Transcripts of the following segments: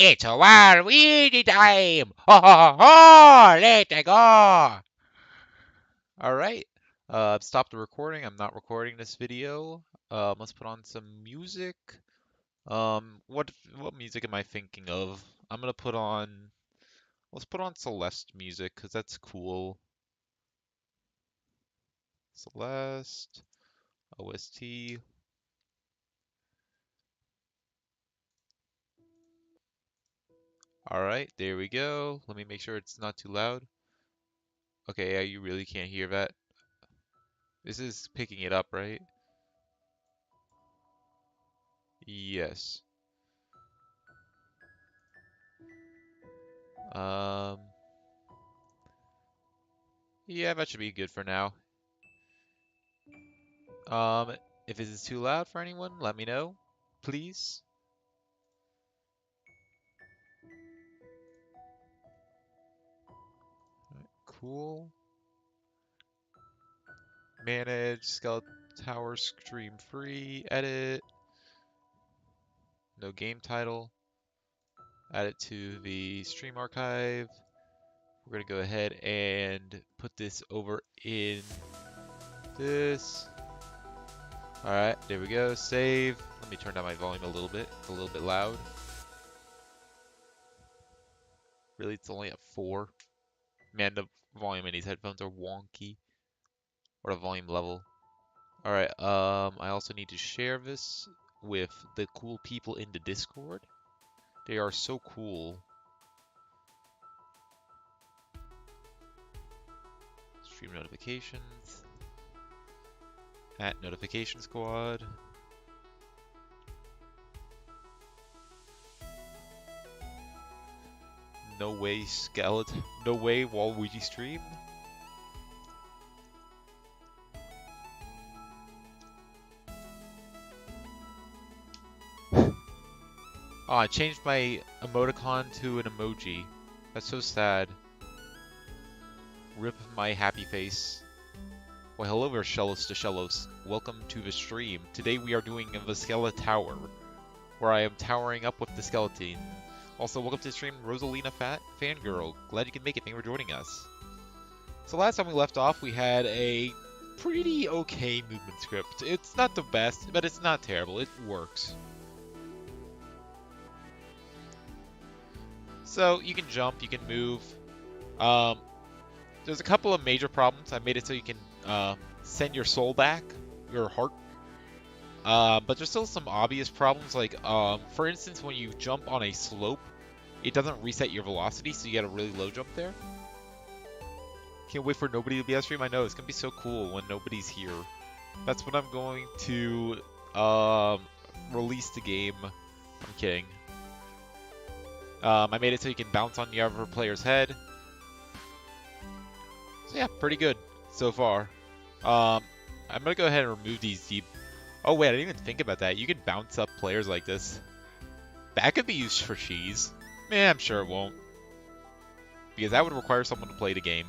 It's a Waluigi time! Ha ha ha ha! Let's go! Alright. Stop the recording. I'm not recording this video. Let's put on some music. What music am I thinking of? I'm gonna put on. Let's put on Celeste music, because that's cool. Celeste. OST. Alright, there we go. Let me make sure it's not too loud. Okay, yeah, you really can't hear that. This is picking it up, right? Yes. Um, yeah, that should be good for now. Um, if this is too loud for anyone, let me know, please. Cool. Manage, Skeletower, stream free, edit, no game title. Add it to the stream archive. We're gonna go ahead and put this over in this. Alright, there we go. Save. Let me turn down my volume a little bit. It's a little bit loud. Really, it's only at 4. Man, the volume in these headphones are wonky. Or the volume level. Alright, I also need to share this with the cool people in the Discord. They are so cool. Stream notifications. At Notification Squad. No way skeleton. No way Waluigi stream. Oh, I changed my emoticon to an emoji. That's so sad. Rip my happy face. Well, hello there, Shellos to Shellos. Welcome to the stream. Today we are doing the Skeletower, where I am towering up with the skeleton. Also, welcome to the stream, Rosalina Fangirl. Glad you can make it. Thank you for joining us. So last time we left off, we had a pretty okay movement script. It's not the best, but it's not terrible. It works. So you can jump, you can move. There's a couple of major problems. I made it so you can send your soul back, your heart. But there's still some obvious problems, like for instance, when you jump on a slope, it doesn't reset your velocity, so you get a really low jump there. Can't wait for nobody to be on stream. I know it's gonna be so cool when nobody's here. That's when I'm going to release the game. I'm kidding. I made it so you can bounce on the other player's head. So yeah, pretty good so far. I'm gonna go ahead and remove these deep. Oh wait, I didn't even think about that. You can bounce up players like this. That could be used for cheese. I'm sure it won't. Because that would require someone to play the game.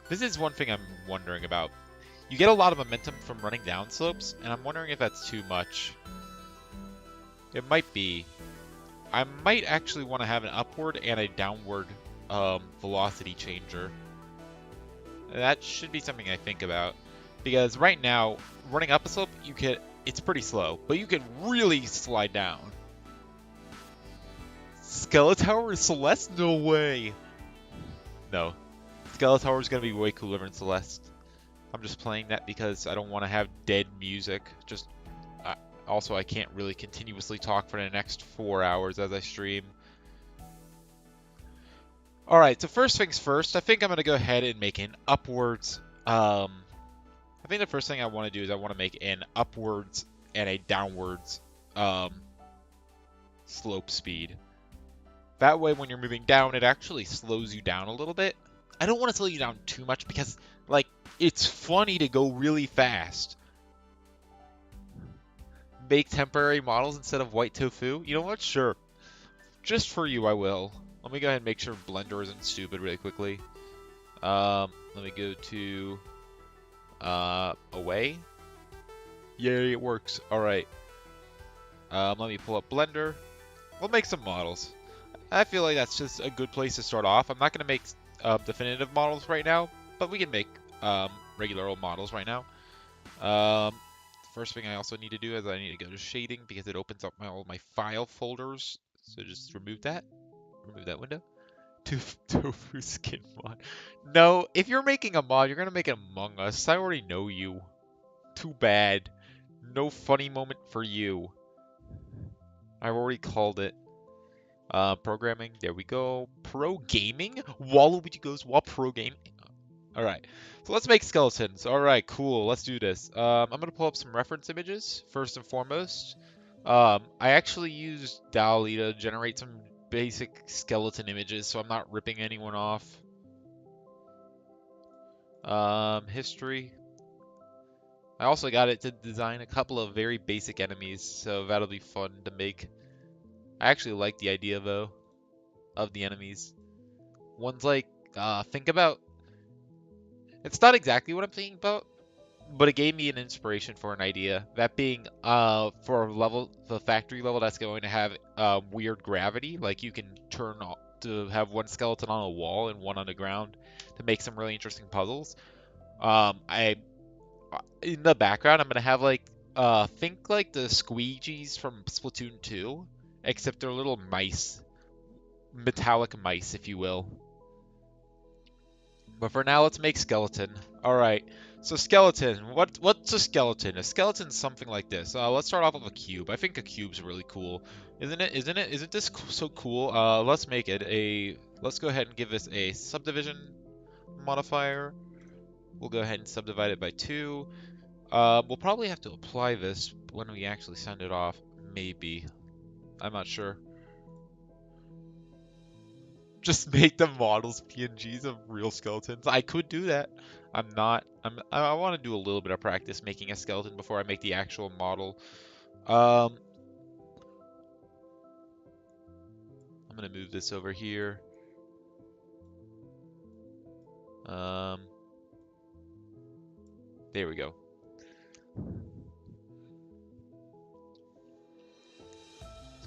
This is one thing I'm wondering about. You get a lot of momentum from running down slopes, and I'm wondering if that's too much. It might be. I might actually want to have an upward and a downward velocity changer. That should be something I think about. Because right now, running up a slope, it's pretty slow, but you can really slide down. Skeletower is Celeste? No way! No. Skeletower is going to be way cooler than Celeste. I'm just playing that because I don't want to have dead music. Also, I can't really continuously talk for the next 4 hours as I stream. Alright, so first things first, I think I'm going to go ahead and make an upwards... I think the first thing I want to do is I want to make an upwards and a downwards slope speed. That way when you're moving down, it actually slows you down a little bit. I don't want to slow you down too much because, like, it's funny to go really fast. Make temporary models instead of white tofu? You know what? Sure. Just for you, I will. Let me go ahead and make sure Blender isn't stupid really quickly. Let me go to away. Yay, it works. Alright. Let me pull up Blender. We'll make some models. I feel like that's just a good place to start off. I'm not going to make definitive models right now, but we can make regular old models right now. First thing I also need to do is I need to go to shading because it opens up all my file folders. So just remove that. Remove that window. Tofu skin mod. No, if you're making a mod, you're going to make it Among Us. I already know you. Too bad. No funny moment for you. I've already called it. Programming. There we go. Pro gaming. Waluigi goes pro gaming. All right. So let's make skeletons. All right. Cool. Let's do this. I'm gonna pull up some reference images first and foremost. I actually used DALL-E to generate some basic skeleton images, so I'm not ripping anyone off. History. I also got it to design a couple of very basic enemies, so that'll be fun to make. I actually like the idea though of the enemies. One's like, think about. It's not exactly what I'm thinking about, but it gave me an inspiration for an idea. That being, for a level, the factory level that's going to have weird gravity. Like you can turn to have one skeleton on a wall and one on the ground to make some really interesting puzzles. I in the background, I'm gonna have like, think like the squeegees from Splatoon 2, except they're little mice, metallic mice, if you will. But for now, let's make skeleton. All right. So skeleton. What's a skeleton? A skeleton's something like this. Let's start off with a cube. I think a cube's really cool, isn't it? Isn't it? Isn't this so cool? Let's make it a. Let's go ahead and give this a subdivision modifier. We'll go ahead and subdivide it by 2. We'll probably have to apply this when we actually send it off. Maybe. I'm not sure. Just make the models PNGs of real skeletons. I could do that. I'm not. I want to do a little bit of practice making a skeleton before I make the actual model. I'm gonna move this over here. There we go.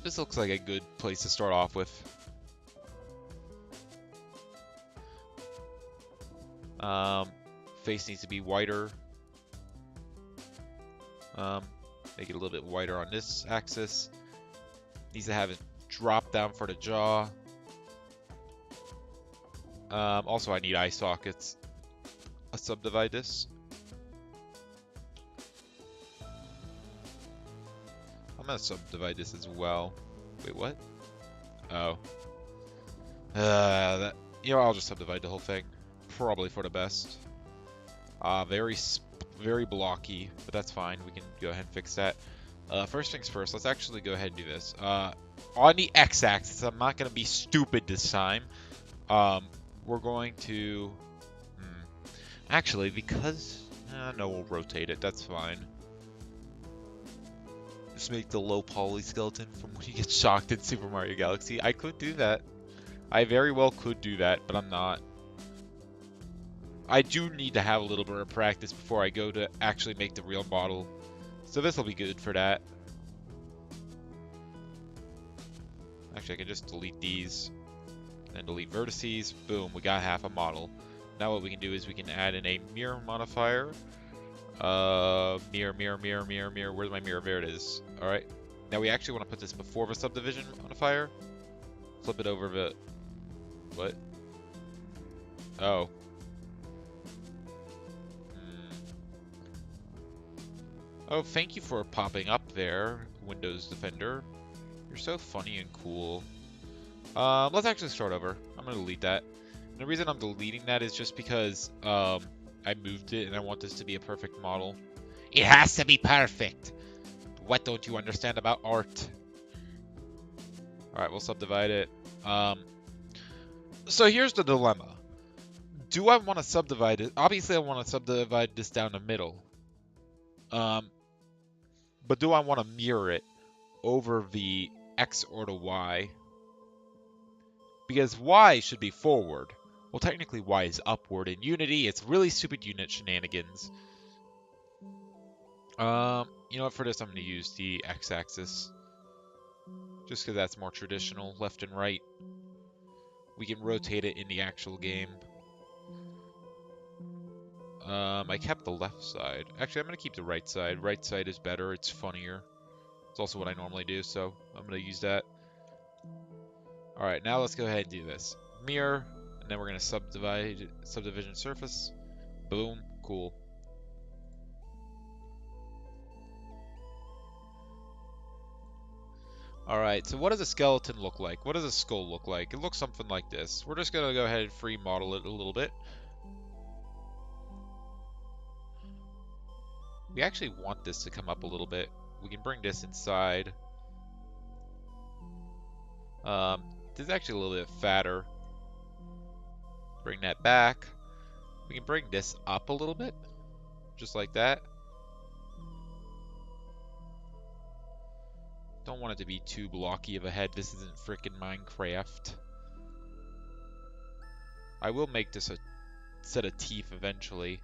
This looks like a good place to start off with. Face needs to be whiter. Make it a little bit whiter on this axis. Needs to have it drop down for the jaw. Also, I need eye sockets. Let's subdivide this. I'm gonna subdivide this as well. Wait, what? Oh. I'll just subdivide the whole thing. Probably for the best. Very blocky, but that's fine. We can go ahead and fix that. First things first, let's actually go ahead and do this. On the x-axis, I'm not going to be stupid this time. We're going to... Actually, because... no, we'll rotate it. That's fine. Just make the low poly skeleton from when you get shocked in Super Mario Galaxy. I could do that. I very well could do that, but I'm not. I do need to have a little bit of practice before I go to actually make the real model. So this will be good for that. Actually, I can just delete these and delete vertices. Boom, we got half a model. Now what we can do is we can add in a mirror modifier. Mirror. Where's my mirror? There it is. All right. Now we actually want to put this before the subdivision modifier. Flip it over the... What? Oh. Oh, thank you for popping up there, Windows Defender. You're so funny and cool. Let's actually start over. I'm going to delete that. And the reason I'm deleting that is just because I moved it and I want this to be a perfect model. It has to be perfect! What don't you understand about art? Alright, we'll subdivide it. So here's the dilemma. Do I want to subdivide it? Obviously, I want to subdivide this down the middle. But do I want to mirror it over the X or the Y? Because Y should be forward. Well, technically Y is upward in Unity. It's really stupid unit shenanigans. You know what? For this, I'm going to use the X-axis. just because that's more traditional, left and right. We can rotate it in the actual game. I kept the left side. Actually, I'm going to keep the right side. Right side is better. It's funnier. It's also what I normally do, so I'm going to use that. All right, now let's go ahead and do this. Mirror, and then we're going to subdivision surface. Boom, cool. All right, so what does a skeleton look like? What does a skull look like? It looks something like this. We're just going to go ahead and free model it a little bit. We actually want this to come up a little bit. We can bring this inside. This is actually a little bit fatter. Bring that back. We can bring this up a little bit, just like that. Don't want it to be too blocky of a head. This isn't frickin' Minecraft. I will make this a set of teeth eventually,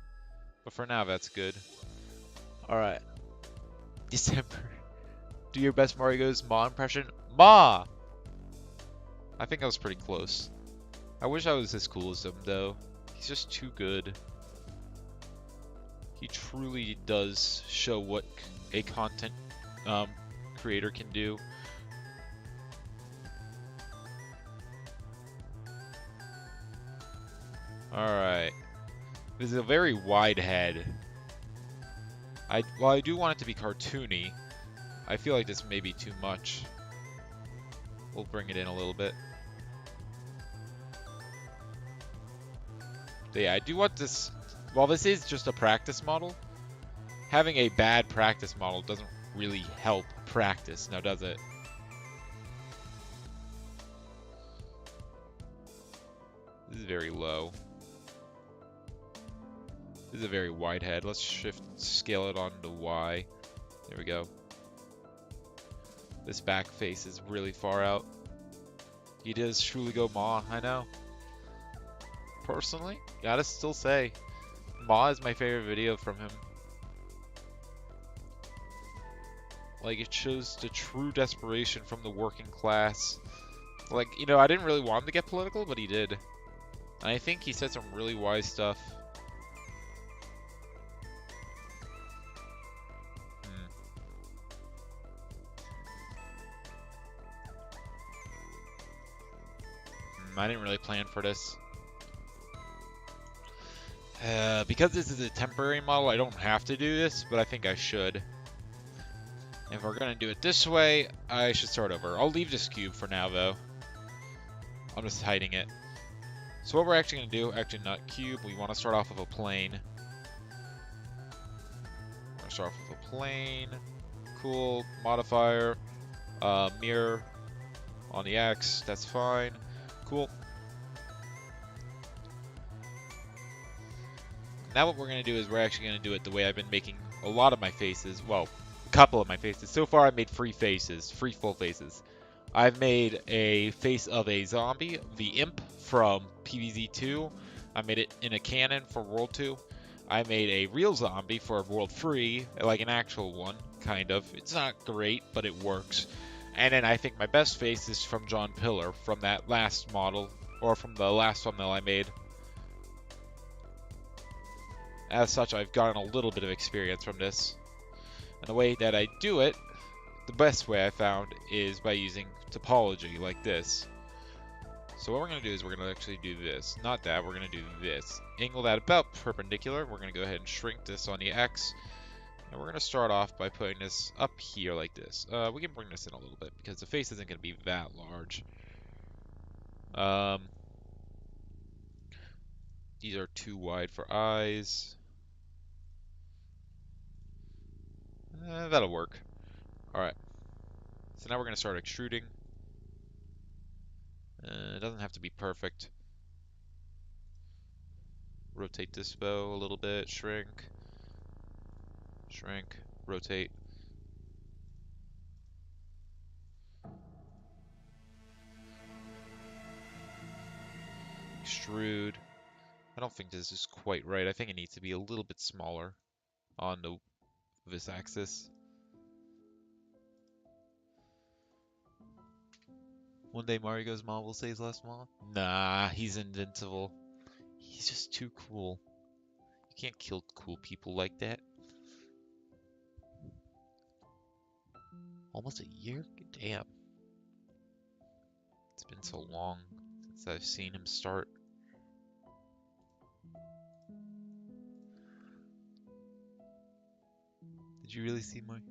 but for now that's good. Alright. December. Do your best Mario Goes Ma impression. Ma! I think I was pretty close. I wish I was as cool as him, though. He's just too good. He truly does show what a content creator can do. Alright. This is a very wide head. While I do want it to be cartoony, I feel like this may be too much. We'll bring it in a little bit. But yeah, I do want this... While this is just a practice model, having a bad practice model doesn't really help practice, now does it? This is very low. This is a very wide head. Let's scale it on to Y. There we go. This back face is really far out. He does truly go Ma, I know. Personally, gotta still say, Ma is my favorite video from him. Like, it shows the true desperation from the working class. Like, you know, I didn't really want him to get political, but he did. And I think he said some really wise stuff. I didn't really plan for this. Because this is a temporary model, I don't have to do this, but I think I should. If we're gonna do it this way, I should start over. I'll leave this cube for now, though. I'm just hiding it. So what we're actually gonna do, actually not cube, we want to start off with a plane. We're gonna start off with a plane. Cool. Modifier. Mirror on the X, that's fine. Cool. Now what we're going to do is we're actually going to do it the way I've been making a lot of my faces. Well, a couple of my faces. So far I've made three faces, three full faces. I've made a face of a zombie, the Imp from PvZ2. I made it in a cannon for World 2. I made a real zombie for World 3, like an actual one, kind of. It's not great, but it works. And then I think my best face is from John Pillar, from that last model, or from the last thumbnail I made. As such, I've gotten a little bit of experience from this. And the way that I do it, the best way I found, is by using topology, like this. So what we're going to do is we're going to actually do this. Not that, we're going to do this. Angle that about perpendicular. We're going to go ahead and shrink this on the X. And we're going to start off by putting this up here like this. We can bring this in a little bit because the face isn't going to be that large. These are too wide for eyes. That'll work. Alright. So now we're going to start extruding. It doesn't have to be perfect. Rotate this bow a little bit. Shrink. Shrink. Rotate. Extrude. I don't think this is quite right. I think it needs to be a little bit smaller on this axis. One day Mario's mom will say his last mom. Nah, he's invincible. He's just too cool. You can't kill cool people like that. Almost a year? Damn. It's been so long since I've seen him start. Did you really see Mario?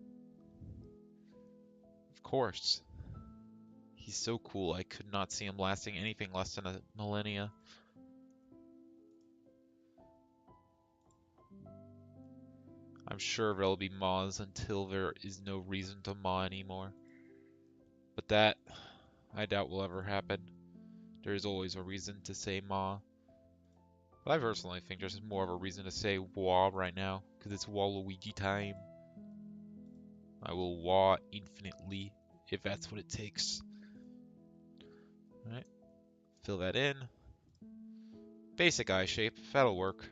Of course. He's so cool. I could not see him lasting anything less than a millennia. I'm sure there'll be maws until there is no reason to maw anymore. But that, I doubt will ever happen. There is always a reason to say maw. But I personally think there's more of a reason to say wah right now, because it's Waluigi time. I will wah infinitely, if that's what it takes. Alright, fill that in. Basic eye shape, that'll work.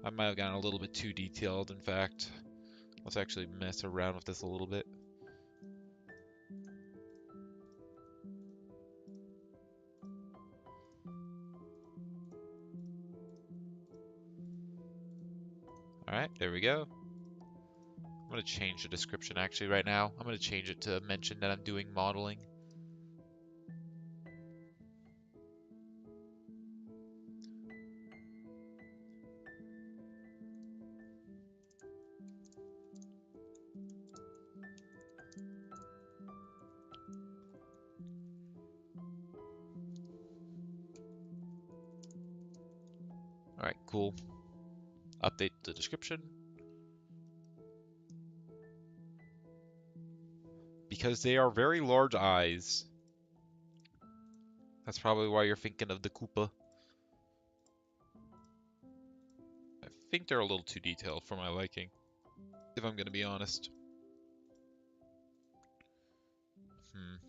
I might have gotten a little bit too detailed, in fact. Let's actually mess around with this a little bit. Alright, there we go. I'm going to change the description actually right now. I'm going to change it to mention that I'm doing modeling. Alright, cool. Update the description. Because they are very large eyes. That's probably why you're thinking of the Koopa. I think they're a little too detailed for my liking, if I'm going to be honest. I'm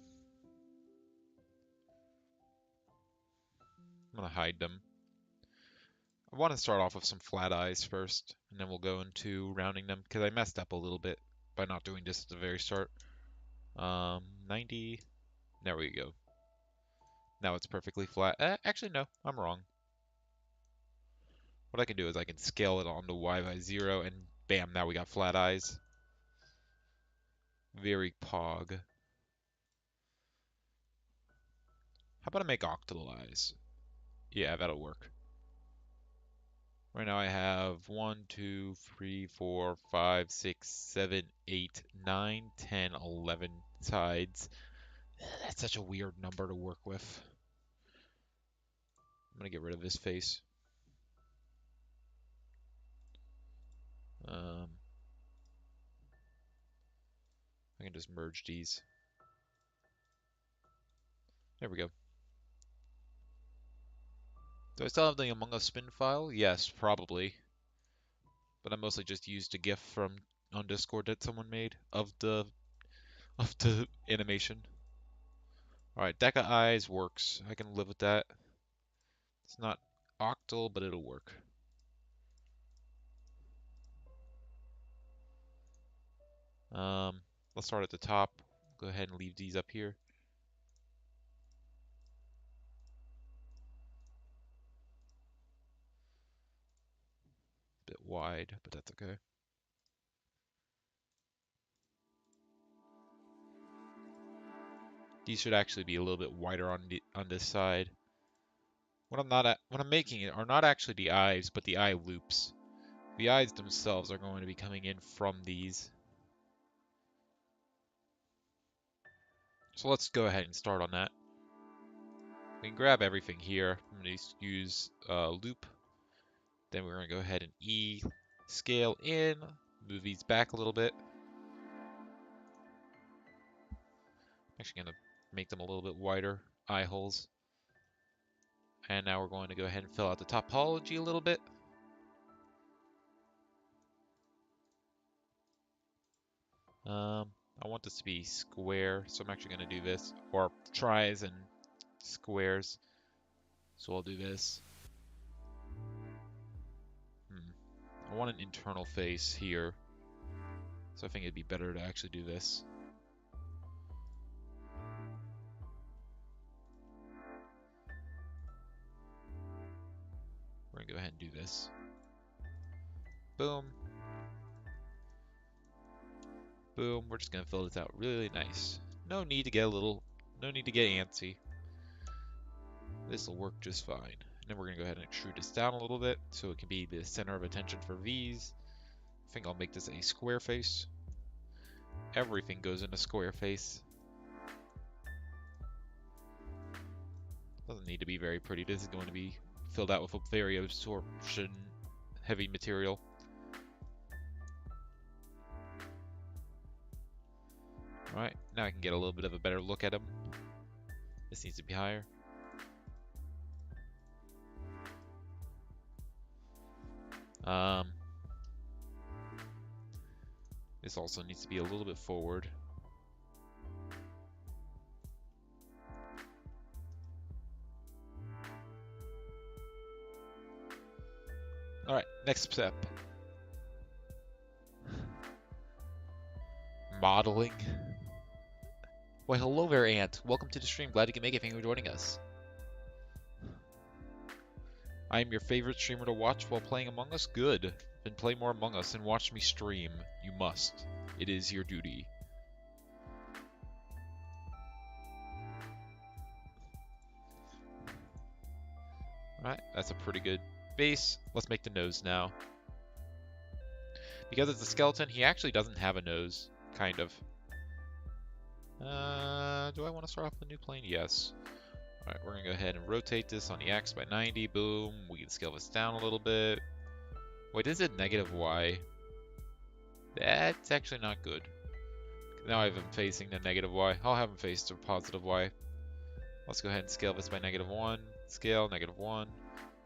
going to hide them. I want to start off with some flat eyes first, and then we'll go into rounding them, because I messed up a little bit by not doing this at the very start. 90. There we go. Now it's perfectly flat. Actually, no, I'm wrong. What I can do is I can scale it onto y by 0, and bam, now we got flat eyes. Very pog. How about I make octal eyes? Yeah, that'll work. Right now I have 1, 2, 3, 4, 5, 6, 7, 8, 9, 10, 11 sides. That's such a weird number to work with. I'm gonna get rid of this face. I can just merge these. There we go. Do I still have the Among Us spin file? Yes, probably. But I mostly just used a GIF from on Discord that someone made of the animation. Alright, Deca Eyes works. I can live with that. It's not octal, but it'll work. Let's start at the top. Go ahead and leave these up here. Bit wide, but that's okay. These should actually be a little bit wider on this side. What I'm making it are not actually the eyes, but the eye loops. The eyes themselves are going to be coming in from these. So let's go ahead and start on that. We can grab everything here. I'm going to use loop. Then we're going to go ahead and scale in, move these back a little bit. I'm actually going to make them a little bit wider eye holes. And now we're going to go ahead and fill out the topology a little bit. I want this to be square, so I'm actually going to do this, or tries and squares. So I'll do this. I want an internal face here, so I think it'd be better to actually do this. ahead and do this. Boom. Boom. We're just gonna fill this out really nice. No need to get antsy. This will work just fine. And then we're gonna go ahead and extrude this down a little bit so it can be the center of attention for V's. I think I'll make this a square face. Everything goes in a square face. Doesn't need to be very pretty. This is going to be filled out with a very absorption heavy material. Alright, now I can get a little bit of a better look at him. This needs to be higher. This also needs to be a little bit forward. Alright, next step. Modeling. Why, hello there, Ant. Welcome to the stream. Glad you can make it. Thank you for joining us. I am your favorite streamer to watch while playing Among Us. Good. Then play more Among Us and watch me stream. You must. It is your duty. Alright, that's a pretty good base. Let's make the nose now. Because it's a skeleton, he actually doesn't have a nose. Kind of. Do I want to start off with a new plane? Yes. Alright, we're going to go ahead and rotate this on the X by 90. Boom. We can scale this down a little bit. Wait, is it negative Y? That's actually not good. Now I have him facing the negative Y. I'll have him face the positive Y. Let's go ahead and scale this by -1. Scale, -1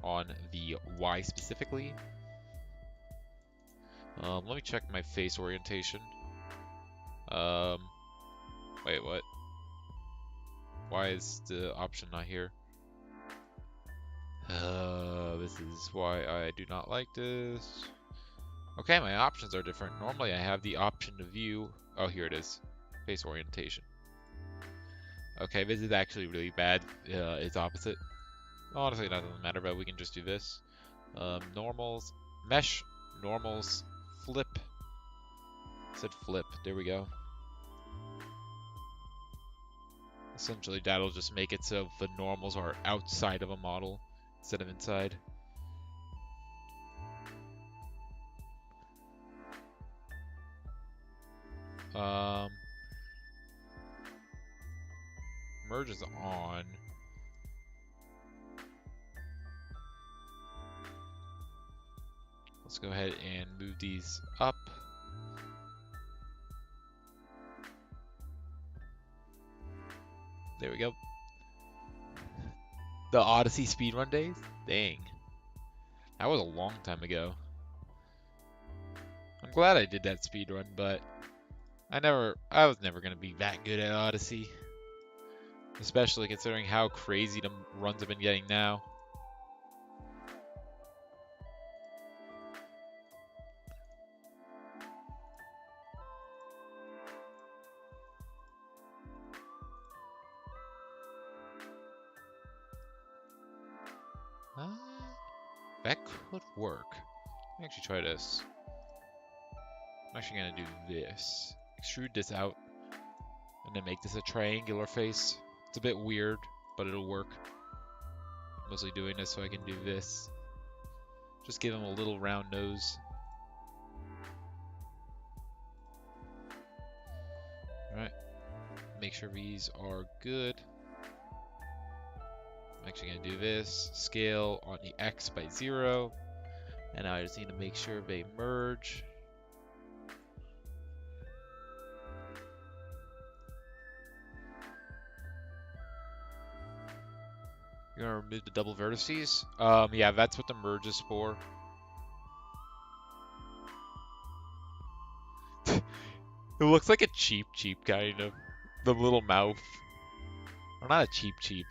on the Y specifically. Let me check my face orientation. Wait, what? Why is the option not here? This is why I do not like this. Okay, my options are different. Normally I have the option to view. Oh, here it is. Face orientation. Okay, this is actually really bad. It's opposite. Honestly, that doesn't matter, but we can just do this. Normals, mesh, normals, flip. I said flip. There we go. Essentially, that'll just make it so the normals are outside of a model instead of inside. Merge is on. Let's go ahead and move these up. There we go. The Odyssey speedrun days? Dang. That was a long time ago. I'm glad I did that speedrun, but I was never gonna be that good at Odyssey. Especially considering how crazy the runs have been getting now. That could work. Let me actually try this. I'm actually gonna do this. Extrude this out, and then make this a triangular face. It's a bit weird, but it'll work. I'm mostly doing this so I can do this. Just give him a little round nose. Alright. Make sure these are good. I'm actually going to do this. Scale on the X by 0. And now I just need to make sure they merge. You're going to remove the double vertices? Yeah, that's what the merge is for. It looks like a cheap kind of. The little mouth. Or not a cheap.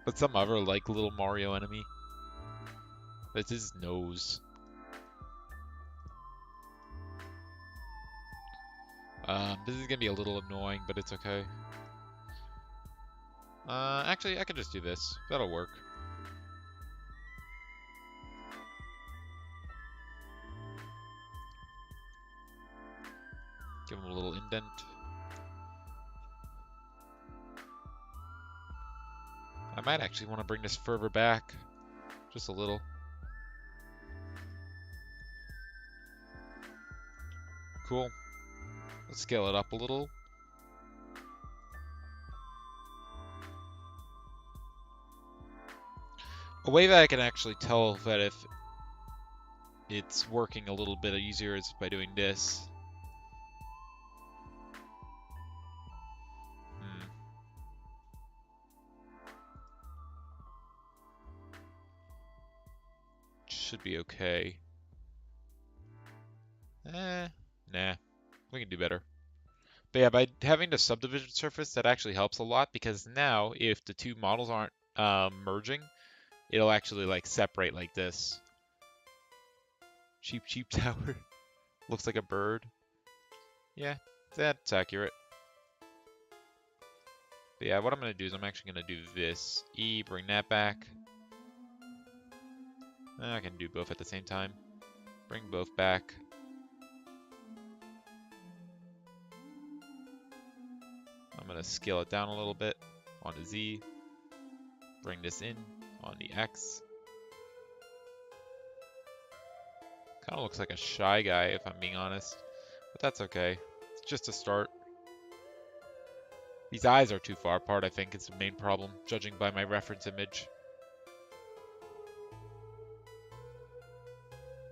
But some other, like, little Mario enemy. That's his nose. This is gonna be a little annoying, but it's okay. Actually, I can just do this. That'll work. indent. I might actually want to bring this further back, just a little. Cool. Let's scale it up a little. A way that I can actually tell that if it's working a little bit easier is by doing this. Should be okay. Nah. We can do better. But yeah, by having the subdivision surface, that actually helps a lot because now if the two models aren't merging, it'll actually like separate like this. Cheap tower. Looks like a bird. Yeah, that's accurate. But yeah, what I'm going to do is I'm actually going to do this. E, bring that back. I can do both at the same time. Bring both back. I'm going to scale it down a little bit on the Z. Bring this in on the X. Kind of looks like a shy guy if I'm being honest. But that's okay. It's just a start. These eyes are too far apart, I think, is the main problem, judging by my reference image.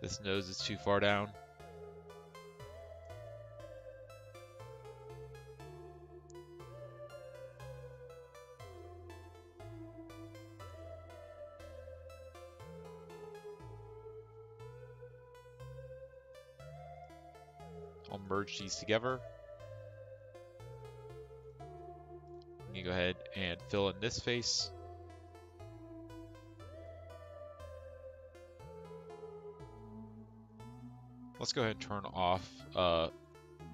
This nose is too far down. I'll merge these together. You go ahead and fill in this face. Let's go ahead and turn off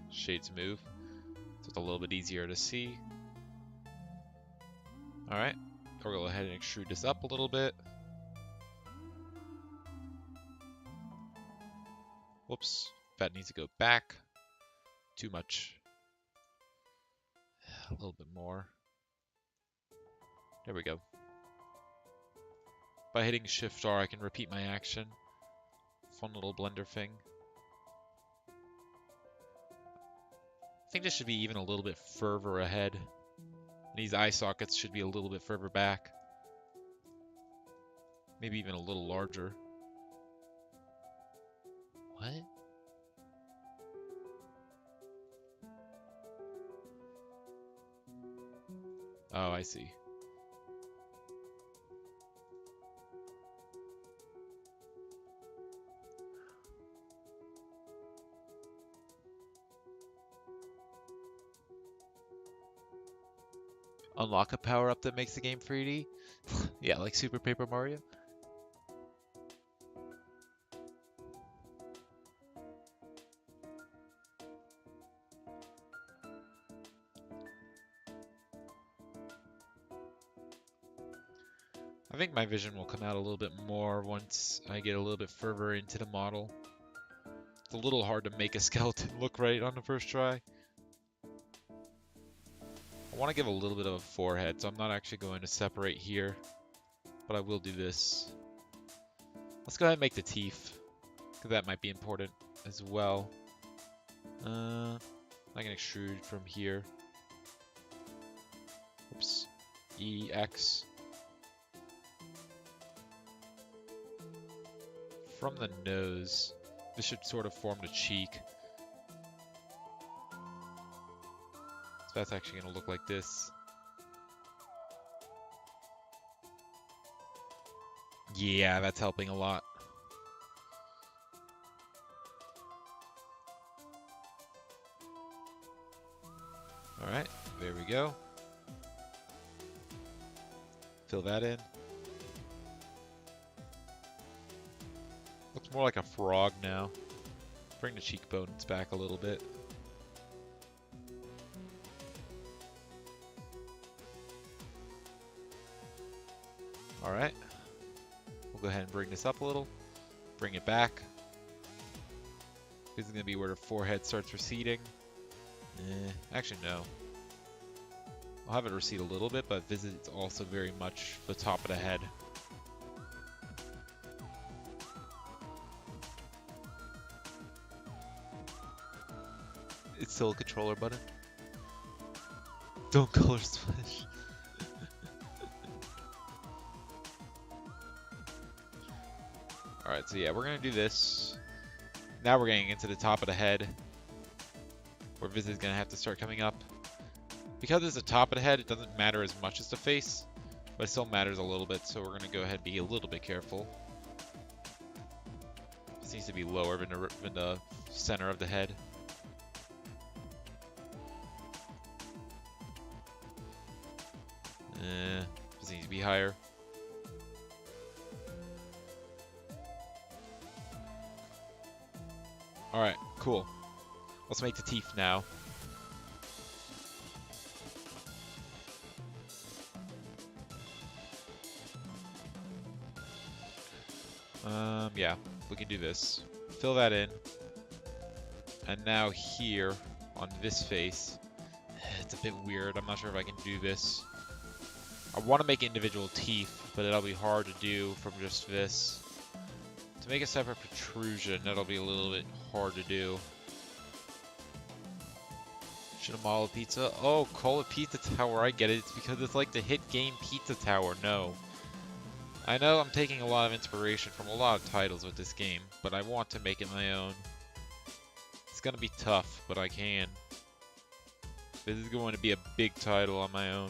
Shades Move, so it's a little bit easier to see. Alright, we'll go ahead and extrude this up a little bit. Whoops, that needs to go back. Too much. A little bit more. There we go. By hitting Shift R, I can repeat my action. Fun little blender thing. I think this should be even a little bit further ahead. These eye sockets should be a little bit further back. Maybe even a little larger. What? Oh, I see. Unlock a power-up that makes the game 3D? Yeah, like Super Paper Mario? I think my vision will come out a little bit more once I get a little bit further into the model. It's a little hard to make a skeleton look right on the first try. I want to give a little bit of a forehead, so I'm not actually going to separate here, but I will do this. Let's go ahead and make the teeth, because that might be important as well. I can extrude from here. Oops. E, X. From the nose, this should sort of form the cheek. So that's actually going to look like this. Yeah, that's helping a lot. Alright, there we go. Fill that in. Looks more like a frog now. Bring the cheekbones back a little bit. Alright. We'll go ahead and bring this up a little. Bring it back. This is going to be where the forehead starts receding. Actually, no. I'll have it recede a little bit, but visit is also very much the top of the head. It's still a controller button. Don't color splash. Alright, so yeah, we're gonna do this. Now we're getting into the top of the head, where visit is gonna have to start coming up. Because it's the top of the head, it doesn't matter as much as the face, but it still matters a little bit, so we're gonna go ahead and be a little bit careful. This needs to be lower than the center of the head. This needs to be higher. Alright, cool. Let's make the teeth now. Yeah, we can do this. Fill that in. And now here, on this face, it's a bit weird. I'm not sure if I can do this. I want to make individual teeth, but it'll be hard to do from just this. To make a separate protrusion, that'll be a little bit hard to do. Should I model pizza? Oh, call it Pizza Tower. I get it. It's because it's like the hit game Pizza Tower. No. I know I'm taking a lot of inspiration from a lot of titles with this game, but I want to make it my own. It's gonna be tough, but I can. This is going to be a big title on my own.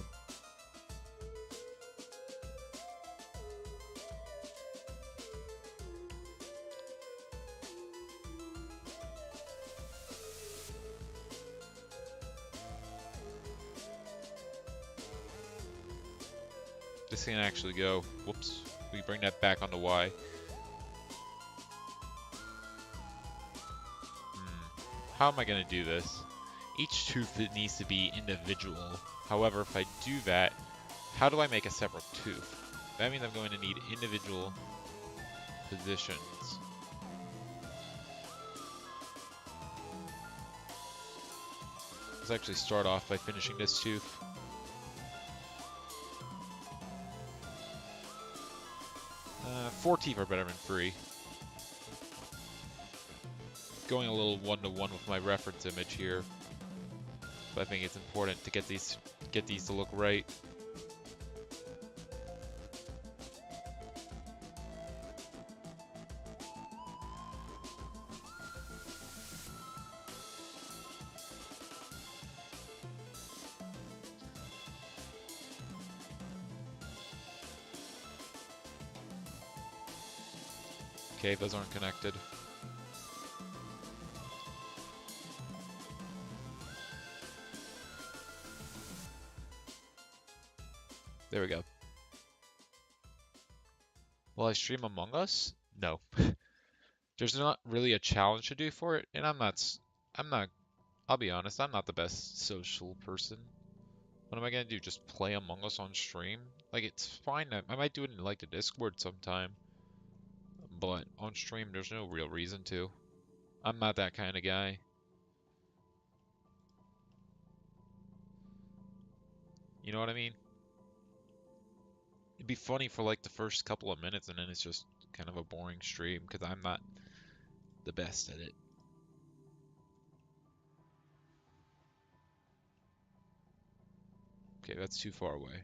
This can actually go. Whoops. We bring that back onto Y. How am I going to do this? Each tooth needs to be individual. However, if I do that, how do I make a separate tooth? That means I'm going to need individual positions. Let's actually start off by finishing this tooth. Four teeth are better than 3. Going a little one-to-one with my reference image here, but I think it's important to get these to look right. Okay, those aren't connected. There we go. Will I stream Among Us? No. There's not really a challenge to do for it, and I'll be honest, I'm not the best social person. What am I gonna do? Just play Among Us on stream? Like, it's fine. I might do it in, like, the Discord sometime. But on stream, there's no real reason to. I'm not that kind of guy. You know what I mean? It'd be funny for like the first couple of minutes and then it's just kind of a boring stream because I'm not the best at it. Okay, that's too far away.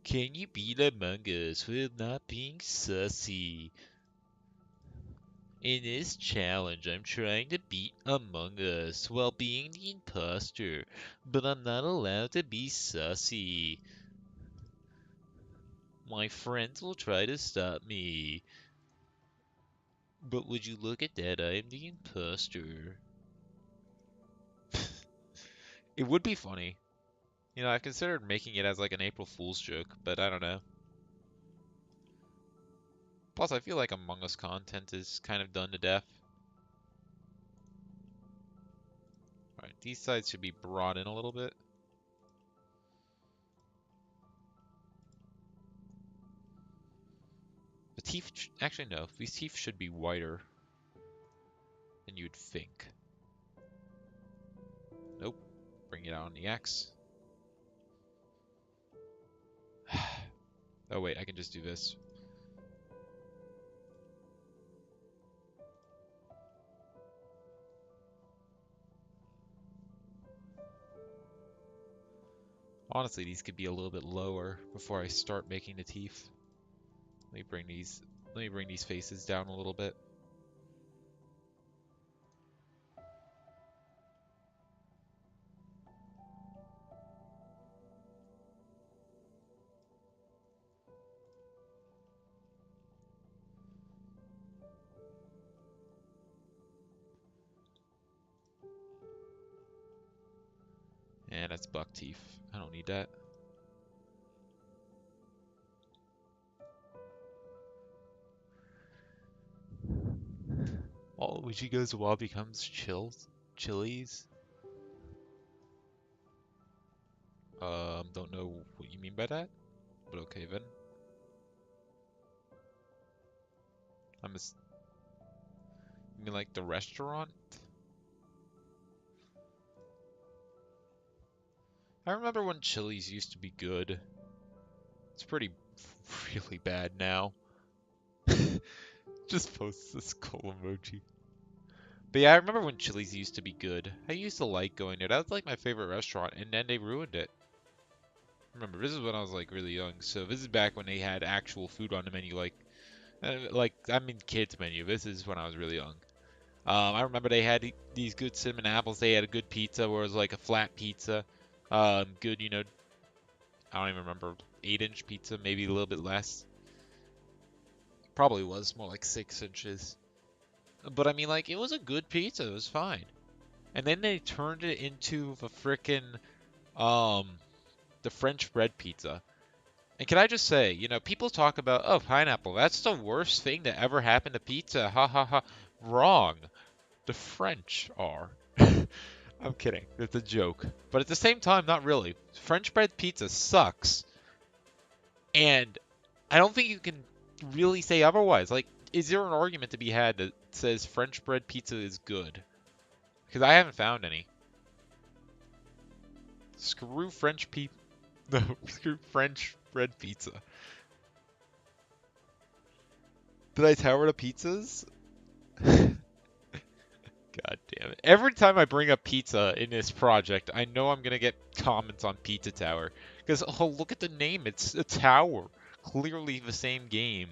Can you beat Among Us with not being sussy? In this challenge, I'm trying to beat Among Us while being the imposter, but I'm not allowed to be sussy. My friends will try to stop me. But would you look at that, I am the imposter. It would be funny. You know, I've considered making it as like an April Fool's joke, but I don't know. Plus, I feel like Among Us content is kind of done to death. Alright, these sides should be brought in a little bit. . teeth... Actually, no. These teeth should be wider than you'd think. Nope. Bring it on the X. Oh, wait. I can just do this. Honestly, these could be a little bit lower before I start making the teeth. Let me bring these faces down a little bit. And that's buck teeth. I don't need that. All Luigi goes a while becomes chilies. Don't know what you mean by that, but okay then. You mean like the restaurant? I remember when Chili's used to be good. It's really bad now. Just post this skull emoji. But yeah, I remember when Chili's used to be good. I used to like going there. That was like my favorite restaurant, and then they ruined it. Remember, this is when I was like really young, so this is back when they had actual food on the menu, I mean kids menu. This is when I was really young. I remember they had these good cinnamon apples. They had a good pizza where it was like a flat pizza. Good, you know, I don't even remember, 8-inch pizza, maybe a little bit less. Probably was more like 6 inches. But I mean, like, it was a good pizza. It was fine. And then they turned it into the frickin', the French bread pizza. And can I just say, you know, people talk about, oh, pineapple, that's the worst thing that ever happened to pizza. Ha ha ha. Wrong. The French are. I'm kidding. It's a joke. But at the same time, not really. French bread pizza sucks. And I don't think you can really say otherwise. Like, is there an argument to be had that says French bread pizza is good? Because I haven't found any. Screw French No, screw French bread pizza. Did I tower to pizzas? God damn it. Every time I bring up pizza in this project, I know I'm gonna get comments on Pizza Tower. Because, oh, look at the name. It's a tower. Clearly the same game.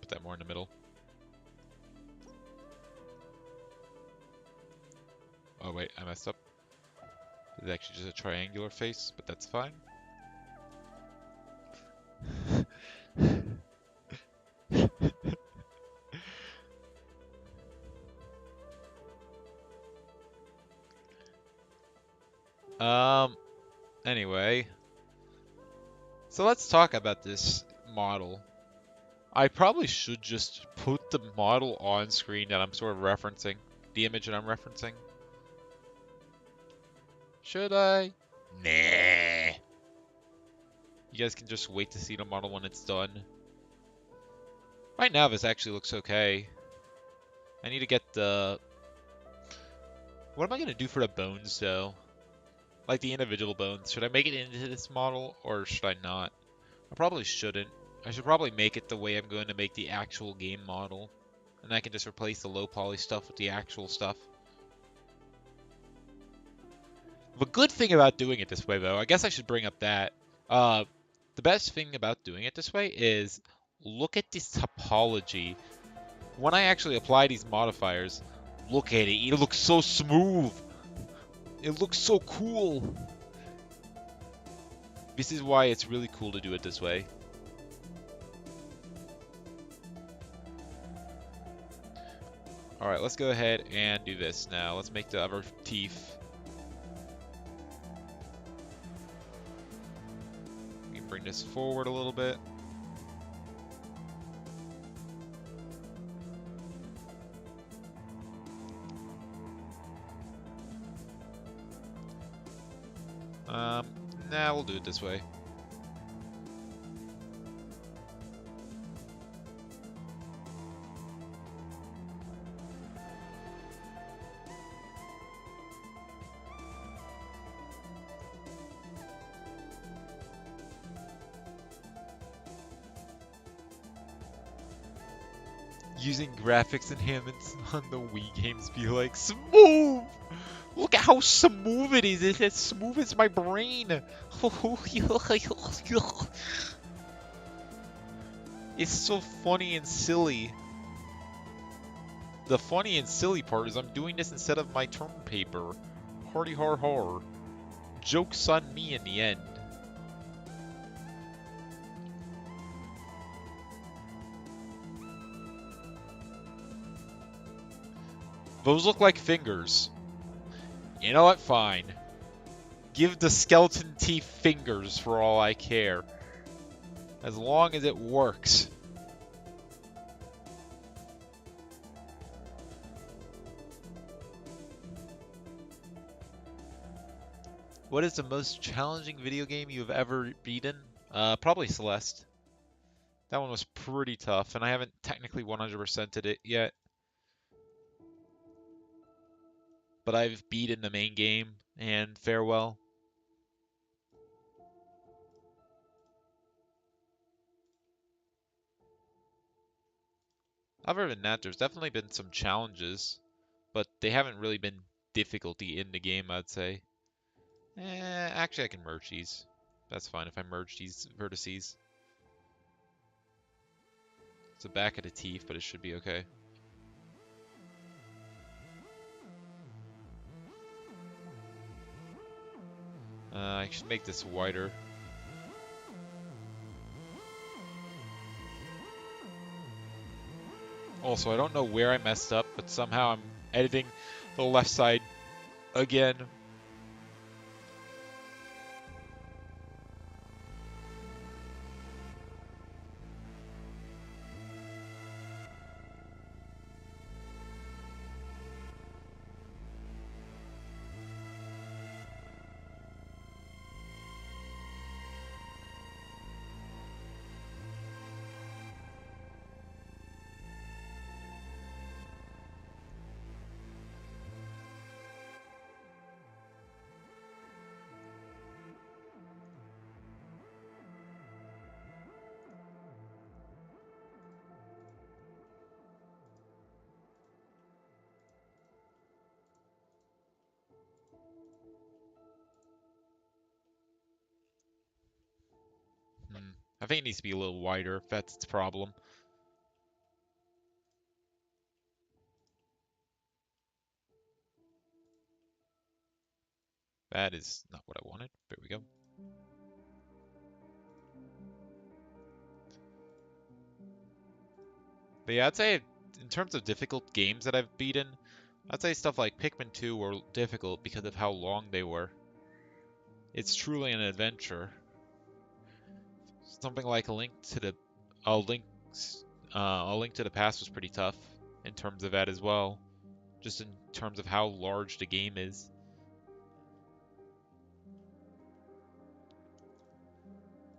Put that more in the middle. Oh wait, I messed up. It's actually just a triangular face, but that's fine. Anyway. So let's talk about this model. I probably should just put the model on screen that I'm sort of referencing. The image that I'm referencing. Should I? Nah. You guys can just wait to see the model when it's done. Right now this actually looks okay. I need to get the... What am I going to do for the bones though? Like the individual bones. Should I make it into this model or should I not? I probably shouldn't. I should probably make it the way I'm going to make the actual game model. And I can just replace the low poly stuff with the actual stuff. The good thing about doing it this way though, I guess I should bring up that. The best thing about doing it this way is look at this topology. When I actually apply these modifiers, Look at it. It looks so smooth. It looks so cool. This is why it's really cool to do it this way. Alright, let's go ahead and do this now. Let's make the other teeth. We can bring this forward a little bit. Nah, we'll do it this way. Using graphics enhancements on the Wii games be like, smooth! Look at how smooth it is. It's as smooth as my brain. It's so funny and silly. The funny and silly part is I'm doing this instead of my term paper. Hardy har har. Joke's on me in the end. Those look like fingers. You know what? Fine. Give the skeleton teeth fingers for all I care. As long as it works. What is the most challenging video game you have ever beaten? Probably Celeste. That one was pretty tough, and I haven't technically 100%ed it yet. But I've beaten the main game, and farewell. Other than that, there's definitely been some challenges, but they haven't really been difficulty in the game, I'd say. Actually, I can merge these. That's fine if I merge these vertices. It's the back of the teeth, but it should be okay. I should make this wider. Also, I don't know where I messed up, but somehow I'm editing the left side again. I think it needs to be a little wider if that's its problem. That is not what I wanted. There we go. But yeah, I'd say in terms of difficult games that I've beaten, I'd say stuff like Pikmin 2 were difficult because of how long they were. It's truly an adventure. Something like a link, a Link to the Past was pretty tough in terms of that as well. Just in terms of how large the game is.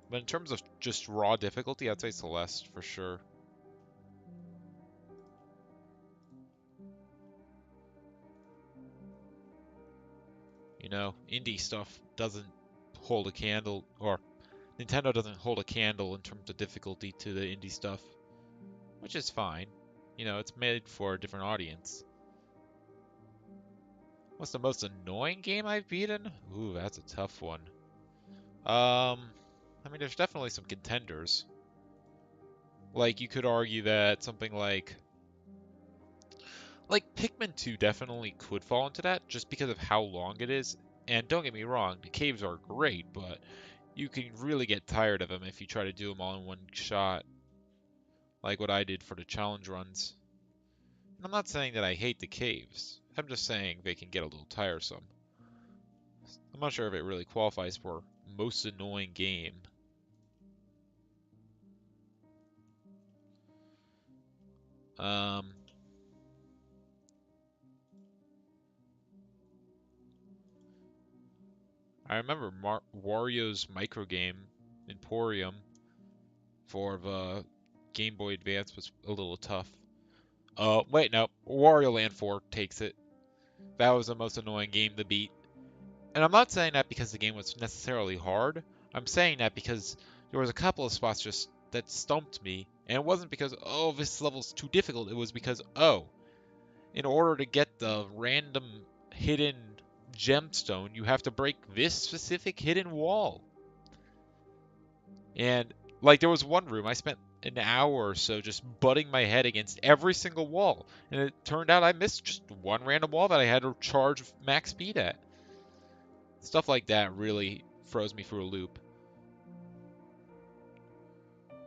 But in terms of just raw difficulty, I'd say Celeste for sure. You know, indie stuff doesn't hold a candle, or Nintendo doesn't hold a candle in terms of difficulty to the indie stuff, which is fine. You know, it's made for a different audience. What's the most annoying game I've beaten? Ooh, that's a tough one. I mean, there's definitely some contenders. Like, you could argue that something like Like, Pikmin 2 definitely could fall into that just because of how long it is. And don't get me wrong, the caves are great, but you can really get tired of them if you try to do them all in one shot, like what I did for the challenge runs. And I'm not saying that I hate the caves. I'm just saying they can get a little tiresome. I'm not sure if it really qualifies for most annoying game. Um, I remember Wario's micro game, Emporium, for the Game Boy Advance was a little tough. Wait, no. Wario Land 4 takes it. That was the most annoying game to beat. And I'm not saying that because the game was necessarily hard. I'm saying that because there was a couple of spots just that stumped me. And it wasn't because, oh, this level's too difficult. It was because, oh, in order to get the random hidden gemstone, you have to break this specific hidden wall. And like there was one room I spent an hour or so just butting my head against every single wall, and it turned out I missed just one random wall that I had to charge max speed at. Stuff like that really froze me through a loop.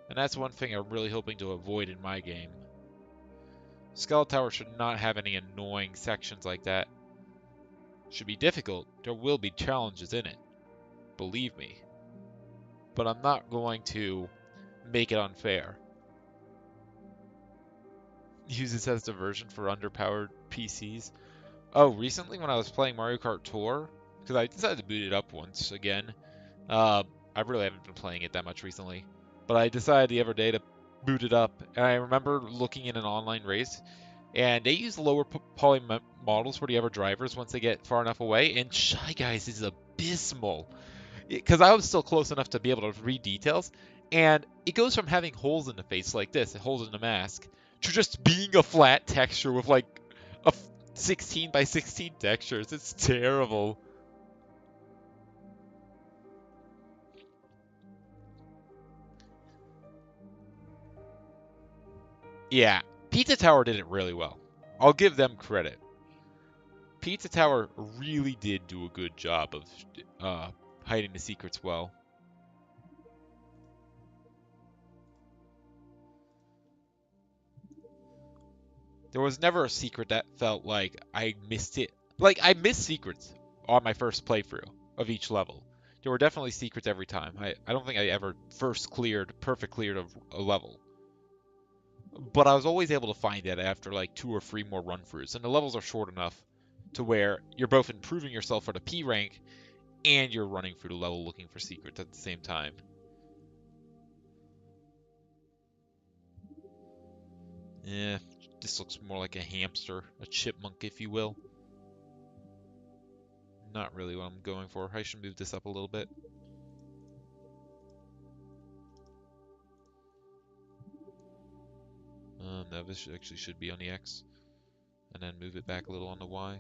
And that's one thing I'm really hoping to avoid in my game. Skeletower should not have any annoying sections like that. Should be difficult. There will be challenges in it. Believe me. But I'm not going to make it unfair. Use this as diversion for underpowered PCs. Oh, recently when I was playing Mario Kart Tour, because I decided to boot it up once again. I really haven't been playing it that much recently, but I decided the other day to boot it up, and I remember looking in an online race, and they use lower poly models for the other drivers once they get far enough away, and Shy Guys is abysmal. Because I was still close enough to be able to read details, and it goes from having holes in the face like this, holes in the mask, to just being a flat texture with like a 16 by 16 textures. It's terrible. Yeah, Pizza Tower did it really well. I'll give them credit. Pizza Tower really did do a good job of uh, hiding the secrets well. There was never a secret that felt like I missed it. Like, I missed secrets on my first playthrough of each level. There were definitely secrets every time. I don't think I ever perfect cleared a level. But I was always able to find it after like 2 or 3 more run-throughs. And the levels are short enough to where you're both improving yourself for the P rank and you're running through the level looking for secrets at the same time. Yeah, this looks more like a hamster, a chipmunk, if you will. Not really what I'm going for. I should move this up a little bit. No, this actually should be on the X. And then move it back a little on the Y.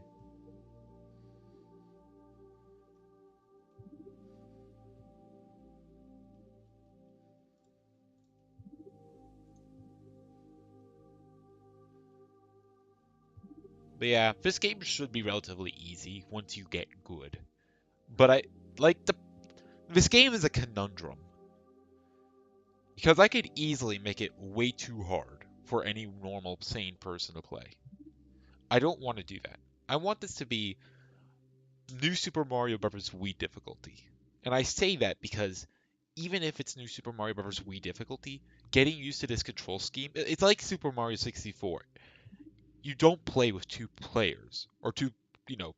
But yeah, this game should be relatively easy once you get good. But I like this game is a conundrum. Because I could easily make it way too hard for any normal, sane person to play. I don't want to do that. I want this to be New Super Mario Bros. Wii difficulty. And I say that because even if it's New Super Mario Bros. Wii difficulty, getting used to this control scheme, it's like Super Mario 64. You don't play with 2 players, or you know,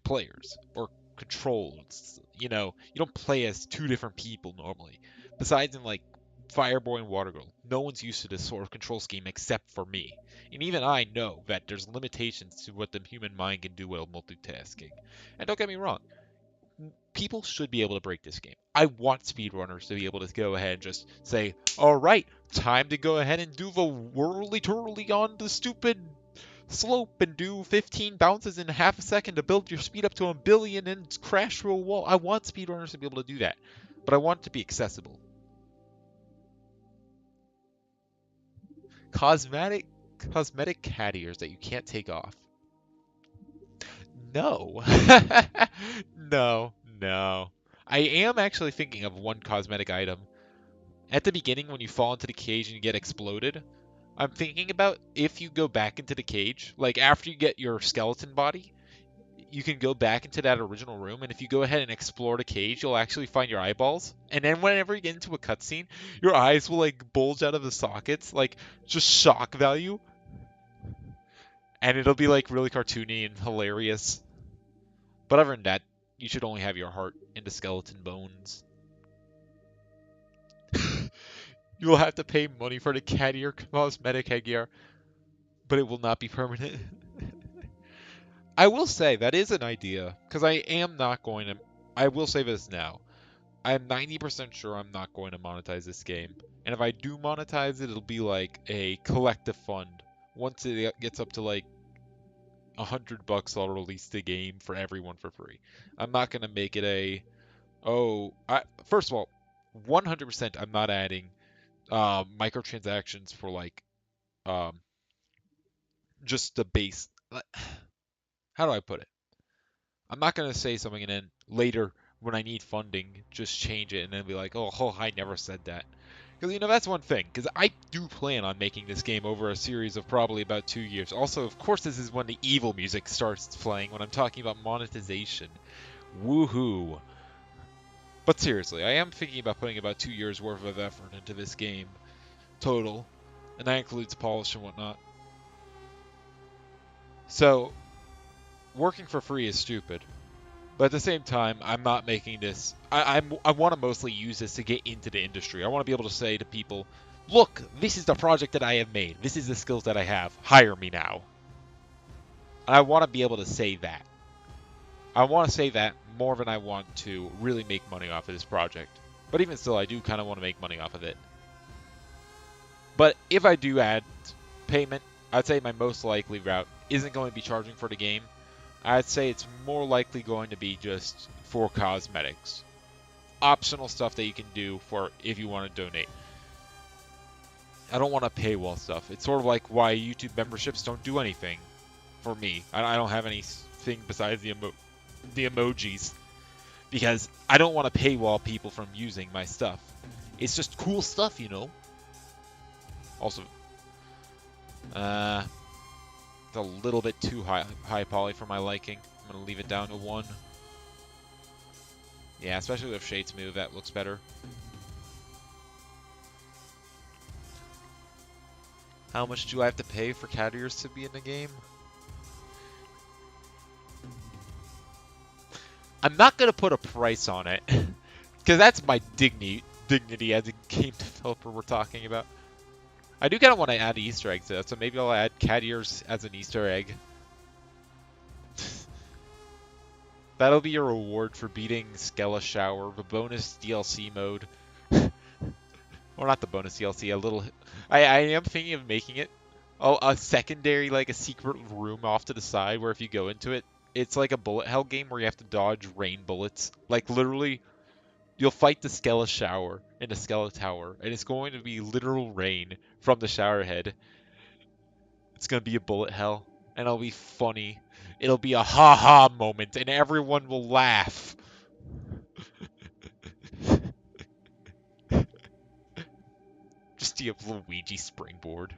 players, or controls. You don't play as 2 different people normally. Besides in like Fireboy and Water Girl, no one's used to this sort of control scheme except for me. And even I know that there's limitations to what the human mind can do while multitasking. And don't get me wrong, people should be able to break this game. I want speedrunners to be able to go ahead and just say, all right, time to go ahead and do the whirly twirly on the stupid slope and do 15 bounces in half a second to build your speed up to 1 billion and crash through a wall. I want speedrunners to be able to do that, but I want it to be accessible. Cosmetic? Cosmetic cat ears that you can't take off. No. No, no. I am actually thinking of one cosmetic item. At the beginning, when you fall into the cage and you get exploded, I'm thinking about if you go back into the cage, like after you get your skeleton body, you can go back into that original room, and if you go ahead and explore the cage, you'll actually find your eyeballs. And then whenever you get into a cutscene, your eyes will like bulge out of the sockets, like just shock value, and it'll be like really cartoony and hilarious. But other than that, you should only have your heart and the skeleton bones. You will have to pay money for the cat ear cosmetic headgear, but it will not be permanent. I will say that is an idea, because I am not going to. I will say this now. I'm 90% sure I'm not going to monetize this game. And if I do monetize it, it'll be like a collective fund. Once it gets up to like $100, I'll release the game for everyone for free. I'm not going to make it a, first of all, 100% I'm not adding microtransactions for like um, just the base. How do I put it? I'm not going to say something and then later when I need funding, just change it and then be like, oh, I never said that. Because, that's one thing. Because I do plan on making this game over a series of probably about 2 years. Also, of course, this is when the evil music starts playing when I'm talking about monetization. Woohoo. But seriously, I am thinking about putting about 2 years worth of effort into this game. Total. And that includes polish and whatnot. So, working for free is stupid. But at the same time, I'm not making this. I want to mostly use this to get into the industry. I want to be able to say to people, look, this is the project that I have made. This is the skills that I have. Hire me now. I want to be able to say that. I want to say that more than I want to really make money off of this project. But even still, I do kind of want to make money off of it. But if I do add payment, I'd say my most likely route isn't going to be charging for the game. I'd say it's more likely going to be just for cosmetics. Optional stuff that you can do for if you want to donate. I don't want to paywall stuff. It's sort of like why YouTube memberships don't do anything for me. I don't have anything besides the emojis because I don't want to paywall people from using my stuff. It's just cool stuff, Also, it's a little bit too high poly for my liking. I'm gonna leave it down to 1. Yeah, especially with Shade's move, that looks better. How much do I have to pay for cat ears to be in the game? I'm not gonna put a price on it, because that's my dignity as a game developer we're talking about. I do kind of want to add Easter eggs to that, so maybe I'll add cat ears as an Easter egg. That'll be your reward for beating Skeletower, the bonus DLC mode. Or not the bonus DLC, a little... I am thinking of making it a secondary, like a secret room off to the side where if you go into it, it's like a bullet hell game where you have to dodge rain bullets. Like literally, you'll fight the Skeletower in the Skeletower, and it's going to be literal rain from the shower head. It's going to be a bullet hell, and it'll be funny. It'll be a ha-ha moment, and everyone will laugh. Just the Luigi springboard.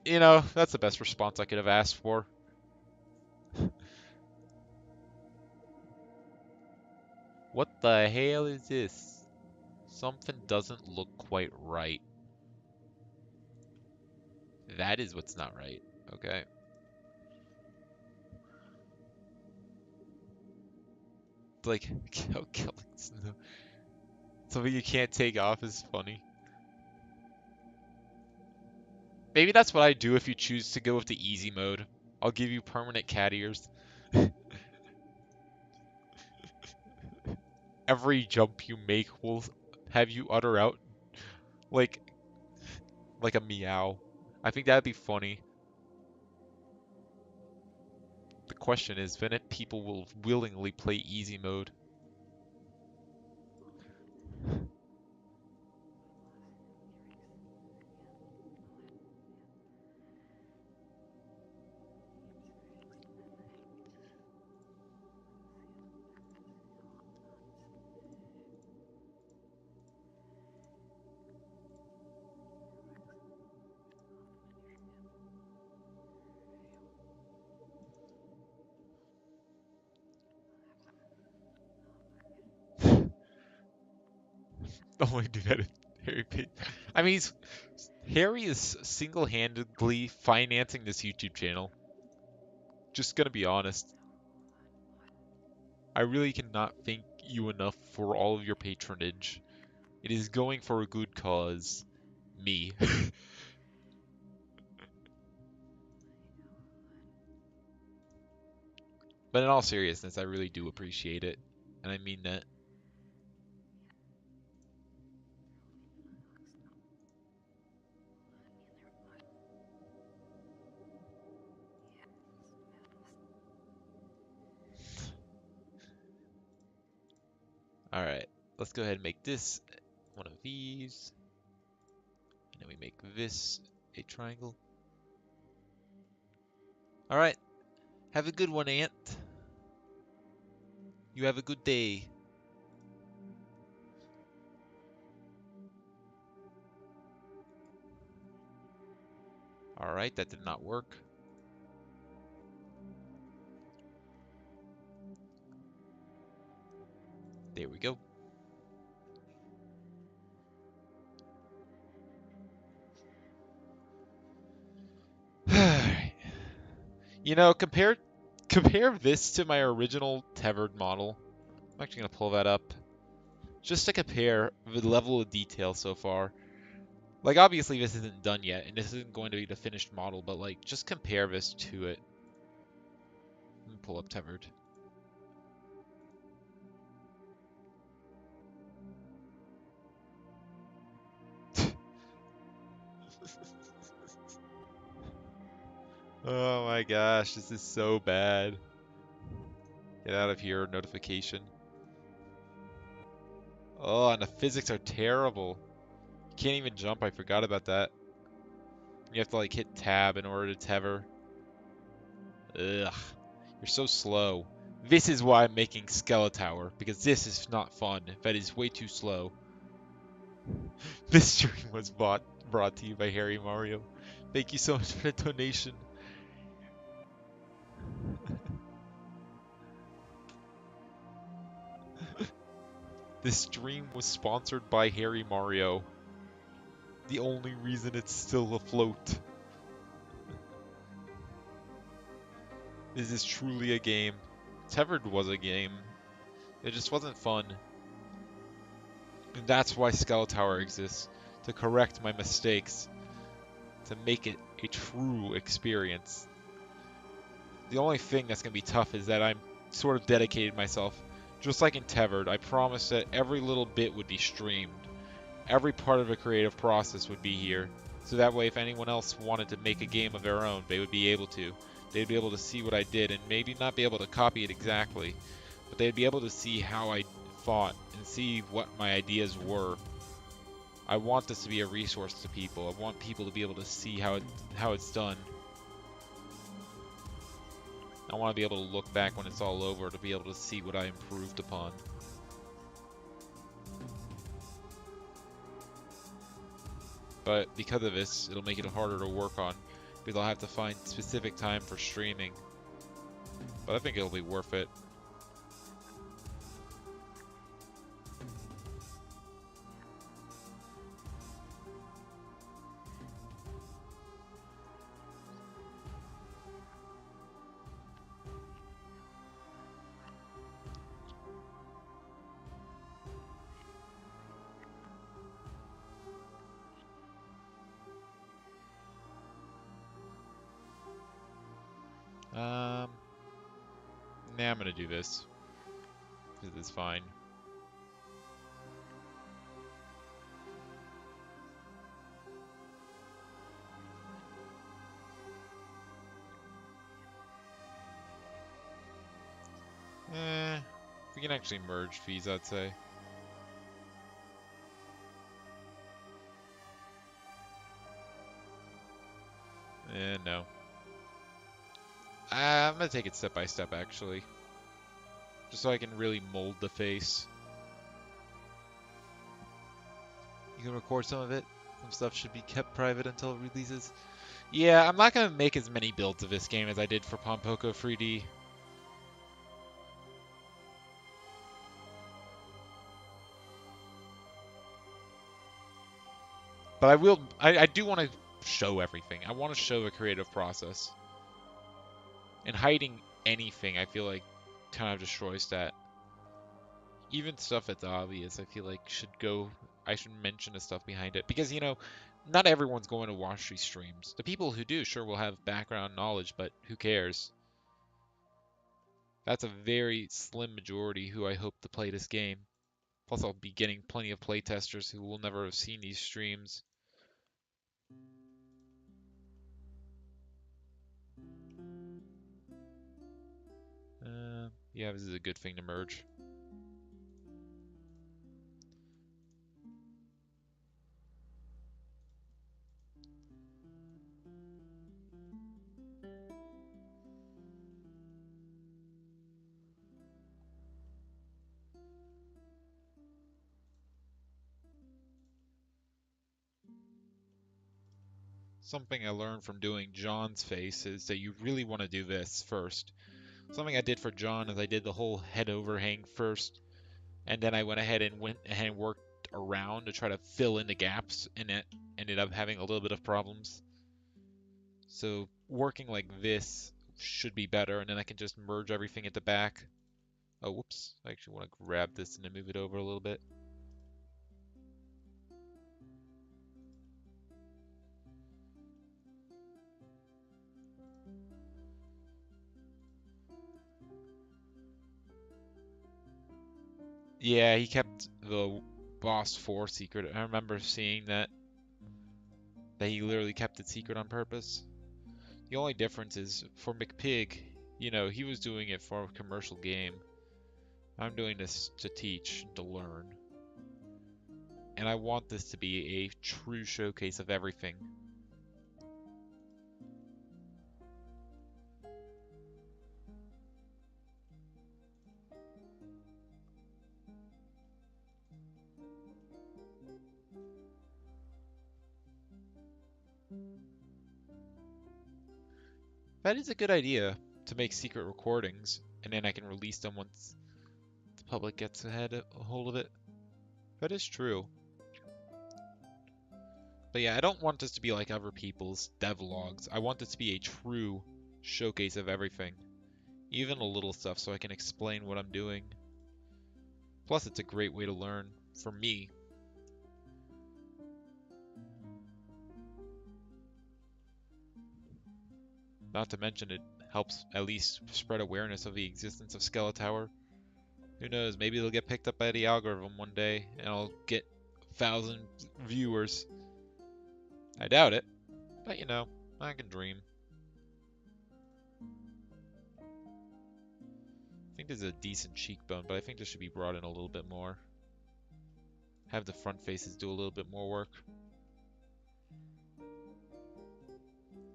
That's the best response I could have asked for. What the hell is this? Something doesn't look quite right. That is what's not right. Okay. It's like, killing snow. Something you can't take off is funny. Maybe that's what I do if you choose to go with the easy mode. I'll give you permanent cat ears. Every jump you make will have you utter out like like a meow. I think that'd be funny. The question is, then if people will willingly play easy mode. Only do that if Harry paid. I mean, Harry is single-handedly financing this YouTube channel. Just gonna be honest. I really cannot thank you enough for all of your patronage. It is going for a good cause. Me. But in all seriousness, I really do appreciate it. And I mean that. Alright, let's go ahead and make this one of these. And then we make this a triangle. Alright, have a good one, Ant. You have a good day. Alright, that did not work. There we go. Alright. You know, compare this to my original tethered model. I'm actually gonna pull that up. Just to compare the level of detail so far. Like, obviously this isn't done yet, and this isn't going to be the finished model, but like, just compare this to it. Let me pull up tethered. Oh my gosh, this is so bad. Get out of here, notification. Oh, and the physics are terrible. You can't even jump, I forgot about that. You have to like hit tab in order to tether. Ugh, you're so slow. This is why I'm making Skeletower, because this is not fun. That is way too slow. This stream was brought to you by Harry Mario. Thank you so much for the donation. This stream was sponsored by Harry Mario. The only reason it's still afloat. This is truly a game. Tethered was a game. It just wasn't fun. And that's why Skeletower exists. To correct my mistakes. To make it a true experience. The only thing that's going to be tough is that I'm sort of dedicated myself. Just like in Tethered, I promised that every little bit would be streamed. Every part of the creative process would be here. So that way if anyone else wanted to make a game of their own, they would be able to. They'd be able to see what I did and maybe not be able to copy it exactly. But they'd be able to see how I thought and see what my ideas were. I want this to be a resource to people. I want people to be able to see how it's done. I want to be able to look back when it's all over to be able to see what I improved upon. But because of this, it'll make it harder to work on, because I'll have to find specific time for streaming. But I think it'll be worth it. Nah, I'm gonna do this. Because it's fine. We can actually merge fees, I'd say. No. I'm gonna take it step by step, actually. Just so I can really mold the face. You can record some of it. Some stuff should be kept private until it releases. Yeah, I'm not gonna make as many builds of this game as I did for Pompoko 3D. But I do want to show everything. I want to show a creative process. And hiding anything, I feel like, kind of destroys that. Even stuff that's obvious, I feel like I should mention the stuff behind it. Because, not everyone's going to watch these streams. The people who do, sure, will have background knowledge, but who cares? That's a very slim majority who I hope to play this game. Plus, I'll be getting plenty of playtesters who will never have seen these streams. Yeah, this is a good thing to merge. Something I learned from doing John's face is that you really want to do this first. Something I did for John is I did the whole head overhang first, and then I went ahead and worked around to try to fill in the gaps, and it ended up having a little bit of problems. So working like this should be better, and then I can just merge everything at the back. Oh, whoops. I actually want to grab this and then move it over a little bit. Yeah, he kept the Boss 4 secret. I remember seeing that he literally kept it secret on purpose. The only difference is for McPig, he was doing it for a commercial game. I'm doing this to teach, to learn. And I want this to be a true showcase of everything. That is a good idea, to make secret recordings, and then I can release them once the public gets a hold of it. That is true. But yeah, I don't want this to be like other people's devlogs. I want this to be a true showcase of everything. Even the little stuff, so I can explain what I'm doing. Plus, it's a great way to learn, for me. Not to mention it helps at least spread awareness of the existence of Skeletower. Who knows, maybe it'll get picked up by the algorithm one day, and I'll get 1,000 viewers. I doubt it, but I can dream. I think there's a decent cheekbone, but I think this should be brought in a little bit more. Have the front faces do a little bit more work.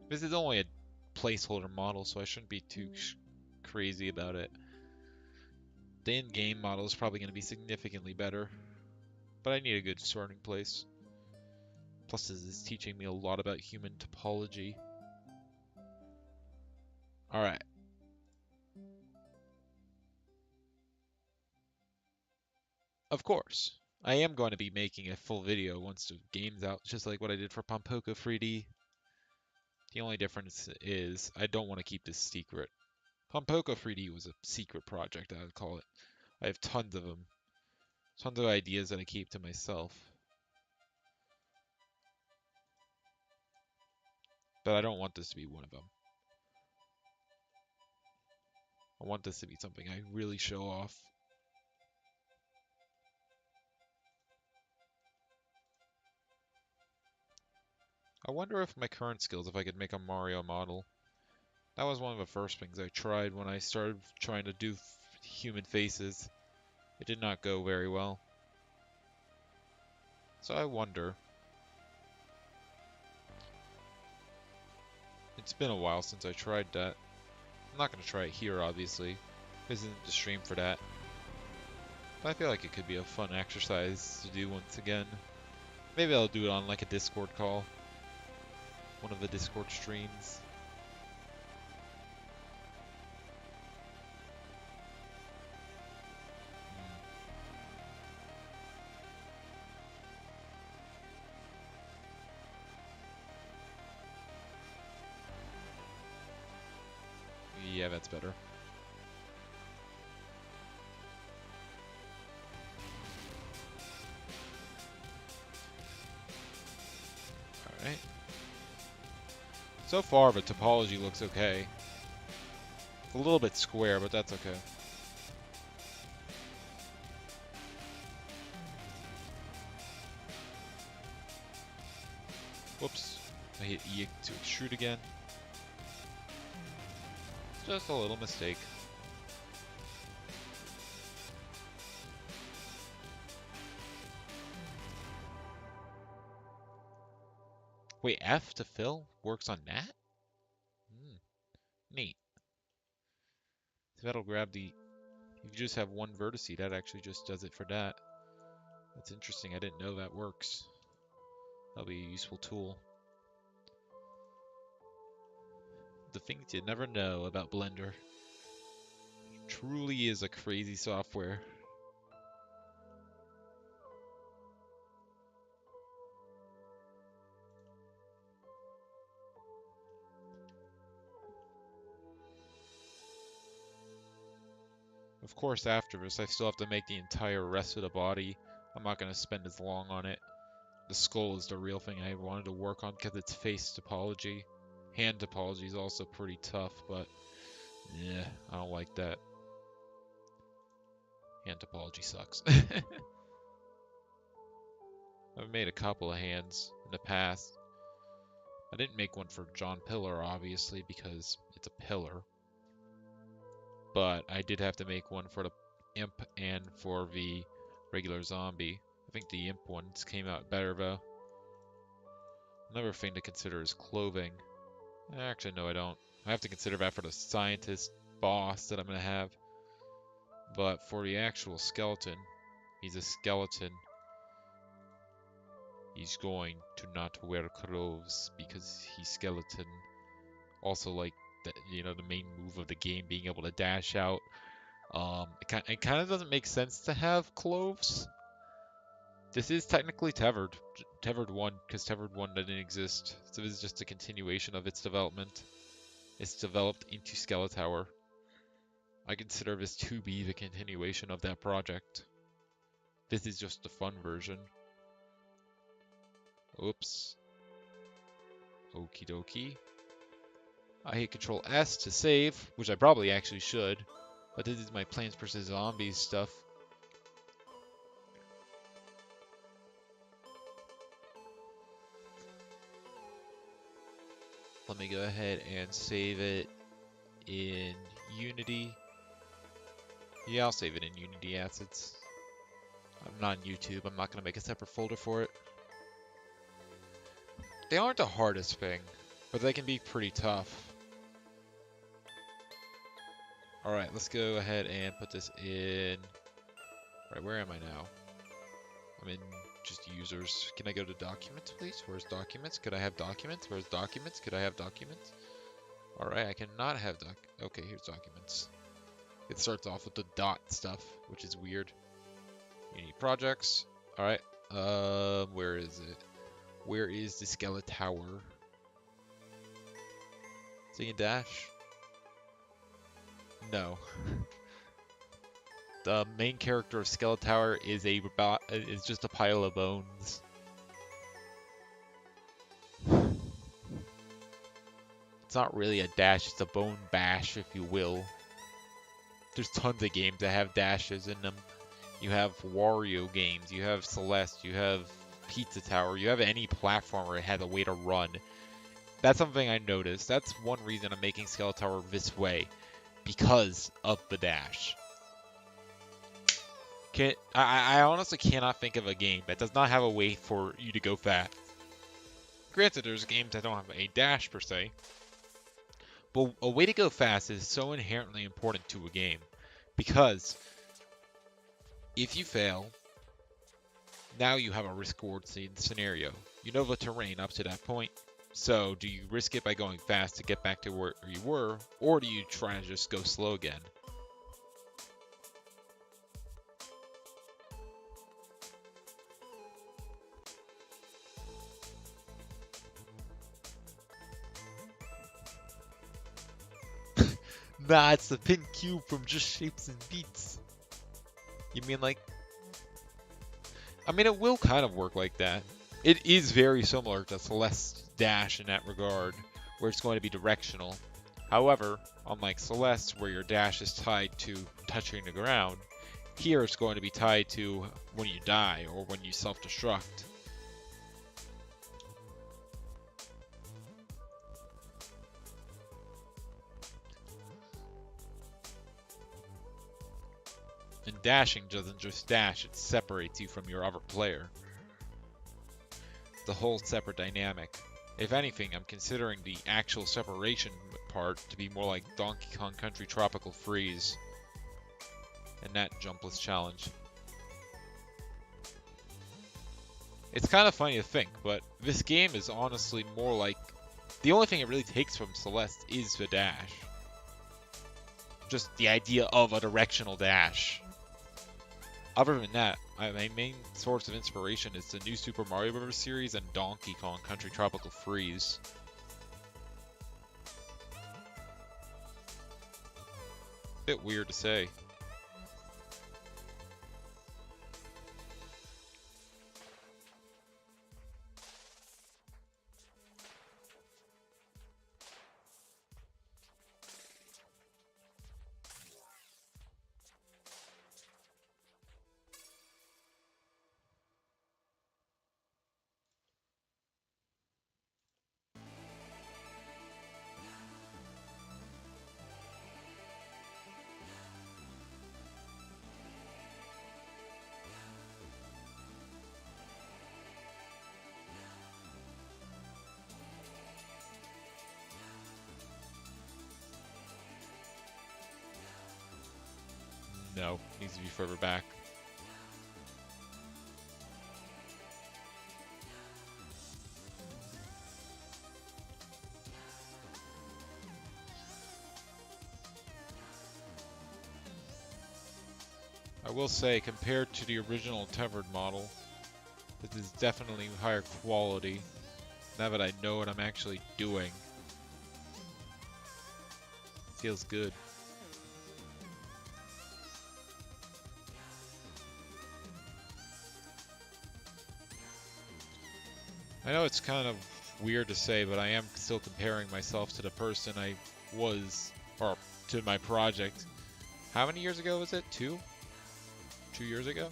This is only a placeholder model, so I shouldn't be too crazy about it. The in-game model is probably going to be significantly better, but I need a good starting place. Plus, this is teaching me a lot about human topology. Alright. Of course, I am going to be making a full video once the game's out, just like what I did for Pompoko 3D. The only difference is I don't want to keep this secret. Pompoko 3D was a secret project, I would call it. I have tons of them. Tons of ideas that I keep to myself. But I don't want this to be one of them. I want this to be something I really show off. I wonder if my current skills, if I could make a Mario model. That was one of the first things I tried when I started trying to do human faces. It did not go very well. So I wonder. It's been a while since I tried that. I'm not going to try it here, obviously. This isn't the stream for that. But I feel like it could be a fun exercise to do once again. Maybe I'll do it on like a Discord call. One of the Discord streams. Yeah, that's better. Alright. So far, the topology looks okay. It's a little bit square, but that's okay. Whoops. I hit E to extrude again. Just a little mistake. Wait, F to fill works on that? Neat. So that'll grab the... If you just have one vertex, that actually just does it for that. That's interesting. I didn't know that works. That'll be a useful tool. The things you never know about Blender. It truly is a crazy software. Of course, after this, I still have to make the entire rest of the body. I'm not going to spend as long on it. The skull is the real thing I wanted to work on because it's face topology. Hand topology is also pretty tough, but yeah, I don't like that. Hand topology sucks. I've made a couple of hands in the past. I didn't make one for John Pillar, obviously, because it's a pillar. But I did have to make one for the imp and for the regular zombie. I think the imp ones came out better, though. Another thing to consider is clothing. Actually, no, I don't. I have to consider that for the scientist boss that I'm going to have. But for the actual skeleton, he's a skeleton. He's going to not wear clothes because he's skeleton. Also, like, the main move of the game, being able to dash out. It kind of doesn't make sense to have clothes. This is technically Tethered 1, because Tethered 1 didn't exist. So this is just a continuation of its development. It's developed into Skeletower. I consider this to be the continuation of that project. This is just the fun version. Oops. Okie dokie. I hit Control S to save, which I probably actually should. But this is my Plants vs. Zombies stuff. Let me go ahead and save it in Unity. Yeah, I'll save it in Unity Assets. I'm not on YouTube. I'm not going to make a separate folder for it. They aren't the hardest thing, but they can be pretty tough. Alright, let's go ahead and put this in... Alright, where am I now? I'm in just users. Can I go to documents, please? Where's documents? Could I have documents? Where's documents? Could I have documents? Alright, I cannot have Okay, here's documents. It starts off with the dot stuff, which is weird. You need projects. Alright, where is it? Where is the Skeletower? Is it in Dash? No. The main character of Skeletower is just a pile of bones. It's not really a dash, it's a bone bash, if you will. There's tons of games that have dashes in them. You have Wario games, you have Celeste, you have Pizza Tower, you have any platformer that has a way to run. That's something I noticed. That's one reason I'm making Skeletower this way. Because of the dash. I honestly cannot think of a game that does not have a way for you to go fast. Granted, there's games that don't have a dash per se. But a way to go fast is so inherently important to a game. Because if you fail, now you have a risk-reward scenario. You know the terrain up to that point. So do you risk it by going fast to get back to where you were, or do you try to just go slow again? Nah, it's the pink cube from Just Shapes and Beats. You mean like... I mean, it will kind of work like that. It is very similar to Celeste's dash in that regard, where it's going to be directional. However, unlike Celeste, where your dash is tied to touching the ground, here it's going to be tied to when you die or when you self-destruct. And dashing doesn't just dash, it separates you from your other player. It's a whole separate dynamic. If anything, I'm considering the actual separation part to be more like Donkey Kong Country Tropical Freeze and that jumpless challenge. It's kind of funny to think, but this game is honestly more like... The only thing it really takes from Celeste is the dash. Just the idea of a directional dash. Other than that, my main source of inspiration is the new Super Mario Bros. Series and Donkey Kong Country Tropical Freeze. Bit weird to say. No, needs to be further back. I will say, compared to the original tethered model, this is definitely higher quality, now that I know what I'm actually doing. Feels good. I know it's kind of weird to say, but I am still comparing myself to the person I was, or to my project. How many years ago was it? 2? 2 years ago?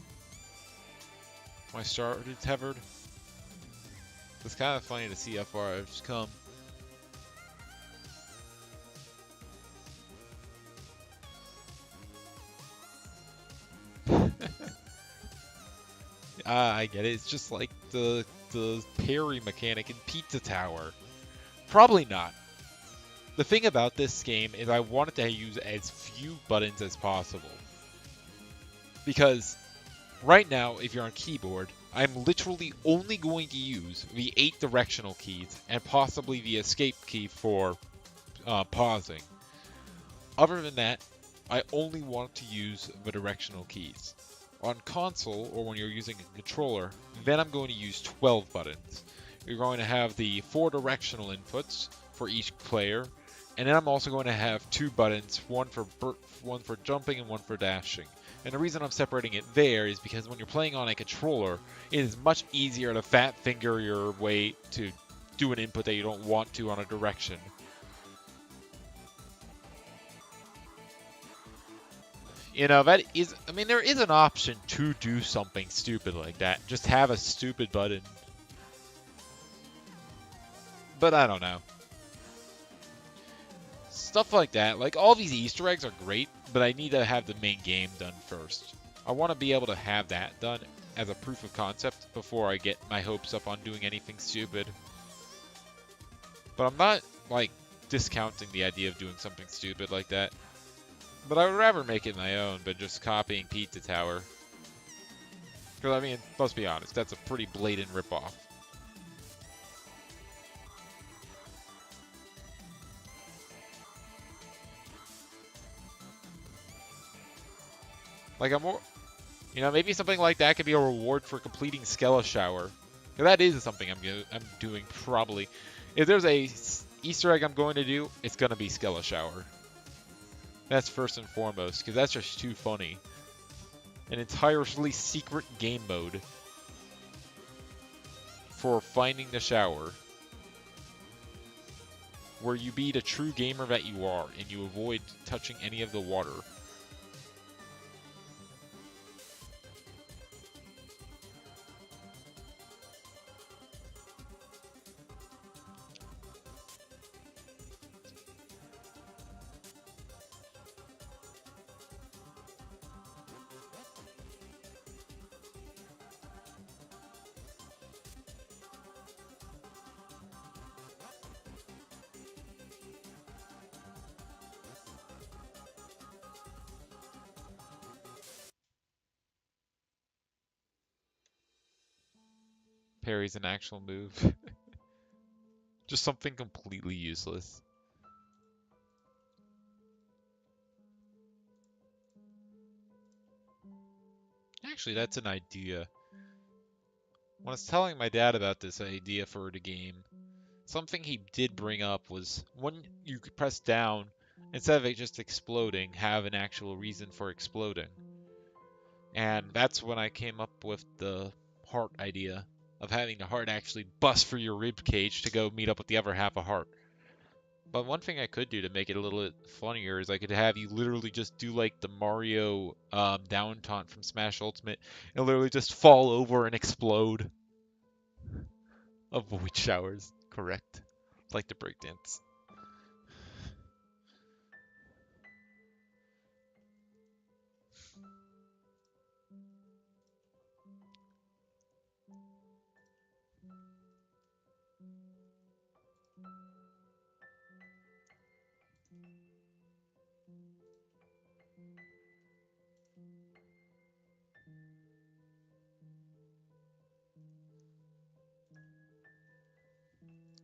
When I started tethered. It's kind of funny to see how far I've come. I get it. It's just like the parry mechanic in Pizza Tower. Probably not. The thing about this game is I wanted to use as few buttons as possible. Because right now, if you're on keyboard, I'm literally only going to use the 8 directional keys and possibly the escape key for pausing. Other than that, I only want to use the directional keys. On console, or when you're using a controller, then I'm going to use 12 buttons. You're going to have the 4 directional inputs for each player, and then I'm also going to have 2 buttons, one for jumping and one for dashing. And the reason I'm separating it there is because when you're playing on a controller, it is much easier to fat finger your way to do an input that you don't want to on a direction. You know, that is, I mean, there is an option to do something stupid like that. Just have a stupid button. But I don't know. Stuff like that, like all these Easter eggs are great, but I need to have the main game done first. I want to be able to have that done as a proof of concept before I get my hopes up on doing anything stupid. But I'm not, like, discounting the idea of doing something stupid like that. But I would rather make it my own than just copying Pizza Tower. Because, I mean, let's be honest, that's a pretty blatant ripoff. Like, you know, maybe something like that could be a reward for completing Skeletower. That is something I'm doing probably. If there's a Easter egg I'm going to do, it's going to be Skeletower. That's first and foremost, because that's just too funny. An entirely secret game mode for finding the shower, where you be the true gamer that you are, and you avoid touching any of the water. Parry's an actual move. Just something completely useless. Actually, that's an idea. When I was telling my dad about this idea for the game, something he did bring up was when you press down, instead of it just exploding, have an actual reason for exploding. And that's when I came up with the heart idea of having the heart actually bust through your rib cage to go meet up with the other half of heart. But one thing I could do to make it a little bit funnier is I could have you literally just do like the Mario down taunt from Smash Ultimate and literally just fall over and explode. Avoid showers, correct. Like the breakdance.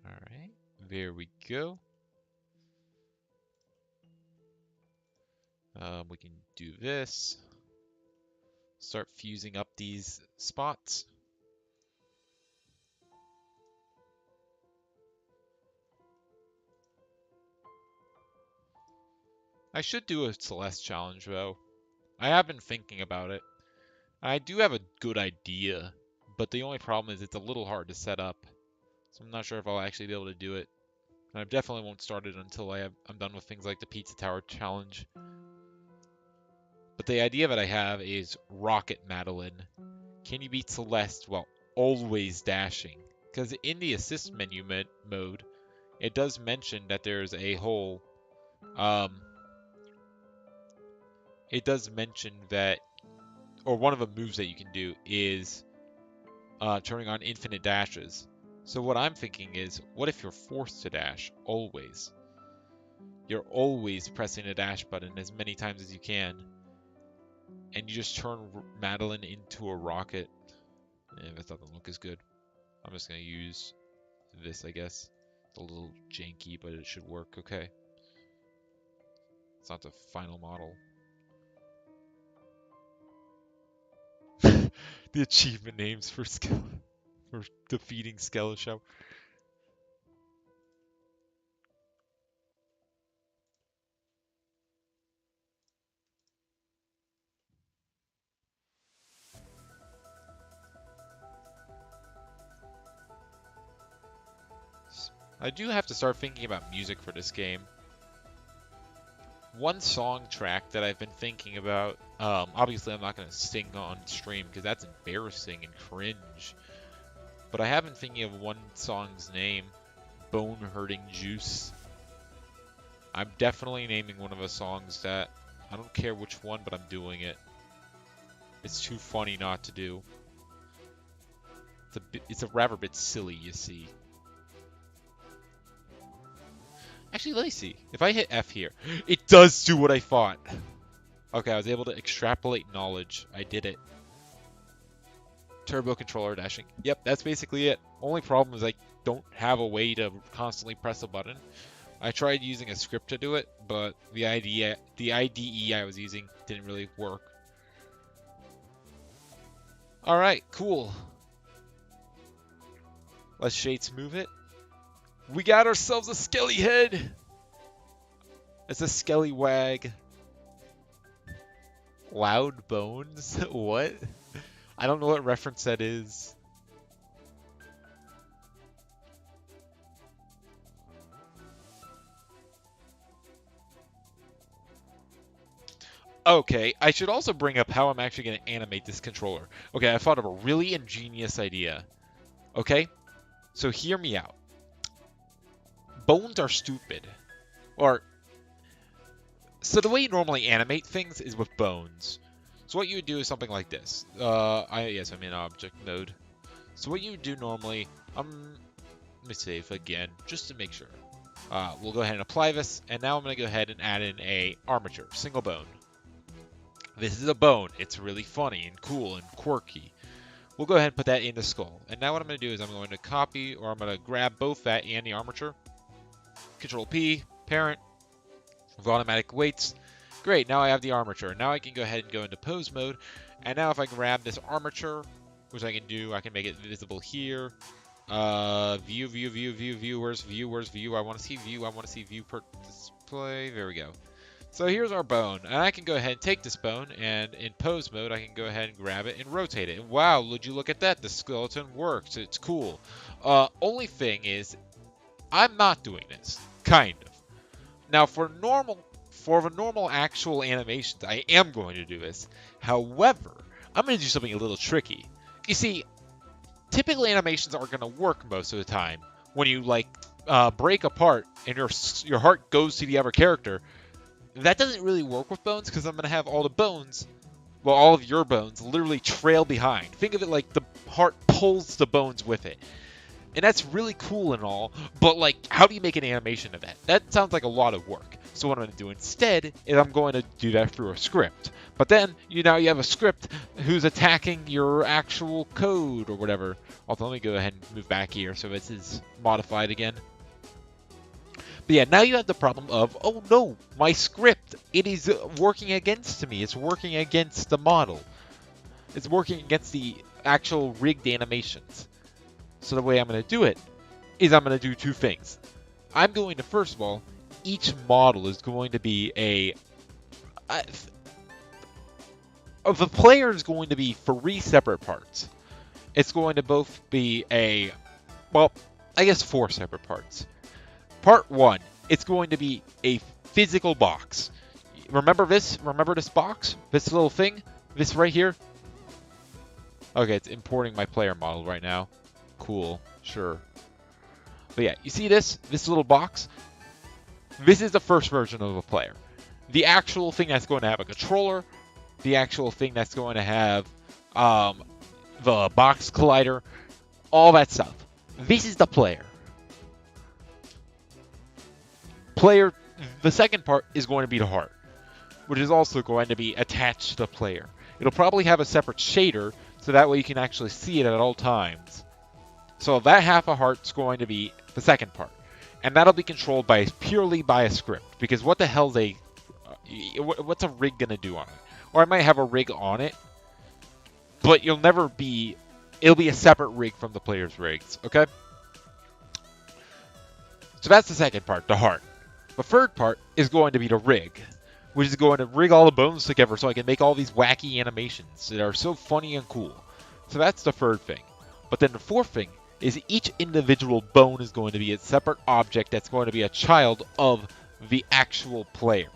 Alright, there we go. We can do this. Start fusing up these spots. I should do a Celeste challenge though. I have been thinking about it. I do have a good idea, but the only problem is it's a little hard to set up. So I'm not sure if I'll actually be able to do it. And I definitely won't start it until I'm done with things like the Pizza Tower challenge. But the idea that I have is Rocket Madeline. Can you beat Celeste while always dashing? Because in the assist menu mode, it does mention that there's a whole... it does mention that... Or one of the moves that you can do is turning on infinite dashes. So what I'm thinking is, what if you're forced to dash always? You're always pressing the dash button as many times as you can. And you just turn Madeline into a rocket. That doesn't look as good. I'm just going to use this, I guess. It's a little janky, but it should work okay. It's not the final model. The achievement names for defeating Skeletower. I do have to start thinking about music for this game. One song track that I've been thinking about, obviously I'm not going to sing on stream because that's embarrassing and cringe. But I have been thinking of one song's name, Bone Hurting Juice. I'm definitely naming one of the songs that, I don't care which one, but I'm doing it. It's too funny not to do. It's a rather bit silly, you see. Actually, let me see. If I hit F here, it does do what I thought. Okay, I was able to extrapolate knowledge. I did it. Turbo controller dashing. Yep, that's basically it. Only problem is I don't have a way to constantly press a button. I tried using a script to do it, but the IDE I was using didn't really work. Alright, cool. Let's Shades move it. We got ourselves a skelly head! It's a skelly wag. Loud bones? What? I don't know what reference that is. Okay, I should also bring up how I'm actually going to animate this controller. Okay, I thought of a really ingenious idea. Okay, so hear me out. Bones are stupid. Or, so the way you normally animate things is with bones. So what you would do is something like this. Yes, I'm in object mode. So what you would do normally, let me save again, just to make sure. We'll go ahead and apply this, and now I'm going to go ahead and add in a armature, single bone. This is a bone. It's really funny and cool and quirky. We'll go ahead and put that in the skull. And now what I'm going to do is I'm going to copy, or I'm going to grab both that and the armature. Control P, parent, with automatic weights. Great, now I have the armature. Now I can go ahead and go into pose mode. And now if I grab this armature, which I can do, I can make it visible here. View, where's view? I want to see view per display. There we go. So here's our bone, and I can go ahead and take this bone, and in pose mode, I can go ahead and grab it and rotate it. And wow, would you look at that? The skeleton works. It's cool. Only thing is, I'm not doing this. Kind of. Now, for the normal actual animations, I am going to do this. However, I'm going to do something a little tricky. You see, typically animations are going to work most of the time when you break apart and your heart goes to the other character. That doesn't really work with bones because I'm going to have all the bones, well, all of your bones, literally trail behind. Think of it like the heart pulls the bones with it. And that's really cool and all, but how do you make an animation of that? That sounds like a lot of work. So what I'm going to do instead is I'm going to do that through a script. But then, now you have a script who's attacking your actual code or whatever. Although, let me go ahead and move back here so this is modified again. But yeah, now you have the problem of, oh no, my script, it is working against me. It's working against the model. It's working against the actual rigged animations. So the way I'm going to do it is I'm going to do two things. I'm going to, first of all, each model is going to be the player is going to be 3 separate parts. It's going to both be I guess 4 separate parts. Part 1, it's going to be a physical box. Remember this? Remember this box? This little thing? This right here? Okay, it's importing my player model right now. Cool, sure. But yeah, you see this little box? This is the first version of a player. The actual thing that's going to have a controller, the actual thing that's going to have the box collider, all that stuff. This is the player. The second part is going to be the heart, which is also going to be attached to the player. It'll probably have a separate shader, so that way you can actually see it at all times. So that half a heart's going to be the second part. And that'll be controlled purely by a script. Because what the hell's what's a rig going to do on it? Or I might have a rig on it, but it'll be a separate rig from the player's rigs, okay? So that's the second part, the heart. The third part is going to be the rig, which is going to rig all the bones together so I can make all these wacky animations that are so funny and cool. So that's the third thing. But then the fourth thing is each individual bone is going to be a separate object that's going to be a child of the actual player.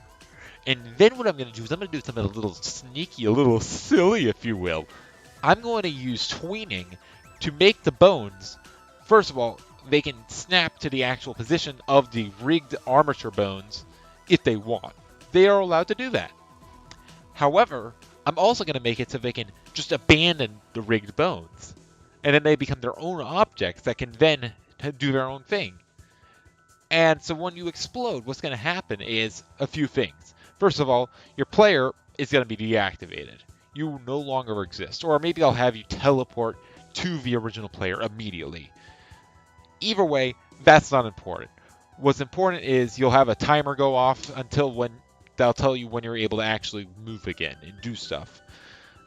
And then what I'm going to do is I'm going to do something a little sneaky, a little silly, if you will. I'm going to use tweening to make the bones, first of all, they can snap to the actual position of the rigged armature bones if they want. They are allowed to do that. However, I'm also going to make it so they can just abandon the rigged bones. And then they become their own objects that can then do their own thing. And so when you explode, what's going to happen is a few things. First of all, your player is going to be deactivated. You no longer exist. Or maybe I'll have you teleport to the original player immediately. Either way, that's not important. What's important is you'll have a timer go off until when they'll tell you when you're able to actually move again and do stuff.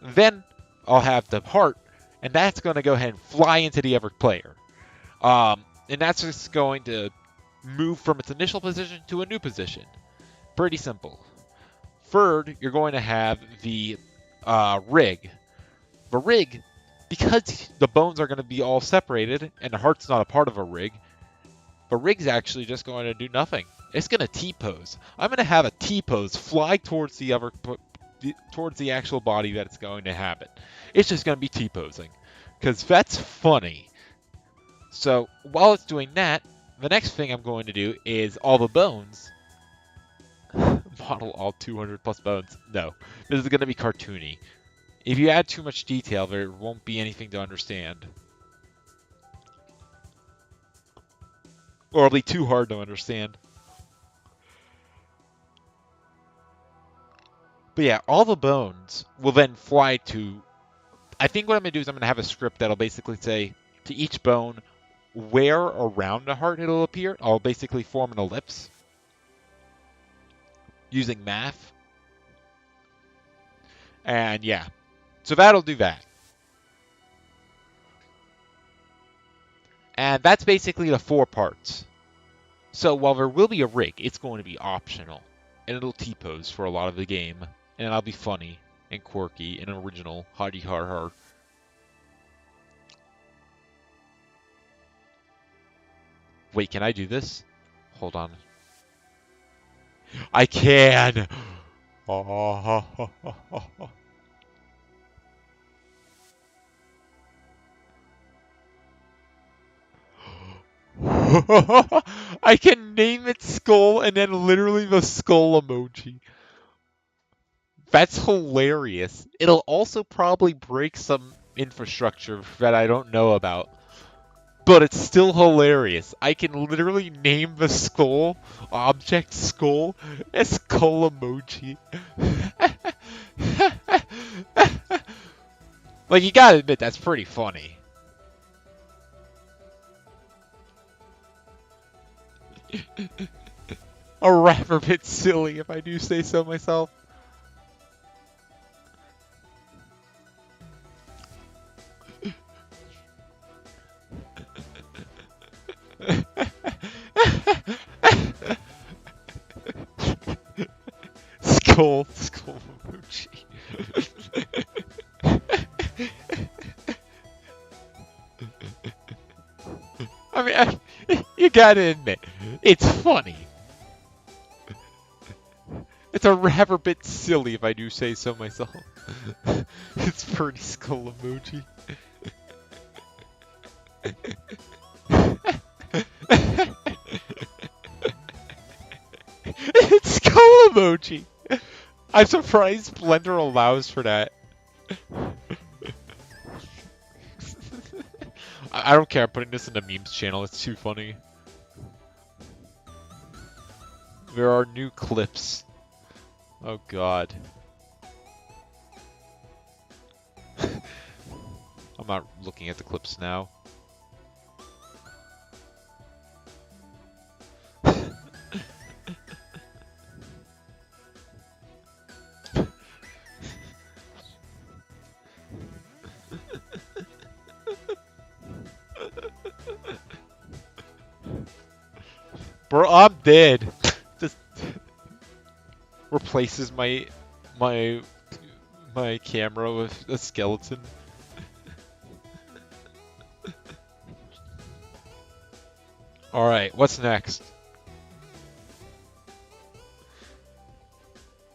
Then I'll have the heart, and that's going to go ahead and fly into the other player. And that's just going to move from its initial position to a new position. Pretty simple. Third, you're going to have the rig. The rig, because the bones are going to be all separated and the heart's not a part of a rig, the rig's actually just going to do nothing. It's going to T-pose. I'm going to have a T-pose fly towards towards the actual body that it's going to inhabit. It's just going to be T-posing, because that's funny. So while it's doing that, the next thing I'm going to do is all the bones. Model all 200 plus bones. No, this is going to be cartoony. If you add too much detail, there won't be anything to understand. Or it'll be too hard to understand. But yeah, all the bones will then fly to... I think what I'm going to do is I'm going to have a script that'll basically say to each bone where around the heart it'll appear. I'll basically form an ellipse using math. And yeah, so that'll do that. And that's basically the 4 parts. So while there will be a rig, it's going to be optional. And it'll T-pose for a lot of the game. And it'll be funny and quirky and original. Hardy har har. Wait, can I do this? Hold on. I can! I can name it Skull and then literally the skull emoji. That's hilarious. It'll also probably break some infrastructure that I don't know about. But it's still hilarious. I can literally name the skull, object skull, as skull emoji. Like, you gotta admit, that's pretty funny. A rapper bit silly, if I do say so myself. Skull emoji. I mean, you gotta admit, it's funny. It's a rather bit silly if I do say so myself. It's pretty skull emoji. It's skull emoji. I'm surprised Blender allows for that. I don't care. I'm putting this in the memes channel. It's too funny. There are new clips. Oh god. I'm not looking at the clips now. Bro, I'm dead. Just replaces my camera with a skeleton. Alright, what's next?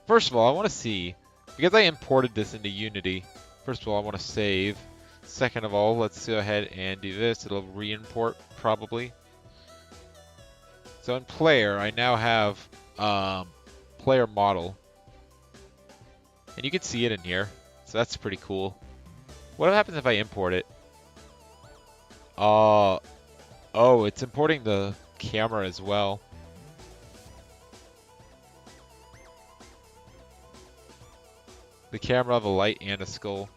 First of all, I want to see, because I imported this into Unity, first of all, I want to save. Second of all, let's go ahead and do this. It'll re-import, probably. So in player, I now have player model. And you can see it in here. So that's pretty cool. What happens if I import it? Oh, it's importing the camera as well. The camera, the light, and a skull.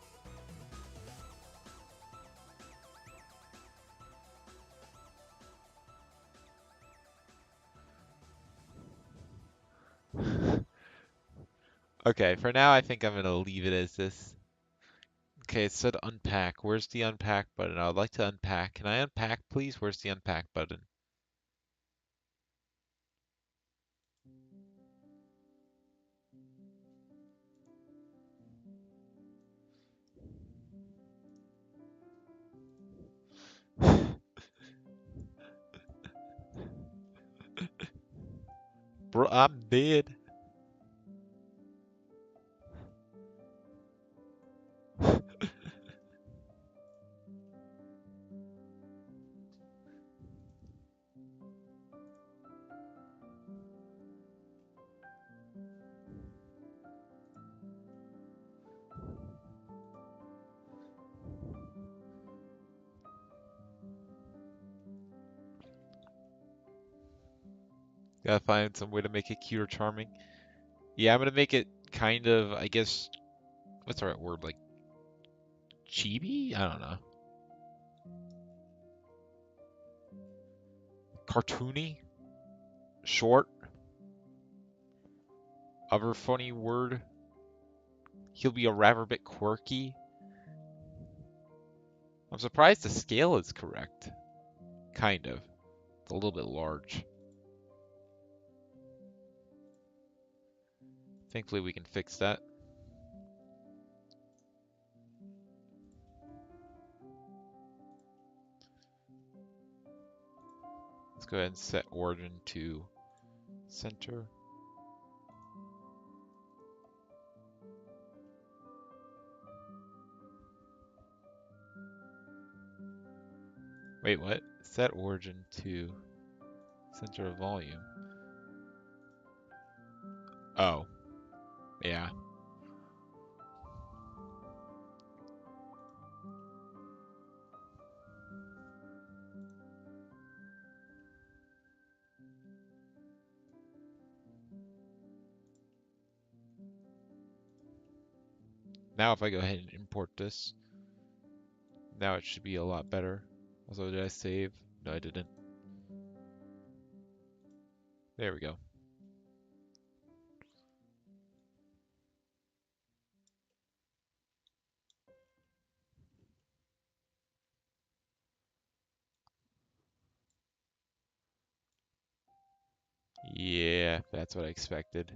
Okay, for now I think I'm gonna leave it as this. Okay, it said unpack. Where's the unpack button? I would like to unpack. Can I unpack, please? Where's the unpack button? Bro, I'm dead. Gotta find some way to make it cute or charming. Yeah, I'm gonna make it kind of, I guess, what's the right word? Like chibi? I don't know. Cartoony? Short? Other funny word? He'll be a rather bit quirky. I'm surprised the scale is correct. Kind of. It's a little bit large. Thankfully we can fix that. Let's go ahead and set origin to center. Wait, what? Set origin to center of volume. Oh, yeah. Now if I go ahead and import this, now it should be a lot better. Also, did I save? No, I didn't. There we go. Yeah, that's what I expected.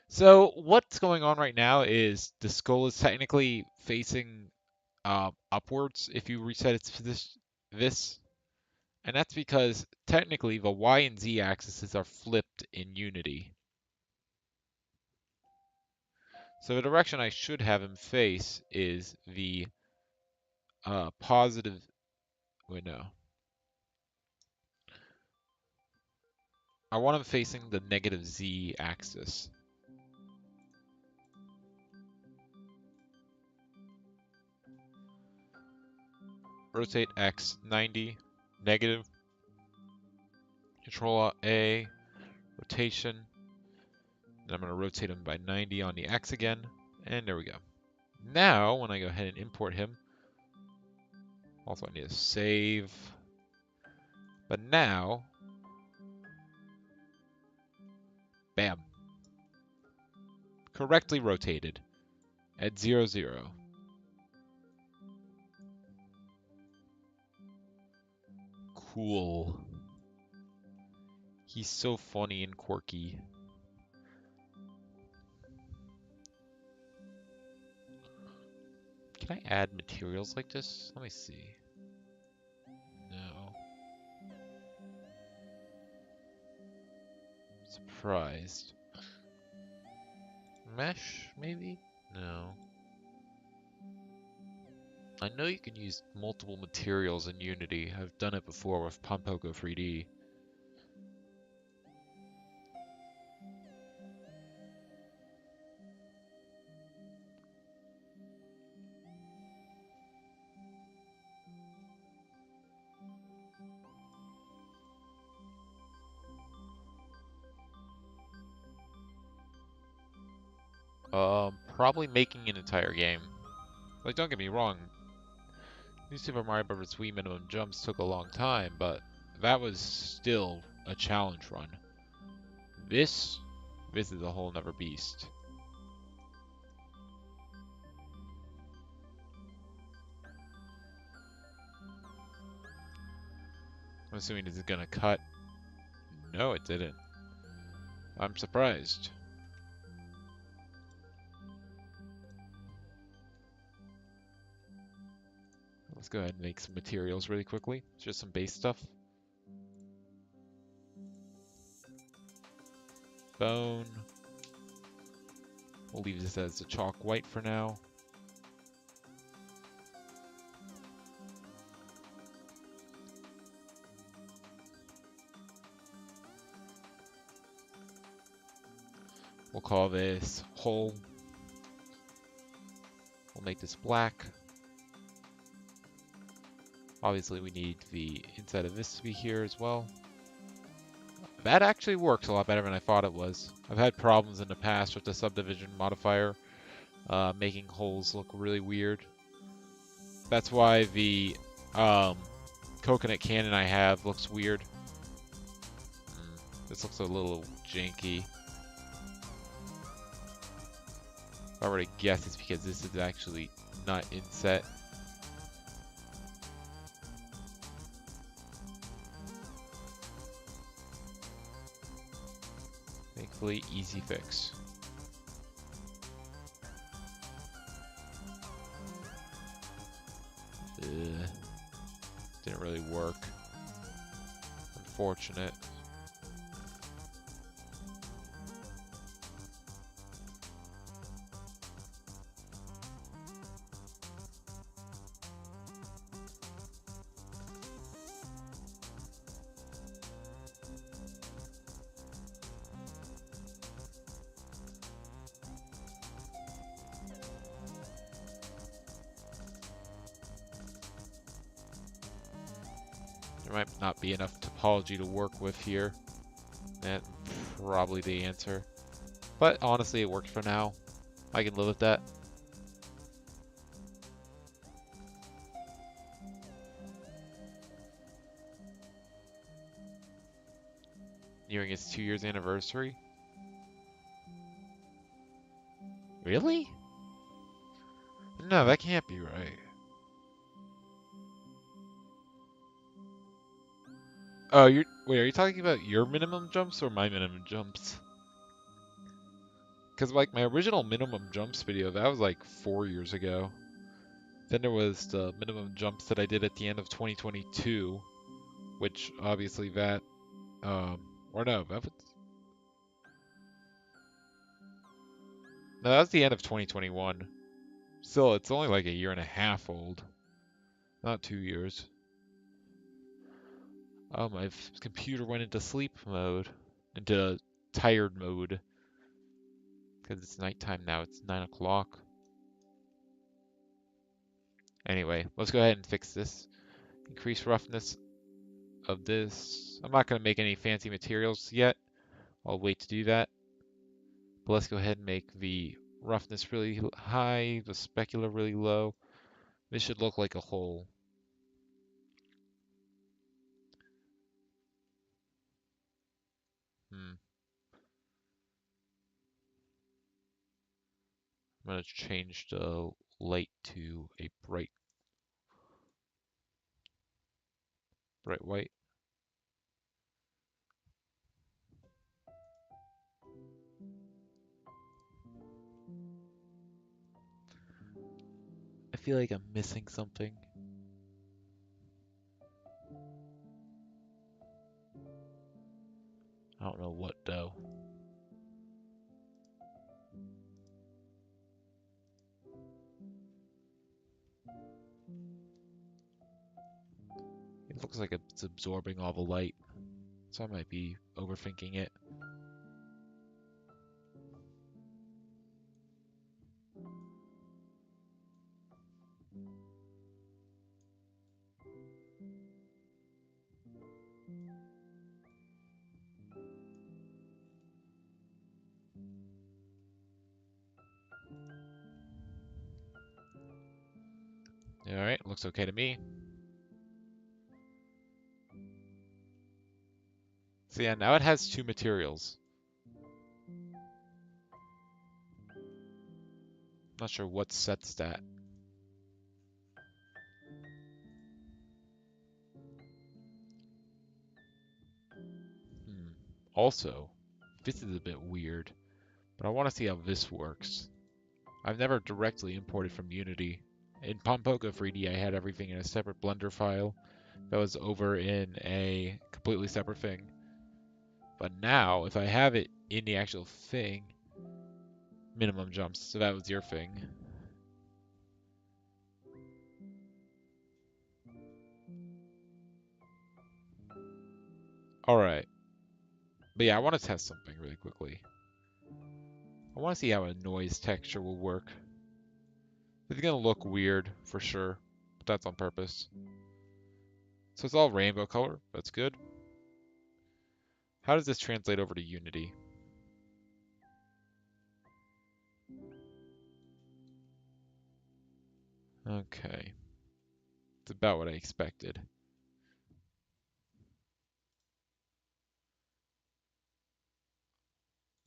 So what's going on right now is the skull is technically facing upwards if you reset its this, and that's because technically the Y and Z axes are flipped in Unity. So the direction I should have him face is the positive. Wait, no. I want him facing the negative Z axis. Rotate X 90, negative. Control A, rotation. And I'm going to rotate him by 90 on the X again. And there we go. Now, when I go ahead and import him, also I need to save. But now, bam. Correctly rotated at 0, 0. Cool. He's so funny and quirky. Can I add materials like this? Let me see. No. Surprised. Mesh, maybe? No. I know you can use multiple materials in Unity. I've done it before with Pompoco 3D. Probably making an entire game. Like, don't get me wrong, New Super Mario Bros. Wii minimum jumps took a long time, but that was still a challenge run. This is a whole nother beast. I'm assuming this is gonna cut. No, it didn't. I'm surprised. Let's go ahead and make some materials really quickly. Just some base stuff. bone. We'll leave this as a chalk white for now. We'll call this hole. We'll make this black. Obviously, we need the inside of this to be here as well. That actually works a lot better than I thought it was. I've had problems in the past with the subdivision modifier, making holes look really weird. That's why the coconut cannon I have looks weird. This looks a little janky. If I were to guess, it's because this is actually not inset. Thankfully, easy fix. Didn't really work. Unfortunate. There might not be enough topology to work with here. That's probably the answer. But honestly, it works for now. I can live with that. Nearing its 2 years anniversary. Really? No, that can't be right. Oh, wait, are you talking about your minimum jumps or my minimum jumps? Because, like, my original minimum jumps video, that was like 4 years ago. Then there was the minimum jumps that I did at the end of 2022, which obviously that, or no, that was the end of 2021. Still, it's only like a year and a half old. Not 2 years. Oh, my computer went into sleep mode. Into tired mode. Because it's nighttime now. It's 9 o'clock. Anyway, let's go ahead and fix this. Increase roughness of this. I'm not going to make any fancy materials yet. I'll wait to do that. But let's go ahead and make the roughness really high, the specular really low. This should look like a hole. I'm going to change the light to a bright white. I feel like I'm missing something. I don't know what though. It looks like it's absorbing all the light, so I might be overthinking it. Alright, looks okay to me. So yeah, now it has two materials. Not sure what sets that. Also, this is a bit weird, but I want to see how this works. I've never directly imported from Unity. In Pompoco 3D, I had everything in a separate Blender file that was over in a completely separate thing. But now, if I have it in the actual thing. Minimum jumps, so that was your thing. Alright. But yeah, I want to test something really quickly. I want to see how a noise texture will work. It's going to look weird, for sure. But that's on purpose. So it's all rainbow color. That's good. How does this translate over to Unity? Okay. It's about what I expected.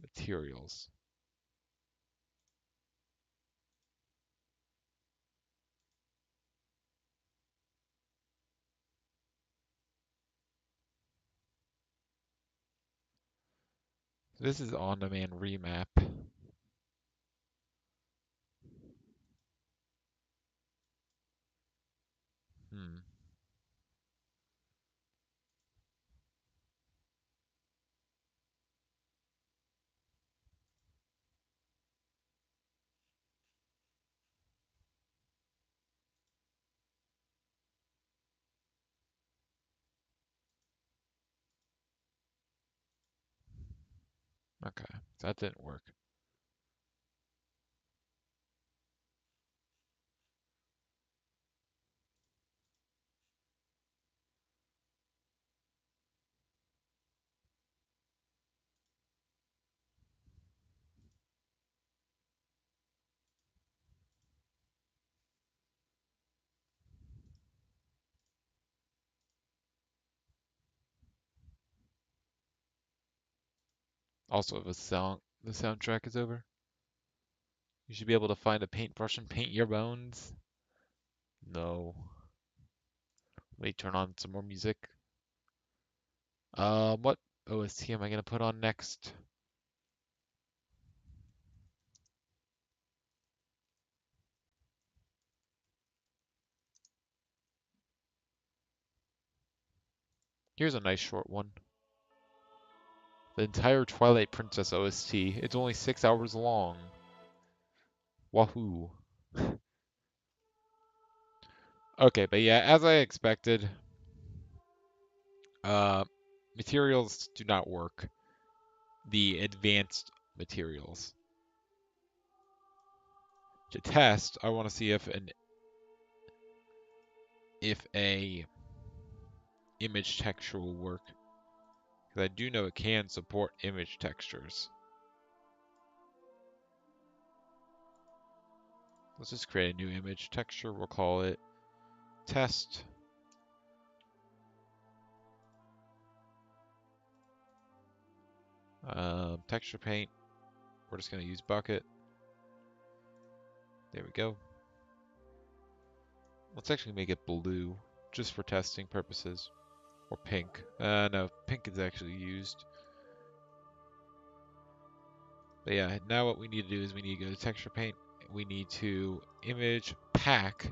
Materials. This is on-demand remap. Hmm. Okay. That didn't work. Also, if the soundtrack is over, you should be able to find a paintbrush and paint your bones. No. Let me turn on some more music. What OST am I gonna put on next? Here's a nice short one. The entire Twilight Princess OST. It's only 6 hours long. Wahoo. Okay, but yeah, as I expected, uh, materials do not work. The advanced materials. To test, I want to see if a image texture will work. Because I do know it can support image textures. Let's just create a new image texture. We'll call it test. Texture paint. We're just going to use bucket. There we go. Let's actually make it blue, just for testing purposes. Or pink. No, pink is actually used. But yeah, now what we need to do is we need to go to texture paint. We need to image pack.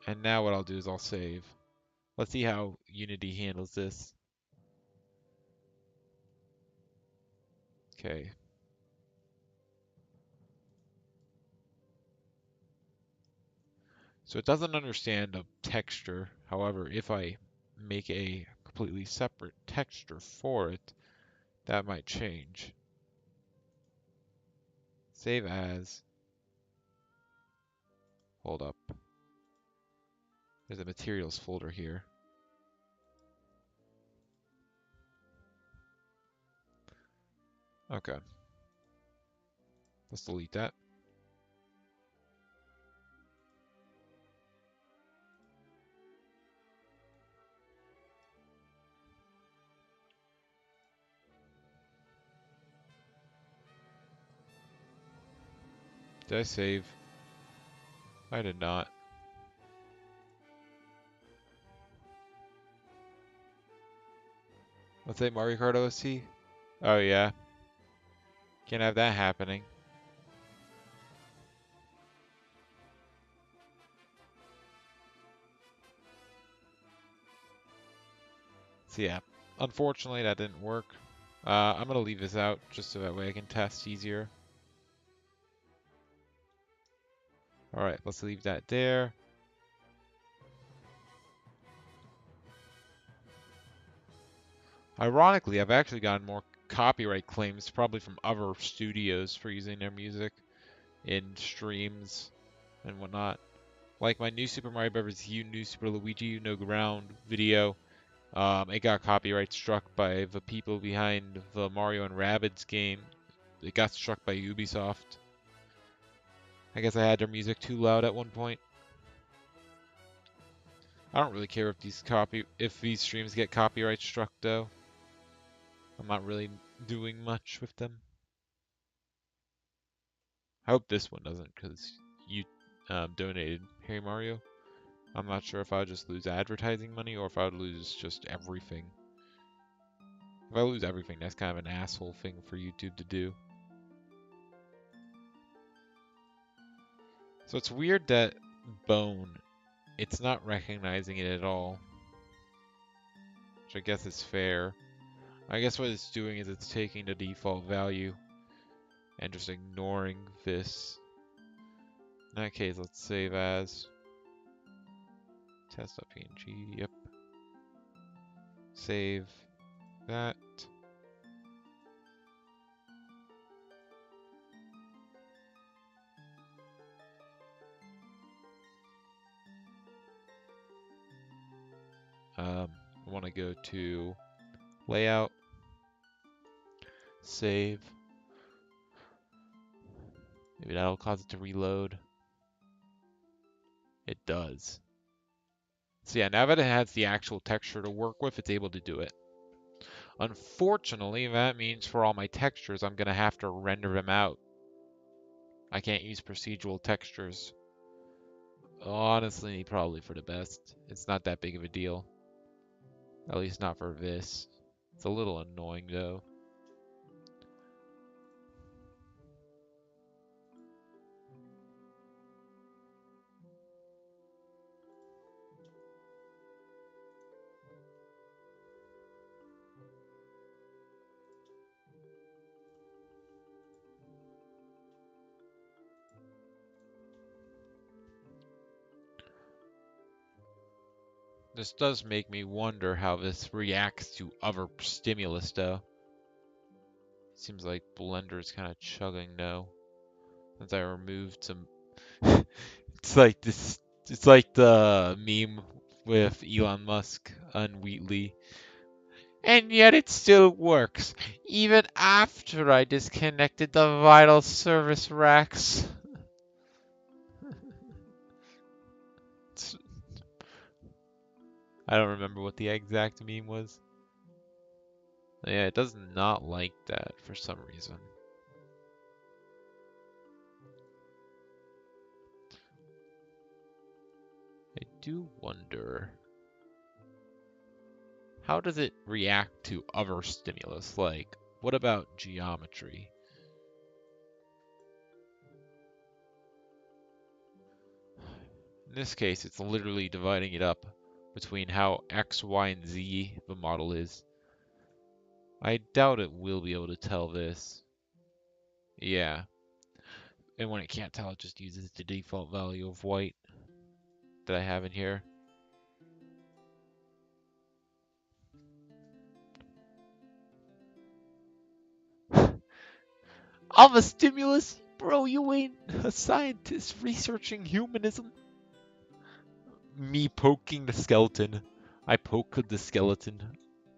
And now what I'll do is I'll save. Let's see how Unity handles this. Okay. So it doesn't understand a texture. However, if I make a completely separate texture for it, that might change. Save as. Hold up. There's a materials folder here. Okay. Let's delete that. Did I save? I did not. Let's say Mario Kart OST. Oh yeah. Can't have that happening. So yeah. Unfortunately that didn't work. I'm gonna leave this out just so that way I can test easier. Alright, let's leave that there. Ironically, I've actually gotten more copyright claims probably from other studios for using their music in streams and whatnot. Like my new Super Mario Bros. U, New Super Luigi No Ground video. It got copyright struck by the people behind the Mario and Rabbids game. It got struck by Ubisoft. I guess I had their music too loud at one point. I don't really care if these streams get copyright struck though. I'm not really doing much with them. I hope this one doesn't, because you donated Hey Mario. I'm not sure if I would just lose advertising money or if I would lose just everything. If I lose everything, that's kind of an asshole thing for YouTube to do. So it's weird that Bone, it's not recognizing it at all. Which I guess is fair. I guess what it's doing is it's taking the default value and just ignoring this. In that case, let's save as test.png. Yep. Save that. I want to go to layout, save. Maybe that'll cause it to reload. It does. So yeah, now that it has the actual texture to work with, it's able to do it. Unfortunately, that means for all my textures, I'm going to have to render them out. I can't use procedural textures. Honestly, probably for the best. It's not that big of a deal. At least not for this. It's a little annoying though. This does make me wonder how this reacts to other stimulus though. Seems like Blender's kind of chugging now. Since I removed some it's like this. It's like the meme with Elon Musk and Wheatley. And yet it still works, even after I disconnected the vital service racks. I don't remember what the exact meme was. Yeah, it does not like that for some reason. I do wonder, how does it react to other stimulus? Like, what about geometry? In this case, it's literally dividing it up between how X, Y, and Z the model is. I doubt it will be able to tell this. Yeah. And when it can't tell, it just uses the default value of white that I have in here. I'm a stimulus? Bro, you ain't a scientist researching humanism. Me poking the skeleton. I poke the skeleton.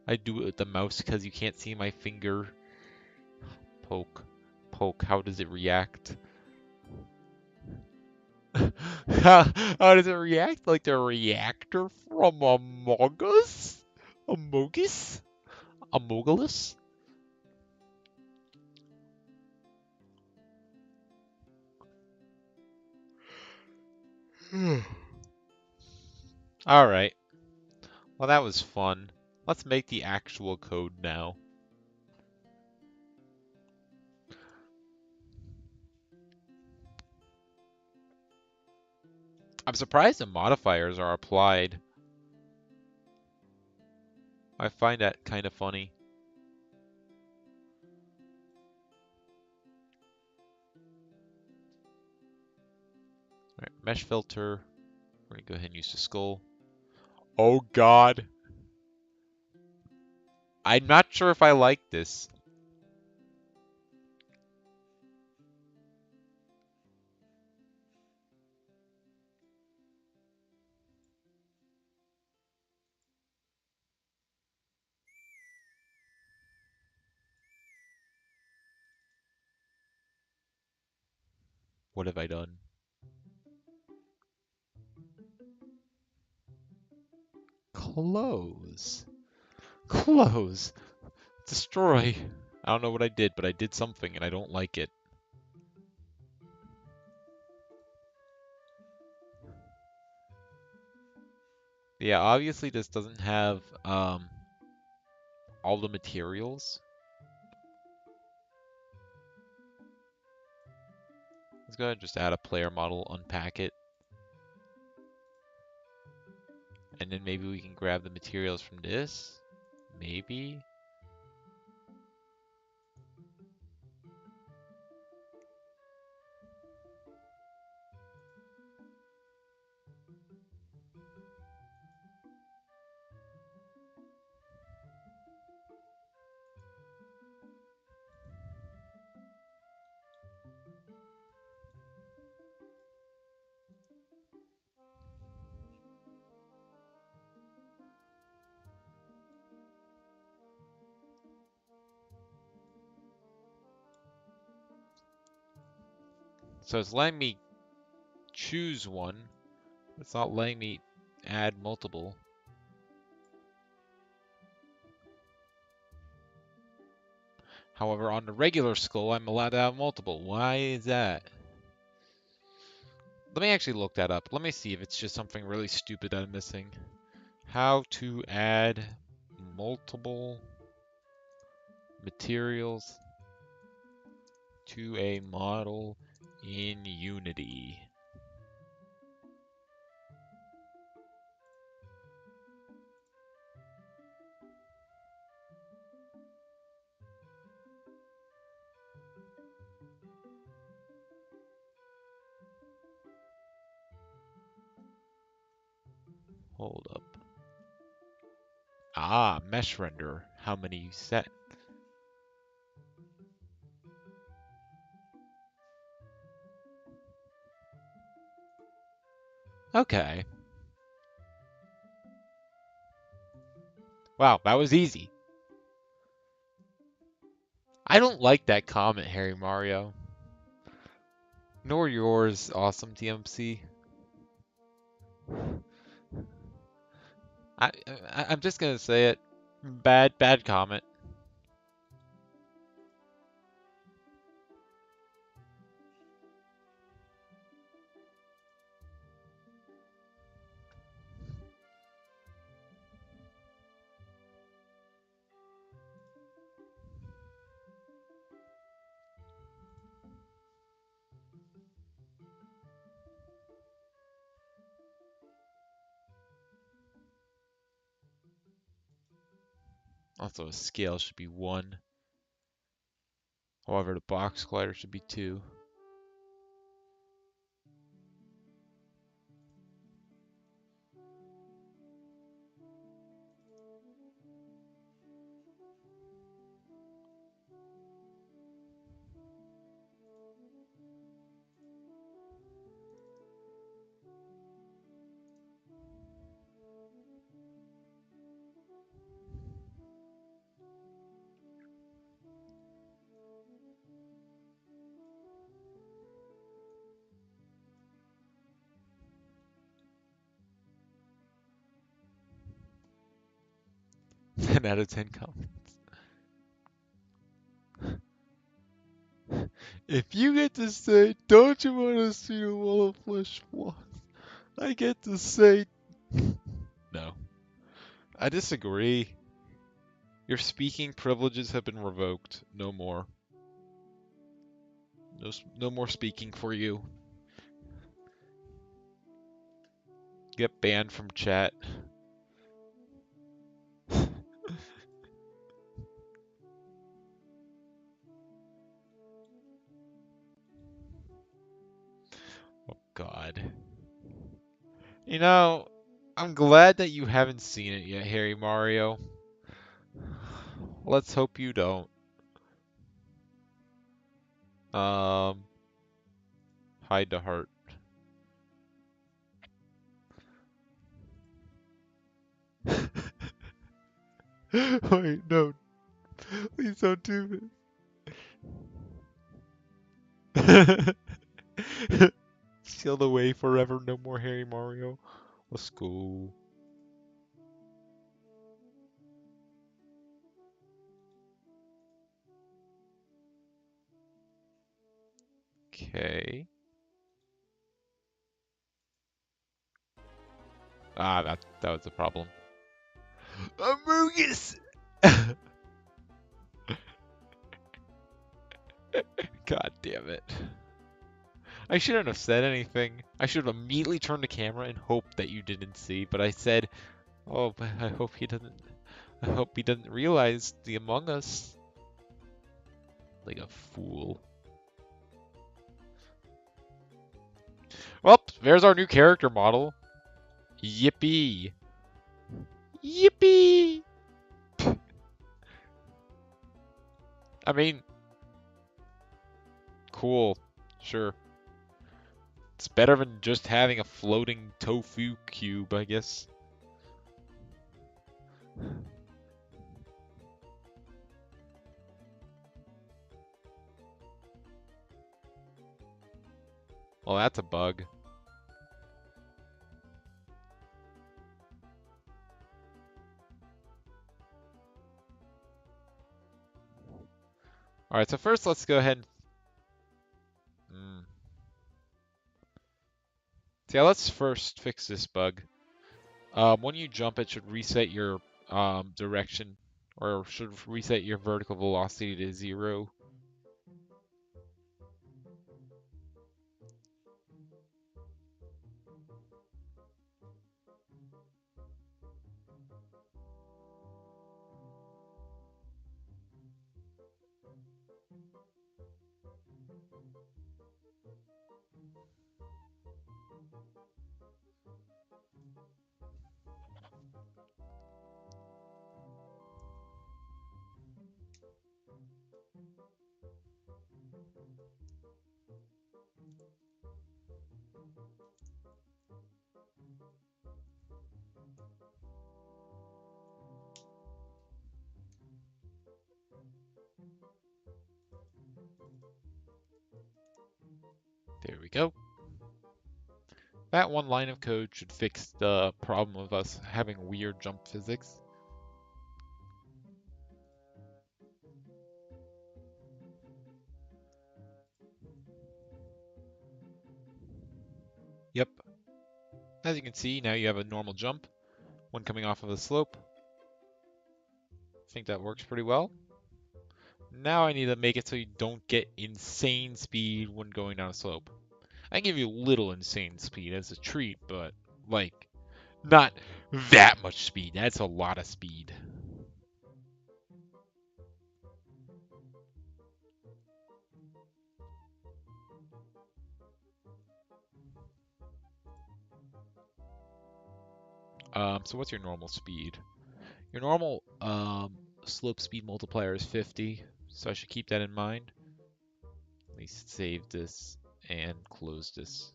I do it with the mouse because you can't see my finger. Poke. Poke. How does it react? how does it react? Like the reactor from Among Us? Amogus? Amogalus? Alright. Well, that was fun. Let's make the actual code now. I'm surprised the modifiers are applied. I find that kind of funny. Alright, mesh filter. We're gonna go ahead and use the skull. Oh god. I'm not sure if I like this. What have I done? Close. Close. Destroy. I don't know what I did, but I did something and I don't like it. Yeah, obviously this doesn't have all the materials. Let's go ahead and just add a player model, unpack it. And then maybe we can grab the materials from this. Maybe. So it's letting me choose one. It's not letting me add multiple. However, on the regular skull, I'm allowed to have multiple. Why is that? Let me actually look that up. Let me see if it's just something really stupid I'm missing. How to add multiple materials to a model in Unity. Hold up. Ah, mesh render. How many you set? Okay. Wow, that was easy. I don't like that comment, Harry Mario. Nor yours, awesome TMC. I'm just gonna say it. Bad comment. Also, a scale should be 1. However, the box collider should be 2.10 out of 10 comments. If you get to say, don't you want to see a wall of flesh once? I get to say, no. I disagree. Your speaking privileges have been revoked. No more. No more speaking for you. Get banned from chat. Oh God. You know, I'm glad that you haven't seen it yet, Harry Mario. Let's hope you don't. Um, hide the heart. Wait, no. Please don't do this. Sealed away forever, no more Harry Mario. Let's go. Okay. Ah, that was a problem. Amogus! God damn it. I shouldn't have said anything. I should have immediately turned the camera and hoped that you didn't see, but I said, "Oh, but I hope he doesn't realize the Among Us." Like a fool. Well, there's our new character model. Yippee. Yippee! I mean, cool. Sure. It's better than just having a floating tofu cube, I guess. Well, that's a bug. Alright, so first let's go ahead and... So yeah, let's first fix this bug. When you jump, it should reset your direction, or should reset your vertical velocity to 0. There we go. That one line of code should fix the problem of us having weird jump physics. Yep. As you can see, now you have a normal jump when coming off of a slope. I think that works pretty well. Now I need to make it so you don't get insane speed when going down a slope. I give you a little insane speed as a treat, but like not that much speed. That's a lot of speed. So what's your normal speed? Your normal slope speed multiplier is 50, so I should keep that in mind. Let me save this and close this.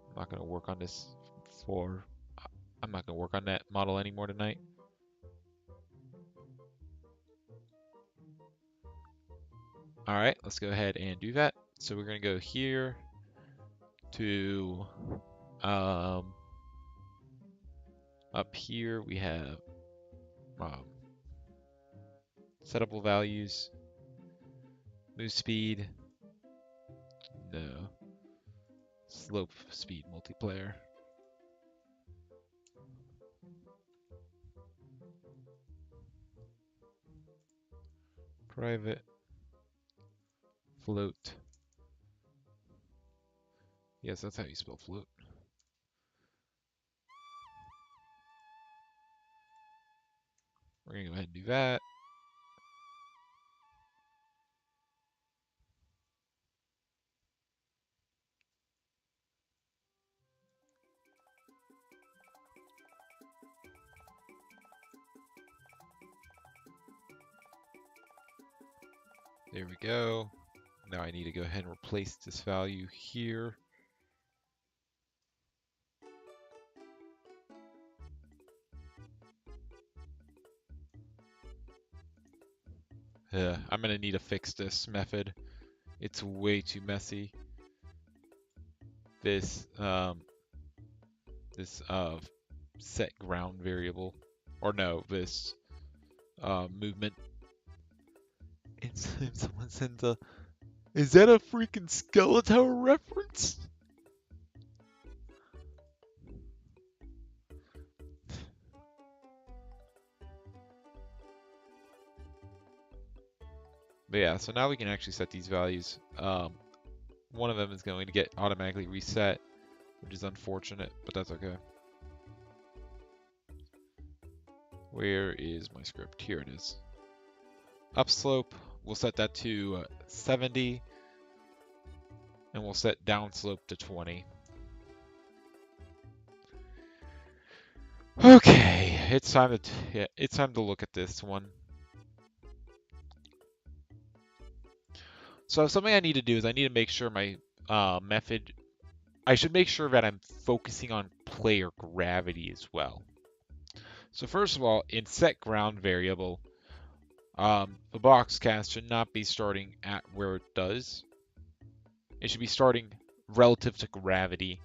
I'm not gonna work on this for. I'm not gonna work on that model anymore tonight. All right, let's go ahead and do that. So we're gonna go here to um, up here we have um, settable values, move speed, no, slope speed multiplier, private, float. Yes, that's how you spell float. We're gonna go ahead and do that. There we go. Now I need to go ahead and replace this value here. I'm gonna need to fix this method. It's way too messy. This set ground variable, or no, this movement. And someone sends a, is that a freaking Skeletower reference? But yeah, so now we can actually set these values. One of them is going to get automatically reset, which is unfortunate, but that's okay. Where is my script? Here it is. Upslope, we'll set that to 70, and we'll set downslope to 20. Okay, it's time to look at this one. So something I need to do is I need to make sure my method, I should make sure that I'm focusing on player gravity as well. So first of all, in set ground variable, the box cast should not be starting at where it does. It should be starting relative to gravity,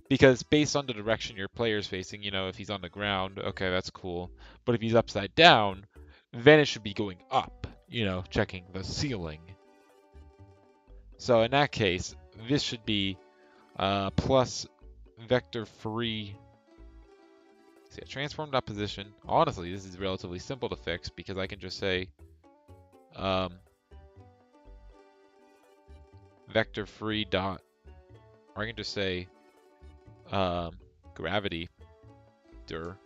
because based on the direction your player is facing, you know, if he's on the ground, okay, that's cool. But if he's upside down, then it should be going up, you know, checking the ceiling. So in that case, this should be plus vector free. See, a transformed opposition. Honestly, this is relatively simple to fix because I can just say vector free dot, or I can just say gravity dir.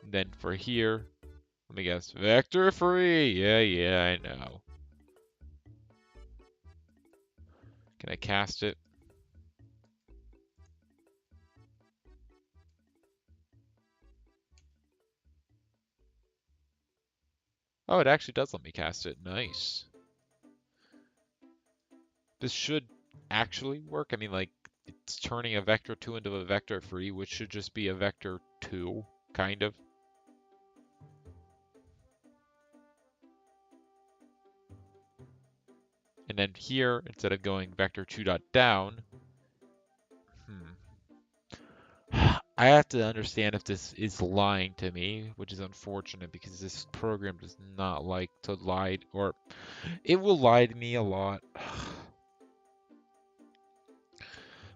Then for here, let me guess, vector free. Yeah, I know. Can I cast it? Oh, it actually does let me cast it. Nice. This should actually work. I mean, like, it's turning a vector 2 into a vector 3, which should just be a vector 2, kind of. And then here, instead of going vector 2 dot down, I have to understand if this is lying to me, which is unfortunate because this program does not like to lie, or it will lie to me a lot.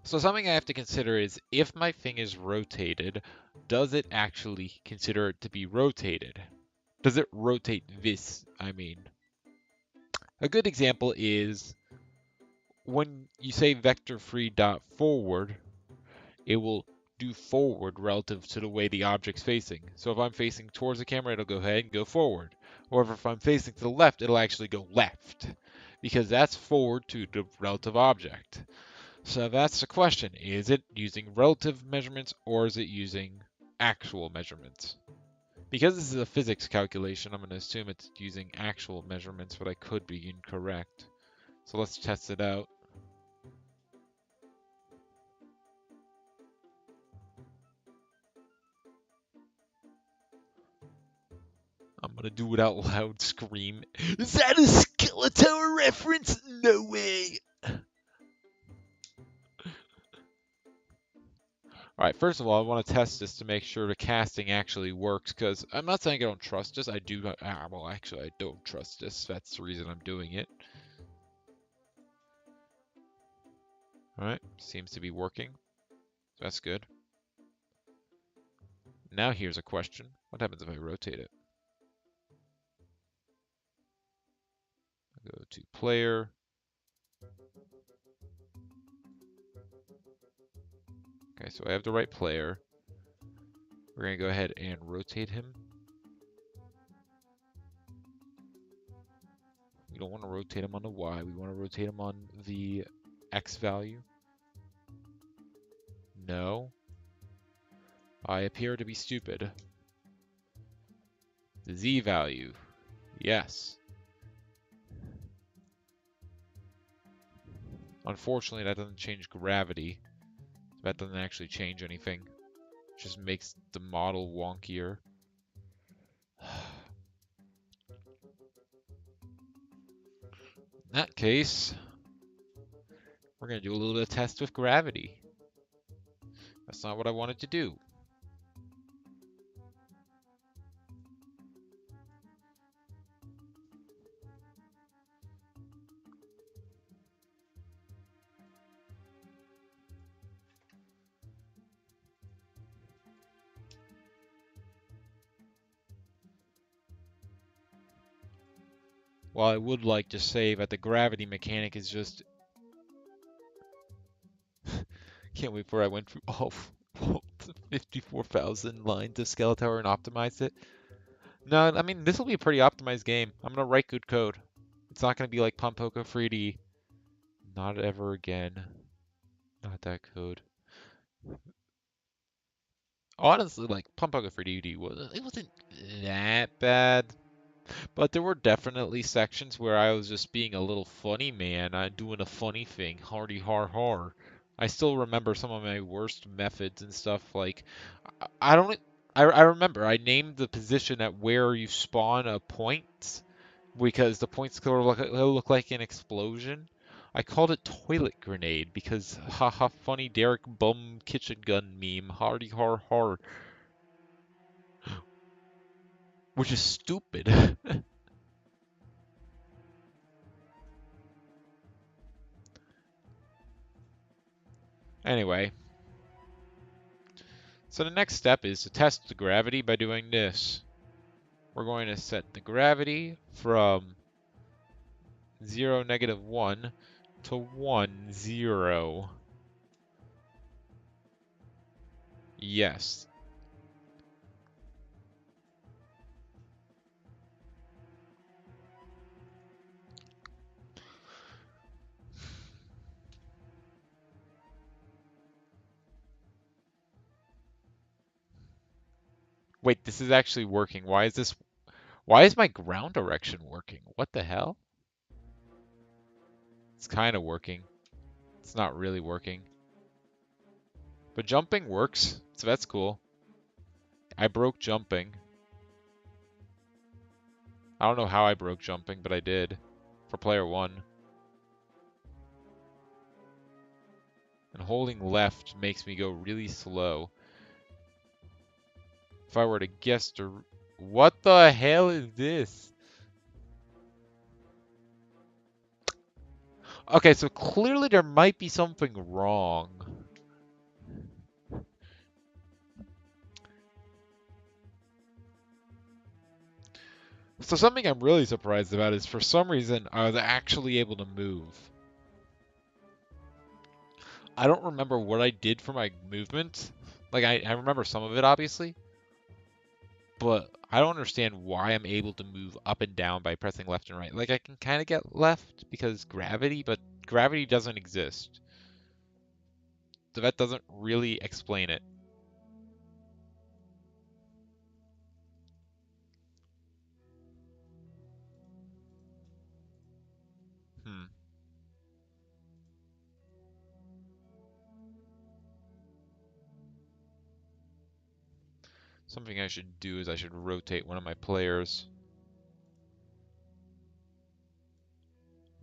So something I have to consider is if my thing is rotated, does it actually consider it to be rotated? Does it rotate this, I mean? A good example is when you say vector free dot forward, it will do forward relative to the way the object's facing. So if I'm facing towards the camera, it'll go ahead and go forward. Or if I'm facing to the left, it'll actually go left, because that's forward to the relative object. So that's the question. Is it using relative measurements or is it using actual measurements? Because this is a physics calculation, I'm going to assume it's using actual measurements, but I could be incorrect. So let's test it out. I'm going to do it out loud, scream. Is that a Skeletower reference? No way! Alright, first of all, I want to test this to make sure the casting actually works, because I'm not saying I don't trust this. I do. Well, actually, I don't trust this. That's the reason I'm doing it. Alright, seems to be working. That's good. Now here's a question. What happens if I rotate it? I go to player. Okay, so I have the right player. We're going to go ahead and rotate him. We don't want to rotate him on the Y. We want to rotate him on the X value. No. I appear to be stupid. The Z value. Yes. Unfortunately, that doesn't change gravity. That doesn't actually change anything. It just makes the model wonkier. In that case, we're going to do a little bit of test with gravity. That's not what I wanted to do. Well, I would like to say that the gravity mechanic is just... Can't wait for I went through all 54,000 lines of Skeletower and optimized it. No, I mean, this will be a pretty optimized game. I'm going to write good code. It's not going to be like Pumpoka 3D. Not ever again. Not that code. Honestly, like, Pumpoka 3D it wasn't that bad. But there were definitely sections where I was just being a little funny man, doing a funny thing, hardy har har. I still remember some of my worst methods and stuff. Like, I don't, I remember I named the position at where you spawn a point because the points could look like an explosion. I called it toilet grenade because haha funny Derek bum kitchen gun meme hardy har har, which is stupid. Anyway. So the next step is to test the gravity by doing this. We're going to set the gravity from 0, -1 to 1, 0. Yes. Wait, this is actually working. Why is my ground direction working? What the hell? It's kind of working. It's not really working. But jumping works, so that's cool. I broke jumping. I don't know how I broke jumping, but I did. For player 1. And holding left makes me go really slow. If I were to guess to... What the hell is this? Okay, so clearly there might be something wrong. So something I'm really surprised about is for some reason I was actually able to move. I don't remember what I did for my movement. Like, I remember some of it, obviously. But I don't understand why I'm able to move up and down by pressing left and right. Like, I can kind of get left because gravity, but gravity doesn't exist. So that doesn't really explain it. Hmm. Something I should do is I should rotate one of my players.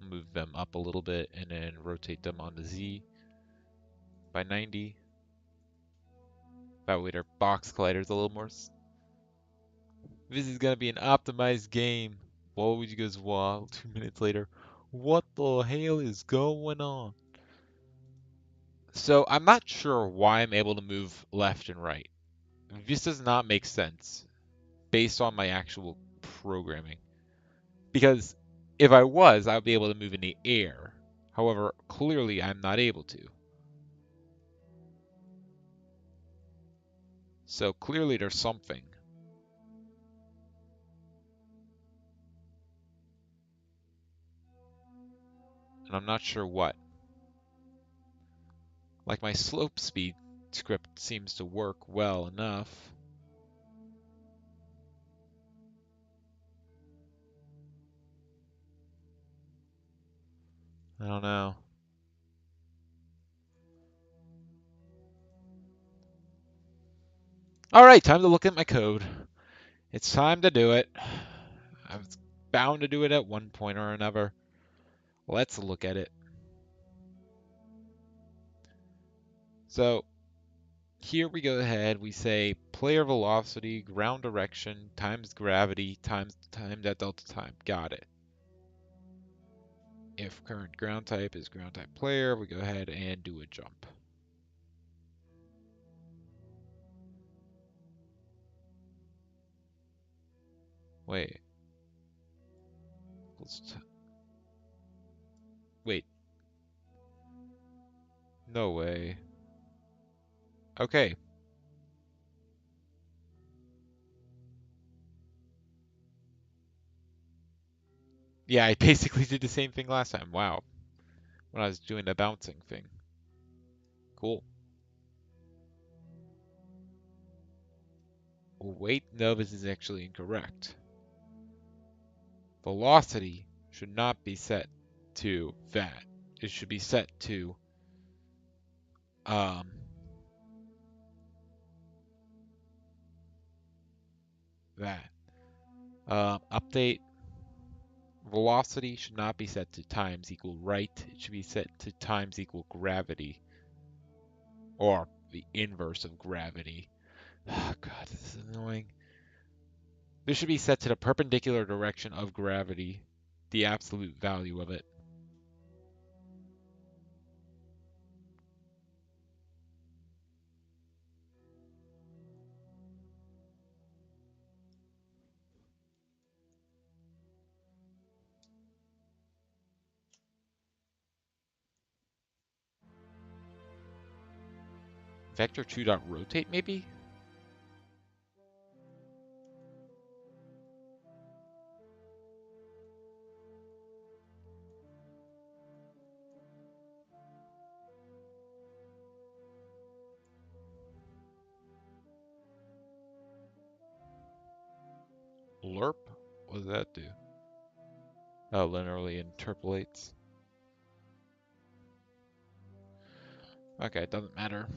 Move them up a little bit and then rotate them onto Z by 90. That way their box collider's a little more... This is gonna be an optimized game. Whoa, you guys, wow, 2 minutes later. What the hell is going on? So I'm not sure why I'm able to move left and right. This does not make sense based on my actual programming. Because if I was, I would be able to move in the air. However, clearly I'm not able to. So clearly there's something. And I'm not sure what. Like my slope speed script seems to work well enough. I don't know. All right, time to look at my code. It's time to do it. I was bound to do it at one point or another. Let's look at it. So here we go ahead. We say player velocity, ground direction, times gravity, times time at delta time. Got it. If current ground type is ground type player, we go ahead and do a jump. Wait. Wait. No way. Okay. Yeah, I basically did the same thing last time. Wow. When I was doing the bouncing thing. Cool. Oh, wait, no, this is actually incorrect. Velocity should not be set to that. It should be set to um, that. Update velocity should not be set to times equal right. It should be set to times equal gravity, or the inverse of gravity. Oh, God, this is annoying. This should be set to the perpendicular direction of gravity, the absolute value of it. Vector2 dot rotate maybe? LERP? What does that do? Oh, linearly interpolates. Okay, it doesn't matter.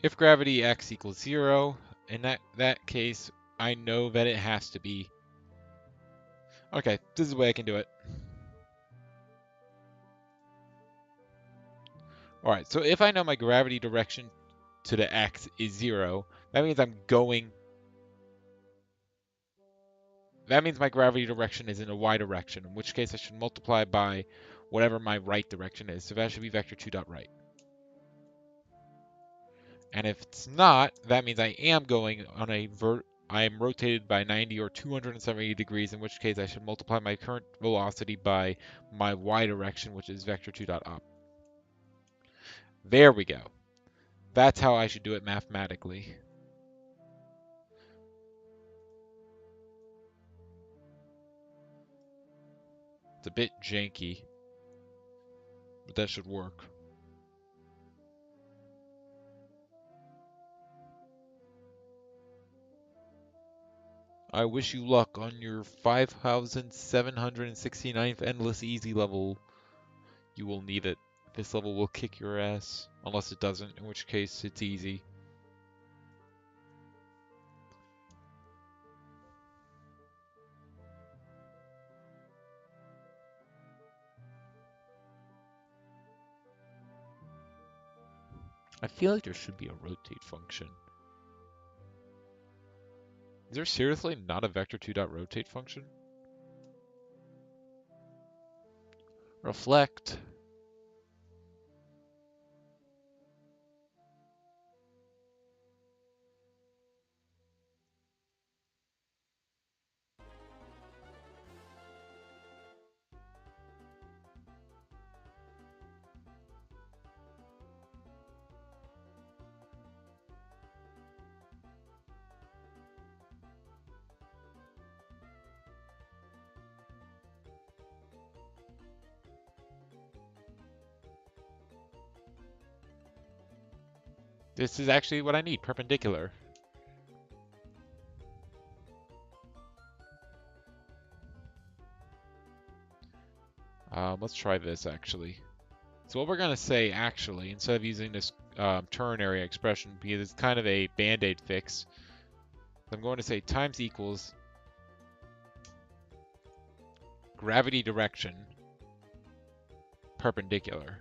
If gravity x equals 0, in that case, I know that it has to be. Okay, this is the way I can do it. Alright, so if I know my gravity direction to the x is 0, that means I'm going. That means my gravity direction is in a y direction, in which case I should multiply by whatever my right direction is. So that should be vector2 dot right. And if it's not, that means I am going on I am rotated by 90 or 270 degrees, in which case I should multiply my current velocity by my y direction, which is vector2 dot up. There we go. That's how I should do it mathematically. It's a bit janky, but that should work. I wish you luck on your 5,769th endless easy level. You will need it. This level will kick your ass, unless it doesn't, in which case it's easy. I feel like there should be a rotate function. Is there seriously not a vector2 dot rotate function? Reflect. This is actually what I need, perpendicular. Let's try this actually. So what we're going to say actually, instead of using this turn area expression, because it's kind of a band-aid fix, I'm going to say times equals gravity direction perpendicular.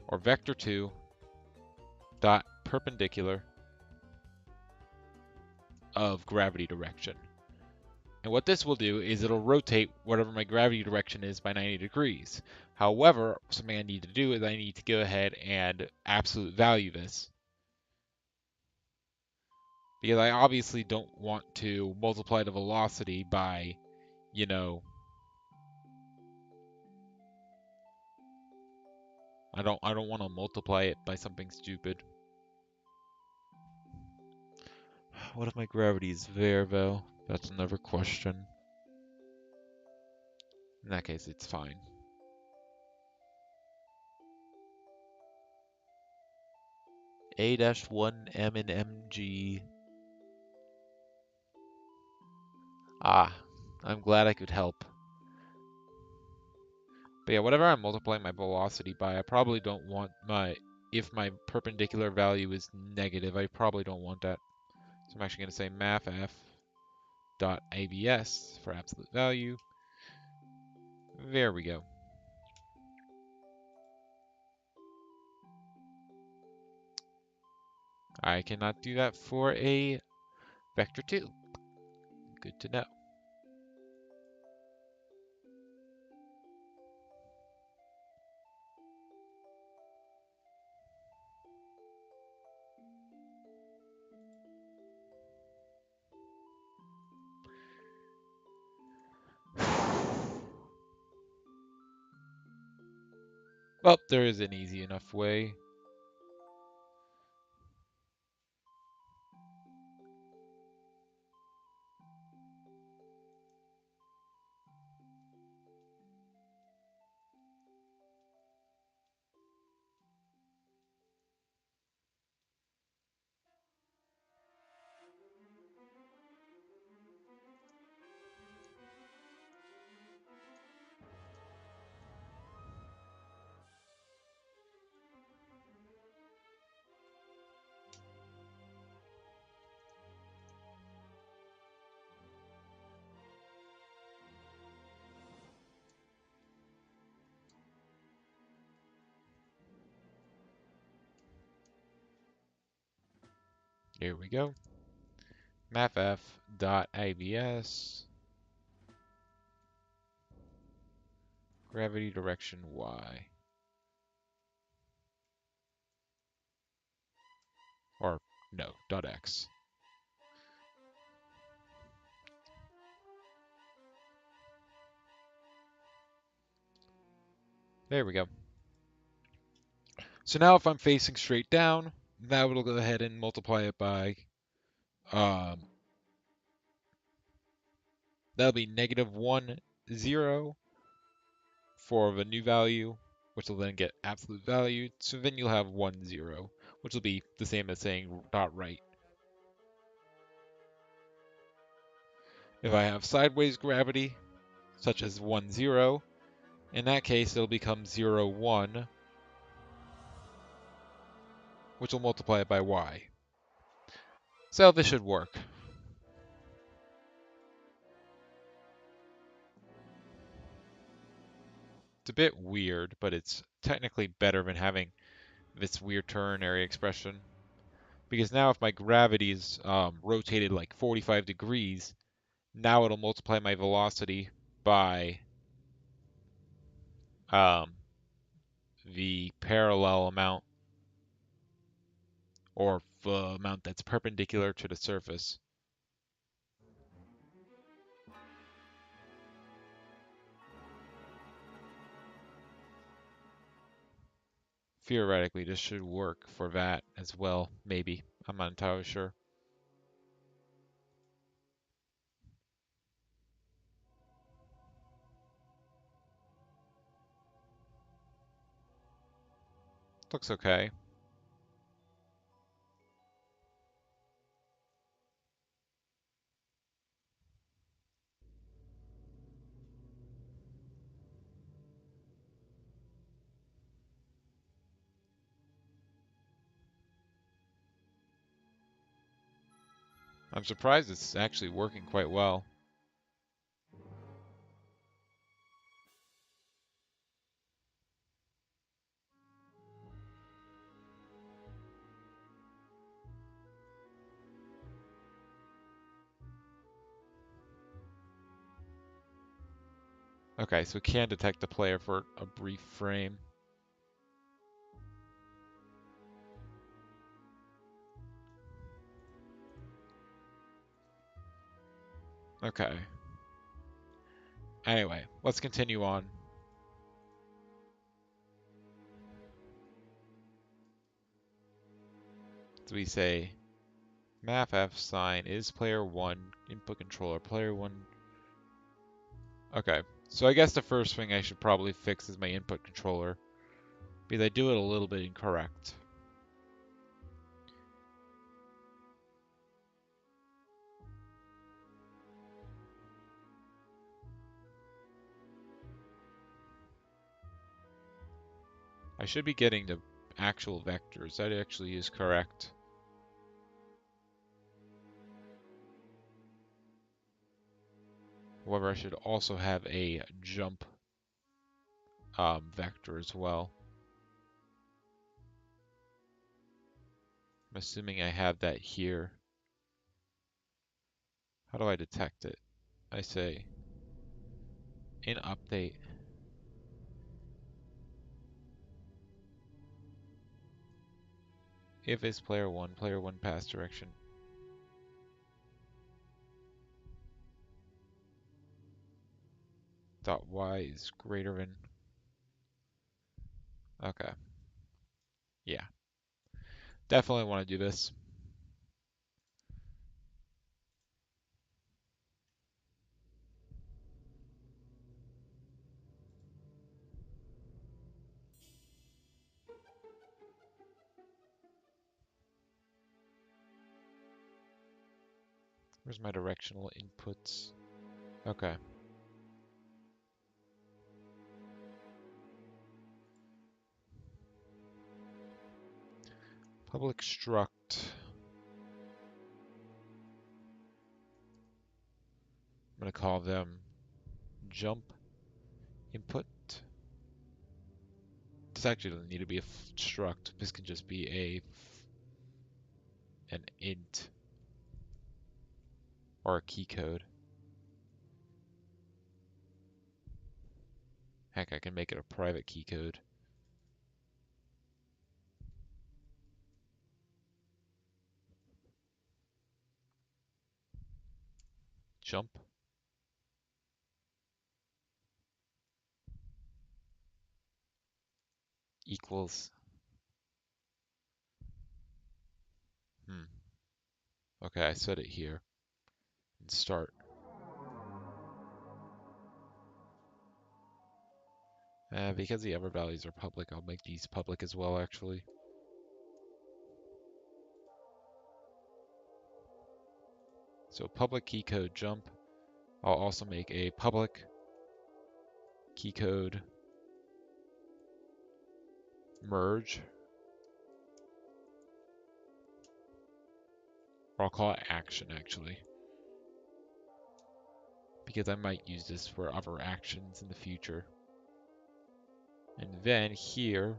Or vector 2 dot perpendicular of gravity direction. And what this will do is it'll rotate whatever my gravity direction is by 90 degrees. However, something I need to do is I need to go ahead and absolute value this. Because I obviously don't want to multiply the velocity by, you know, I don't want to multiply it by something stupid. What if my gravity is there though? That's another question. In that case, it's fine. A-1 M and MG. Ah, I'm glad I could help. But yeah, whatever I'm multiplying my velocity by, I probably don't want if my perpendicular value is negative, I probably don't want that. So I'm actually going to say mathf dot abs for absolute value. There we go. I cannot do that for a vector 2. Good to know. Well, there is an easy enough way. Here we go. mathf dot abs gravity direction y. Or no, dot x. There we go. So now if I'm facing straight down, now it'll go ahead and multiply it by, that'll be -1, 0 for the new value, which will then get absolute value. So then you'll have 1, 0, which will be the same as saying dot right. If I have sideways gravity, such as 1, 0, in that case it'll become 0, 1, which will multiply it by y. So this should work. It's a bit weird, but it's technically better than having this weird turn area expression. Because now if my gravity is rotated like 45 degrees, now it'll multiply my velocity by um, the parallel amount, or the amount that's perpendicular to the surface. Theoretically, this should work for that as well, maybe. I'm not entirely sure. Looks okay. I'm surprised it's actually working quite well. Okay, so it can detect the player for a brief frame. Okay. Anyway, let's continue on. So we say map sign is player one input controller. Player one. Okay, so I guess the first thing I should probably fix is my input controller because I do it a little bit incorrect. I should be getting the actual vectors. That actually is correct. However, I should also have a jump vector as well. I'm assuming I have that here. How do I detect it? I say in update. If it's player one pass direction. Dot y is greater than. Okay. Yeah. Definitely want to do this. Where's my directional inputs? Okay. Public struct. I'm going to call them jump input. This actually doesn't need to be a struct. This can just be an int or a key code. Heck, I can make it a private key code. Jump equals. Hmm. Okay, I set it here and start. Because the other values are public, I'll make these public as well, actually. So public key code jump. I'll also make a public key code merge, or I'll call it action actually, because I might use this for other actions in the future. And then here,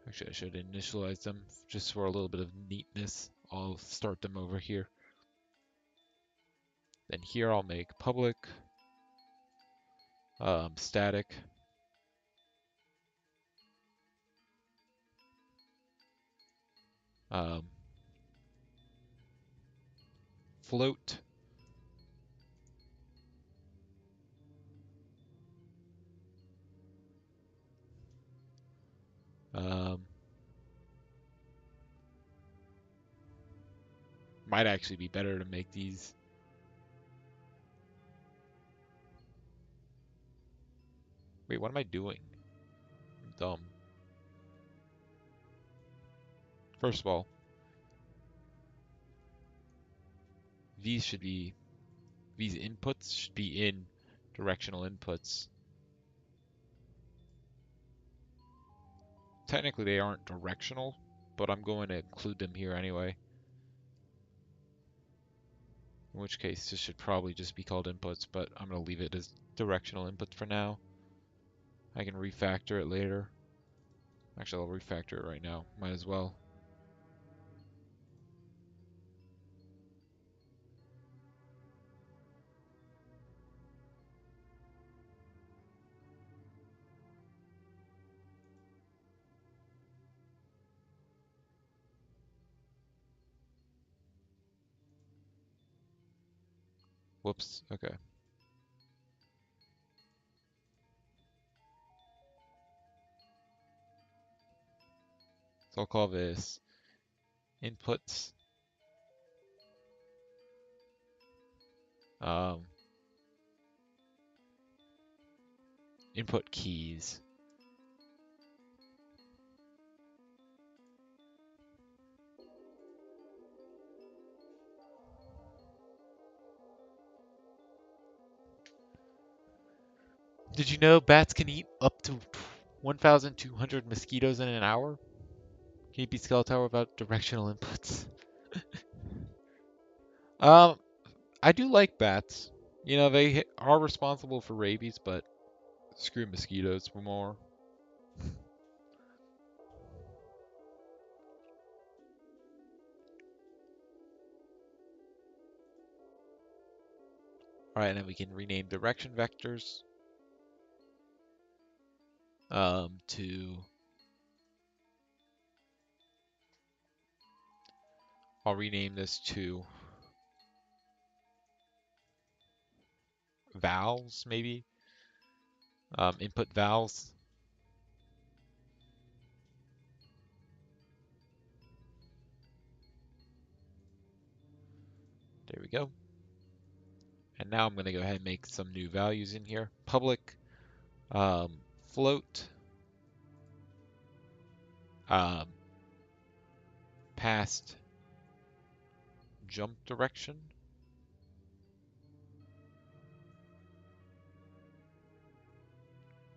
actually I should initialize them just for a little bit of neatness. I'll start them over here. Then here I'll make public static um, float um, might actually be better to make these Wait, what am I doing? I'm dumb. First of all, these inputs should be in directional inputs. Technically they aren't directional, but I'm going to include them here anyway. In which case this should probably just be called inputs, but I'm going to leave it as directional inputs for now. I can refactor it later. Actually, I'll refactor it right now. Might as well. Whoops. Okay. So I'll call this inputs. Um, Input keys. Did you know bats can eat up to 1,200 mosquitoes in an hour? Can you beat Skeletower without directional inputs? Um, I do like bats. You know, they are responsible for rabies, but screw mosquitoes for more. Alright, and then we can rename direction vectors to, I'll rename this to vowels, maybe. Input vowels. There we go. And now I'm going to go ahead and make some new values in here. Public float um, past jump direction.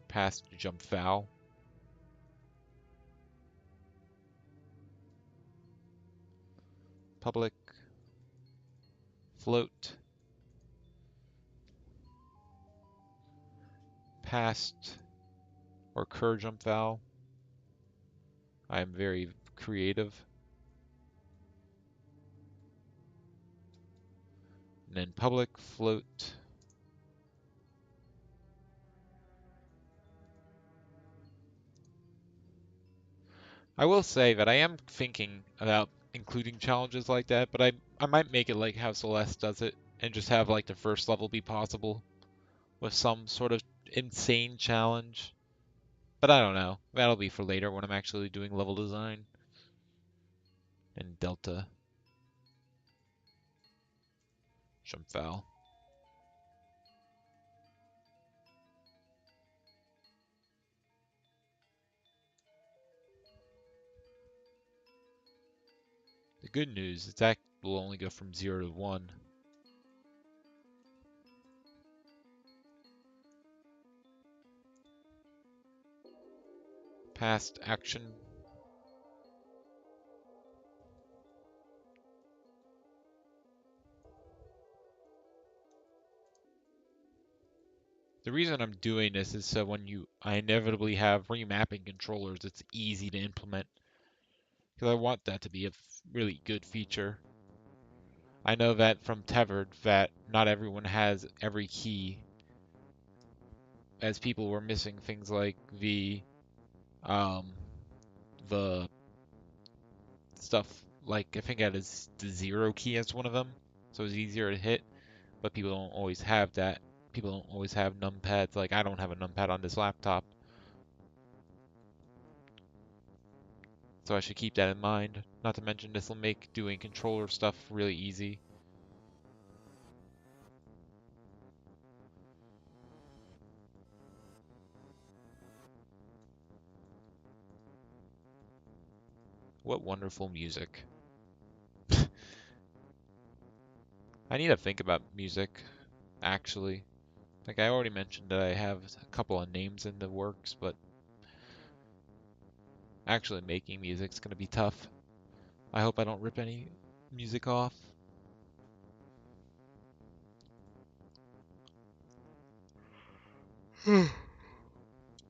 Past jump foul. Public float past or cur jump foul. I am very creative. And then public float I will say that I am thinking about including challenges like that, but I might make it like how Celeste does it and just have like the first level be possible with some sort of insane challenge. But I don't know. That'll be for later when I'm actually doing level design and Delta jump foul. The good news is that will only go from 0 to 1. Past action. The reason I'm doing this is so when I inevitably have remapping controllers, it's easy to implement. Because I want that to be a really good feature. I know that from Tethered that not everyone has every key, as people were missing things like um, the stuff like I think that is the 0 key as one of them, so it's easier to hit. But people don't always have that. People don't always have numpads. Like I don't have a numpad on this laptop, so I should keep that in mind. Not to mention this will make doing controller stuff really easy. What wonderful music. I need to think about music, actually. Like I already mentioned that I have a couple of names in the works, but actually making music's gonna be tough. I hope I don't rip any music off.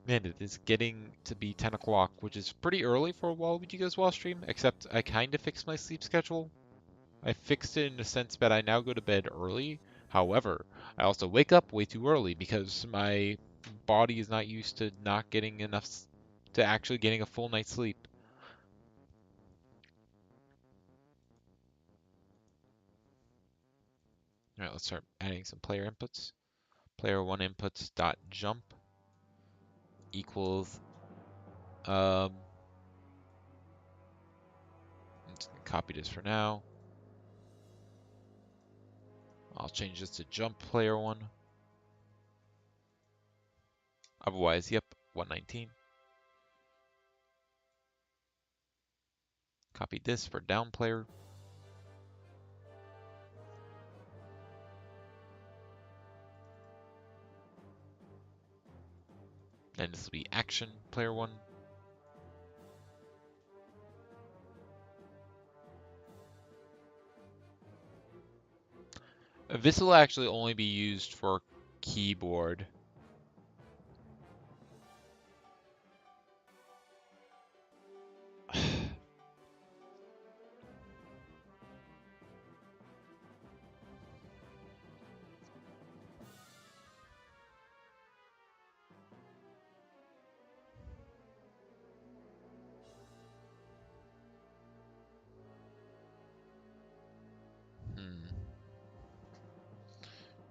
Man, it is getting to be 10 o'clock, which is pretty early for a Would You Guys Watch stream, except I kind of fixed my sleep schedule. I fixed it in the sense that I now go to bed early. However, I also wake up way too early because my body is not used to not getting enough, to actually getting a full night's sleep. All right, let's start adding some player inputs. Player one inputs dot jump equals I'm just gonna copy this for now. I'll change this to jump player one. Otherwise, yep, 119. Copy this for down player. And this will be action player one. This will actually only be used for keyboard.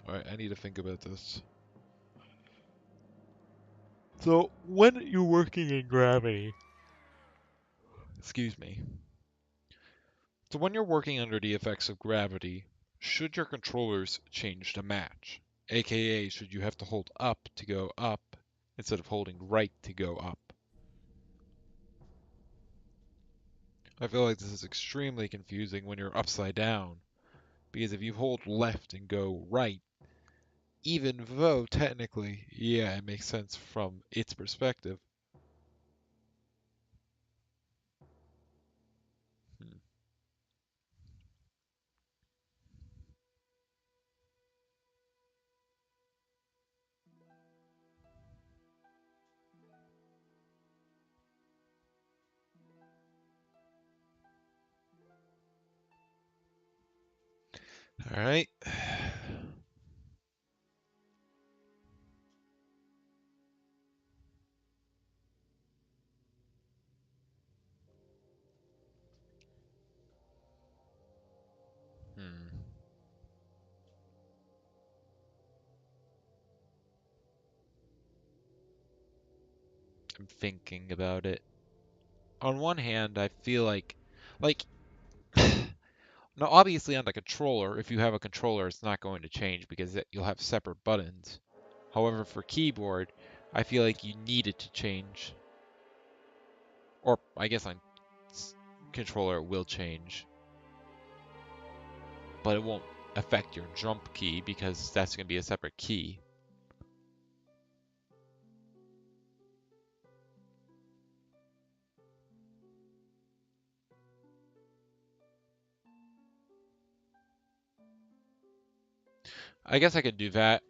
Alright, I need to think about this. So, when you're working in gravity, excuse me. So when you're working under the effects of gravity, should your controllers change to match? AKA, should you have to hold up to go up instead of holding right to go up? I feel like this is extremely confusing when you're upside down, because if you hold left and go right, even though technically, yeah, it makes sense from its perspective. Hmm. All right. Hmm. I'm thinking about it. On one hand, I feel like, now obviously on the controller, if you have a controller, it's not going to change because you'll have separate buttons. However, for keyboard, I feel like you need it to change. Or I guess on controller it will change, but it won't affect your jump key because that's going to be a separate key. I guess I could do that.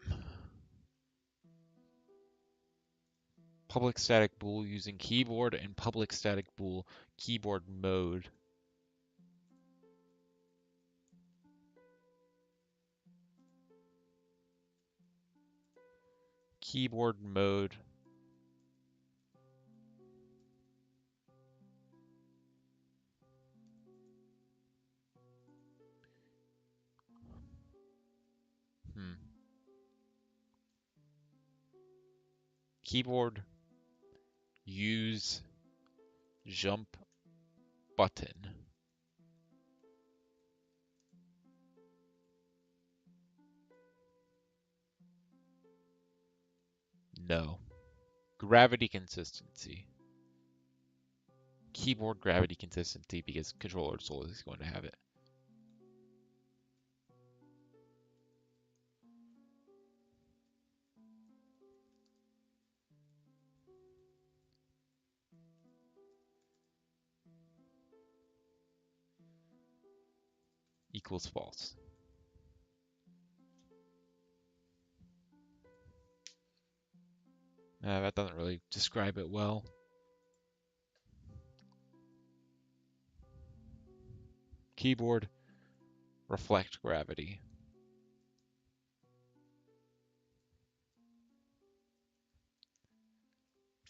Public static bool using keyboard and public static bool keyboard mode. Keyboard mode. Hmm. Keyboard use jump button. No. Gravity consistency. keyboard gravity consistency because controller is always going to have it. Equals false. That doesn't really describe it well. Keyboard reflect gravity.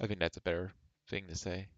I think that's a better thing to say.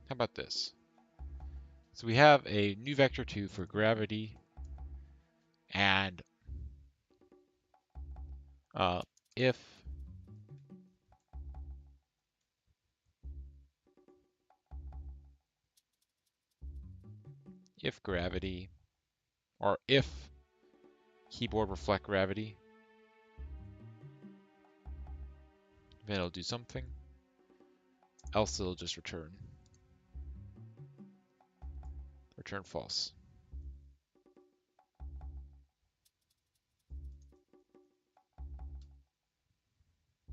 How about this? So we have a new vector 2 for gravity, and if gravity, or if keyboard reflect gravity, then it'll do something, else it'll just return false.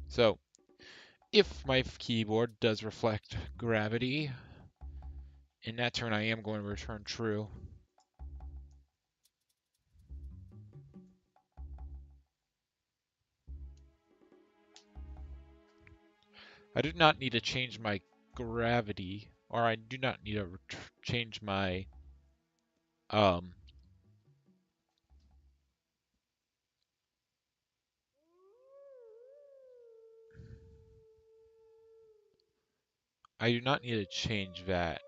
So if my keyboard does reflect gravity, in that turn I am going to return true. I do not need to change my gravity, or I do not need to change my I do not need to change the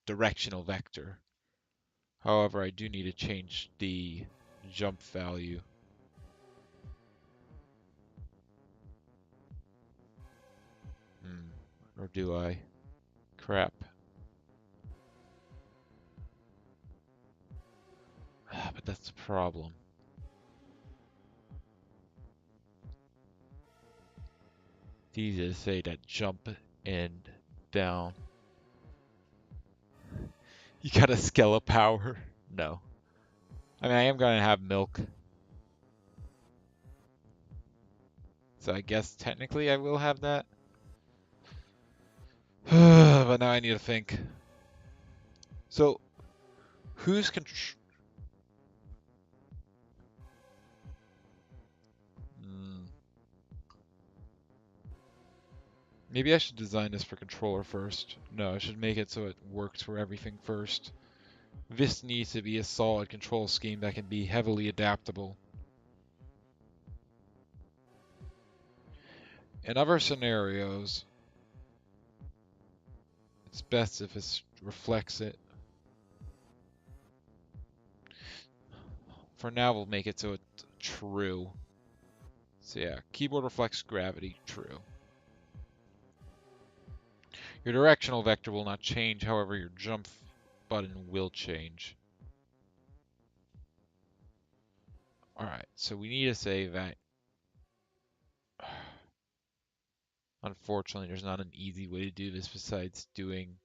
directional vector. However, I do need to change the jump value. Or do I? Crap. But that's the problem. It's easy to say that jump and down. You got a Skeletower? No. I mean, I am going to have milk. So I guess technically I will have that. But now I need to think. So, who's Maybe I should design this for controller first. No, I should make it so it works for everything first. This needs to be a solid control scheme that can be heavily adaptable. In other scenarios, it's best if it reflects it. For now, we'll make it so it's true. So yeah, keyboard reflects gravity, true. Your directional vector will not change, however your jump button will change. All right, so we need to say that. Unfortunately, there's not an easy way to do this besides doing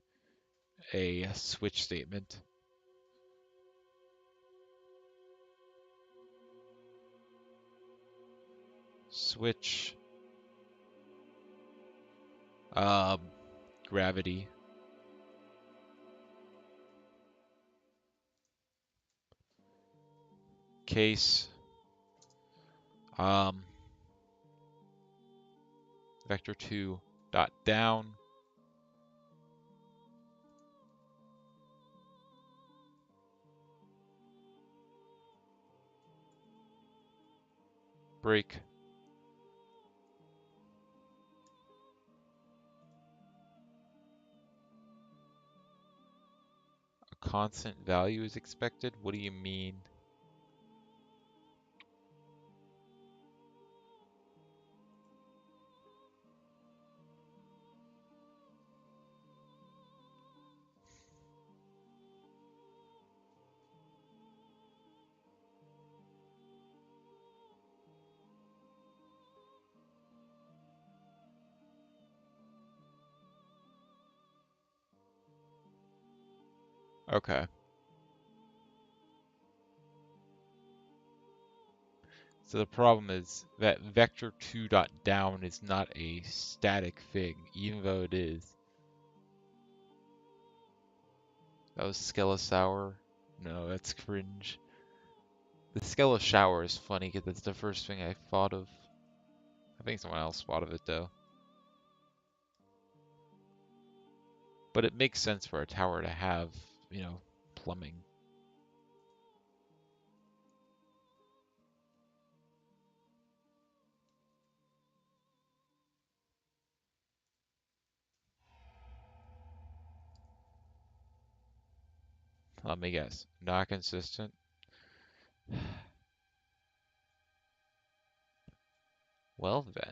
a switch statement. Switch um, gravity case um, vector2 dot down break a constant value is expected. What do you mean? Okay. So the problem is that vector2 dot down is not a static thing, even though it is. That was Skeletower. No, that's cringe. The Skeletower is funny because that's the first thing I thought of. I think someone else thought of it though. But it makes sense for a tower to have, plumbing. Let me guess. Not consistent. Well then,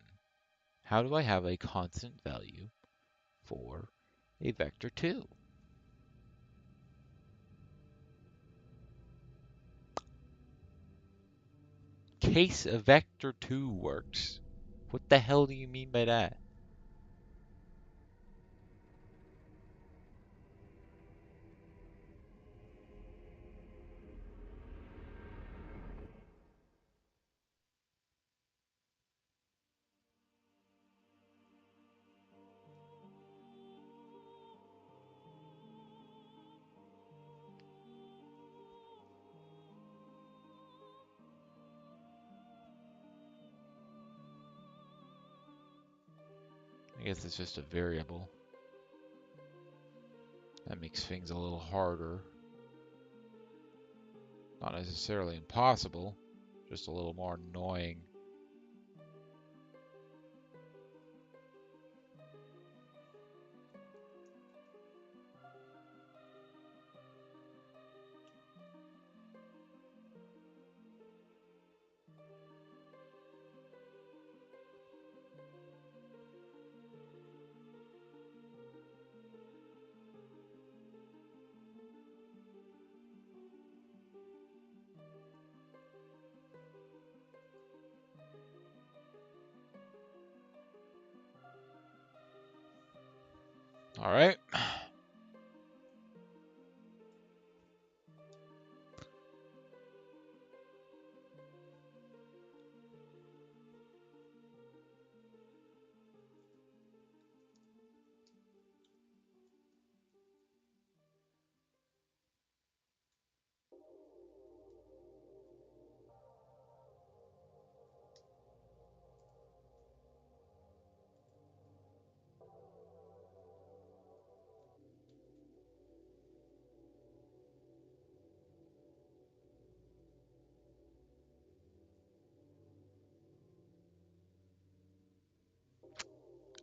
how do I have a constant value for a vector 2? Case a vector 2 works. What the hell do you mean by that? I guess it's just a variable. That makes things a little harder. Not necessarily impossible, just a little more annoying. All right.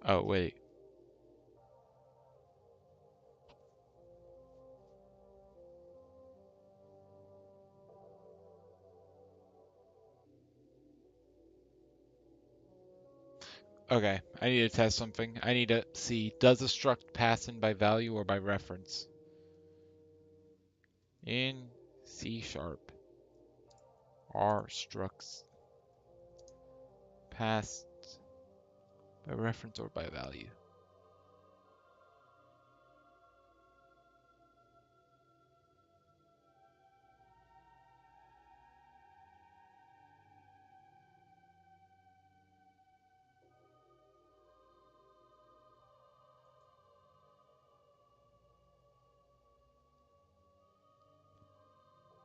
Oh, wait. Okay, I need to test something. I need to see, does a struct pass in by value or by reference? In C sharp. are structs passed by reference or by value.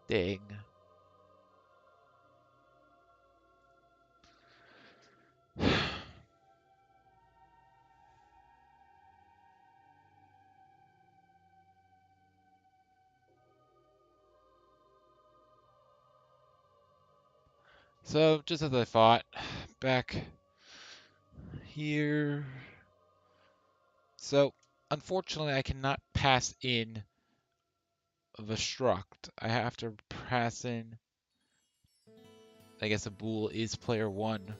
Dang. So, just as I thought, back here. So, unfortunately, I cannot pass in the struct. I have to pass in, I guess a bool is player one.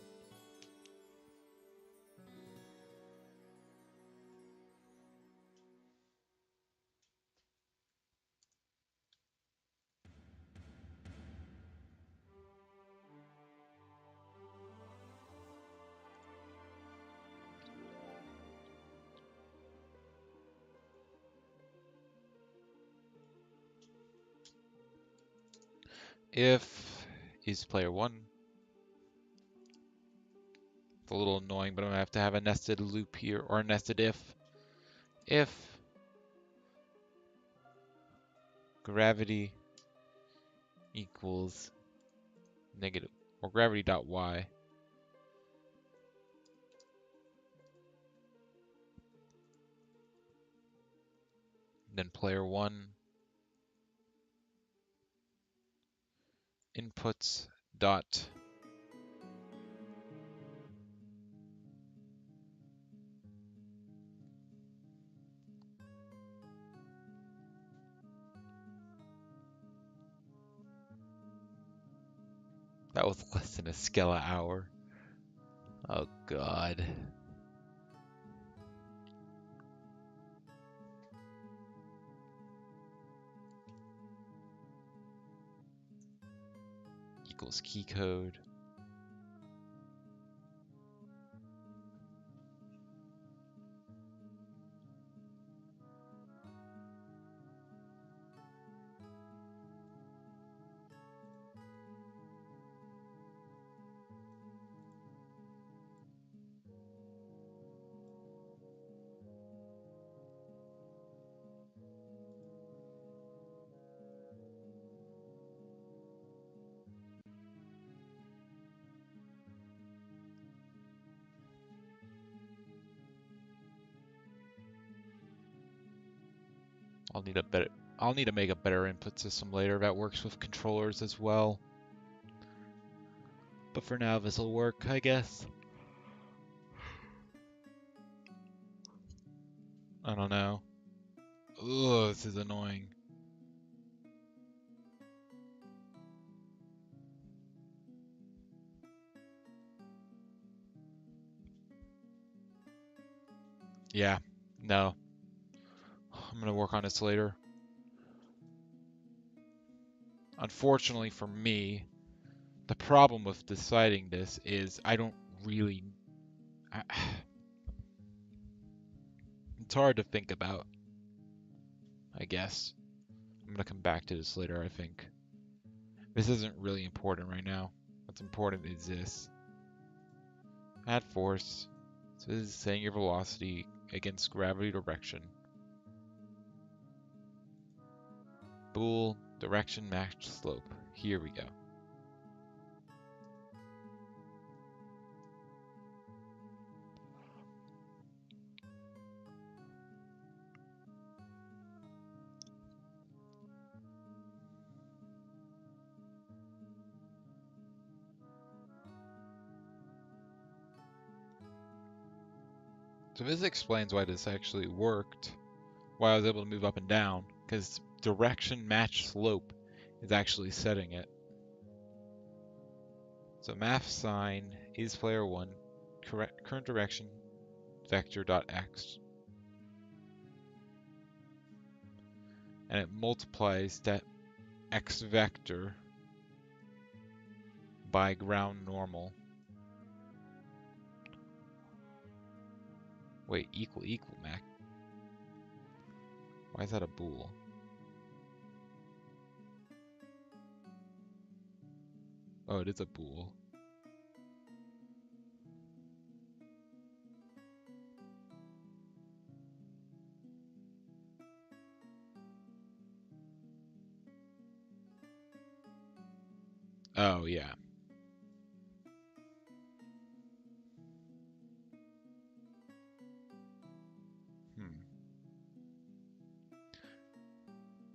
If is player one. It's a little annoying, but I'm gonna have to have a nested loop here, or a nested if. If gravity equals negative, or gravity dot y, then player one inputs dot that was less than a Skeletower. Oh god. Equals key code. I'll need to make a better input system later that works with controllers as well. But for now, this'll work, I guess. I don't know. Ugh, this is annoying. Yeah, no. I'm gonna work on this later. Unfortunately for me, the problem with deciding this is I don't really... it's hard to think about, I guess. I'm gonna come back to this later, I think. This isn't really important right now. What's important is this. Add force. So this is saying your velocity against gravity direction. Bool, direction match slope. Here we go. So this explains why this actually worked, why I was able to move up and down, because direction match slope is actually setting it. So math sign is player one, current direction vector.x, and it multiplies that x vector by ground normal. Wait, equal max. Why is that a bool? Oh, it is a bool. Oh, yeah.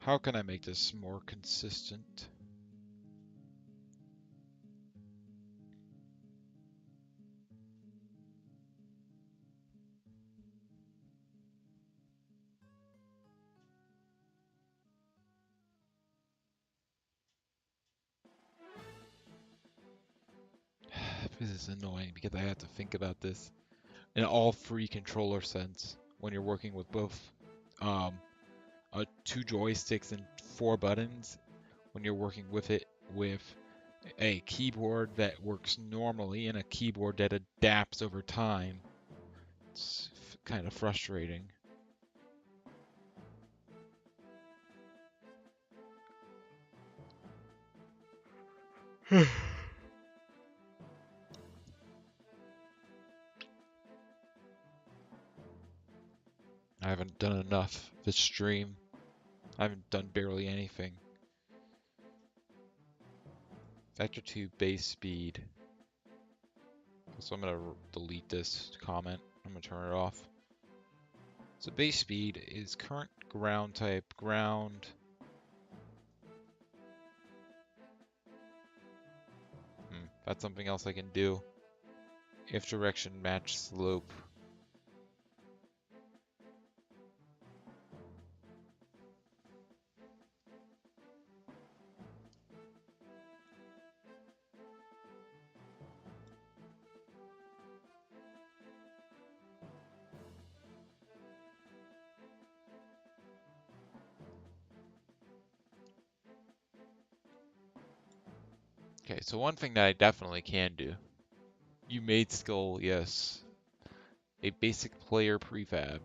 How can I make this more consistent? This is annoying because I have to think about this in all free controller sense when you're working with both um, 2 joysticks and 4 buttons. When you're working with it with a keyboard that works normally and a keyboard that adapts over time, it's kind of frustrating. I haven't done enough this stream. I haven't done barely anything. Vector 2 base speed. So I'm going to delete this comment. I'm going to turn it off. So base speed is current ground type ground. That's something else I can do. If direction match slope. Okay, so one thing that I definitely can do. You made skull, yes. A basic player prefab.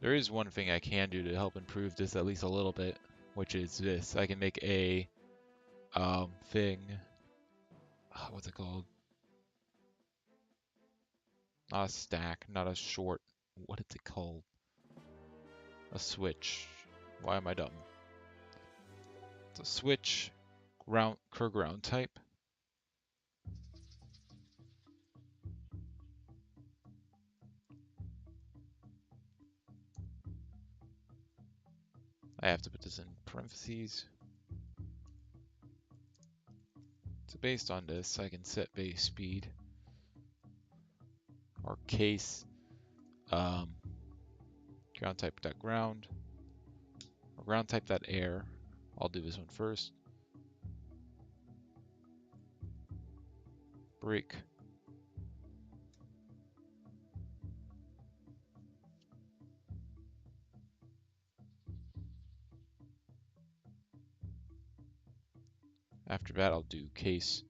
There is one thing I can do to help improve this at least a little bit, which is this. I can make a thing. What's it called? Not a stack, not a short. What is it called? A switch. Why am I dumb? It's a switch ground type. I have to put this in parentheses. So based on this, I can set base speed or case ground type dot ground or ground type dot air. I'll do this one first. Break. After that, I'll do case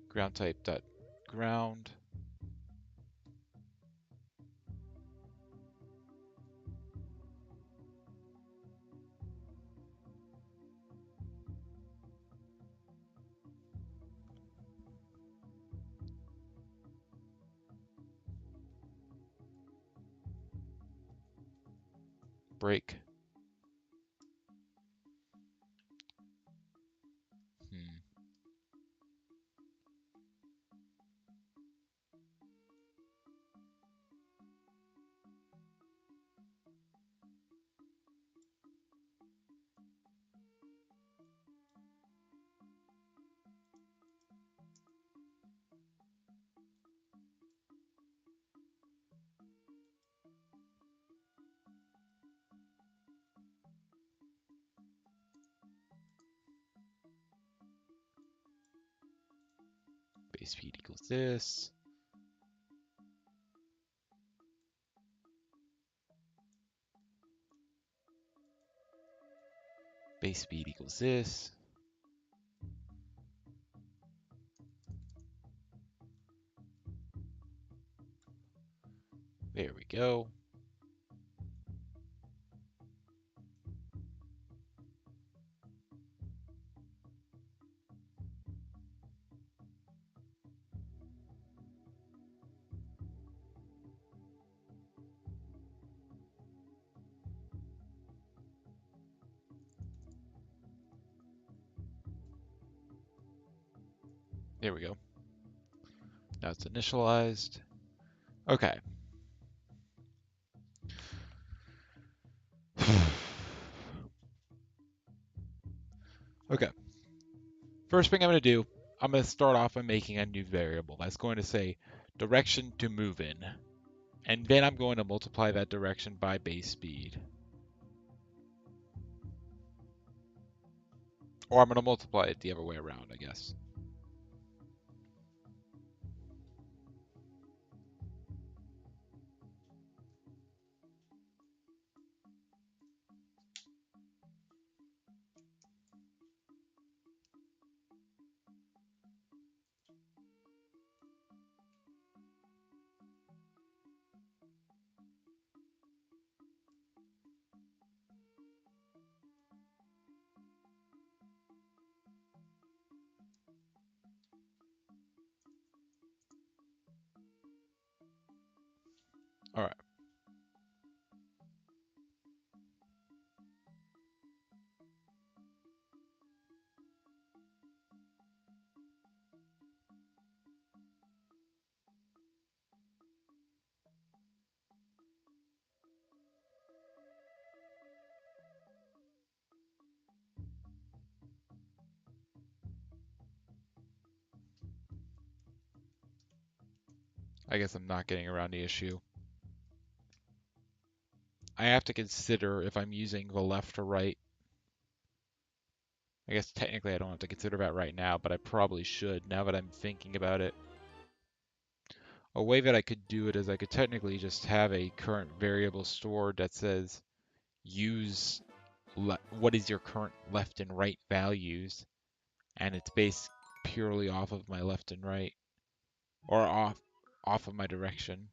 ground type dot ground. Break. Base speed equals this. Base speed equals this. There we go. There we go. Now it's initialized. Okay. Okay. First thing I'm going to do, I'm going to start off by making a new variable. That's going to say direction to move in. And then I'm going to multiply that direction by base speed. Or I'm going to multiply it the other way around, I guess. All right. I guess I'm not getting around the issue. I have to consider if I'm using the left or right. I guess technically I don't have to consider that right now, but I probably should now that I'm thinking about it. A way that I could do it is I could technically just have a current variable stored that says use what is your current left and right values, and it's based purely off of my left and right, or off of my direction,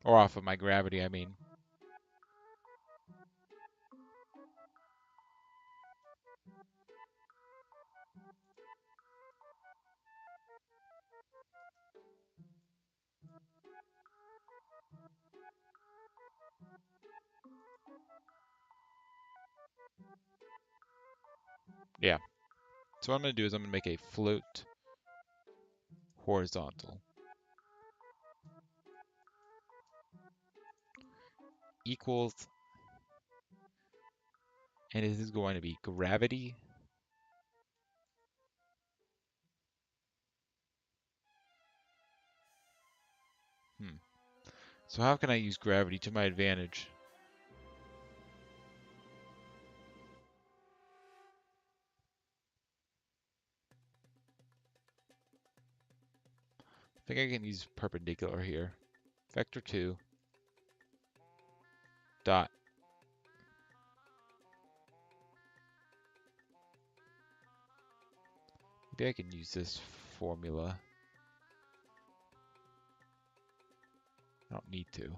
or off of my gravity, I mean. Yeah. So what I'm going to do is I'm going to make a float horizontal equals, and this is going to be gravity So how can I use gravity to my advantage? I think I can use perpendicular here. Vector 2 dot. Maybe I can use this formula. I don't need to.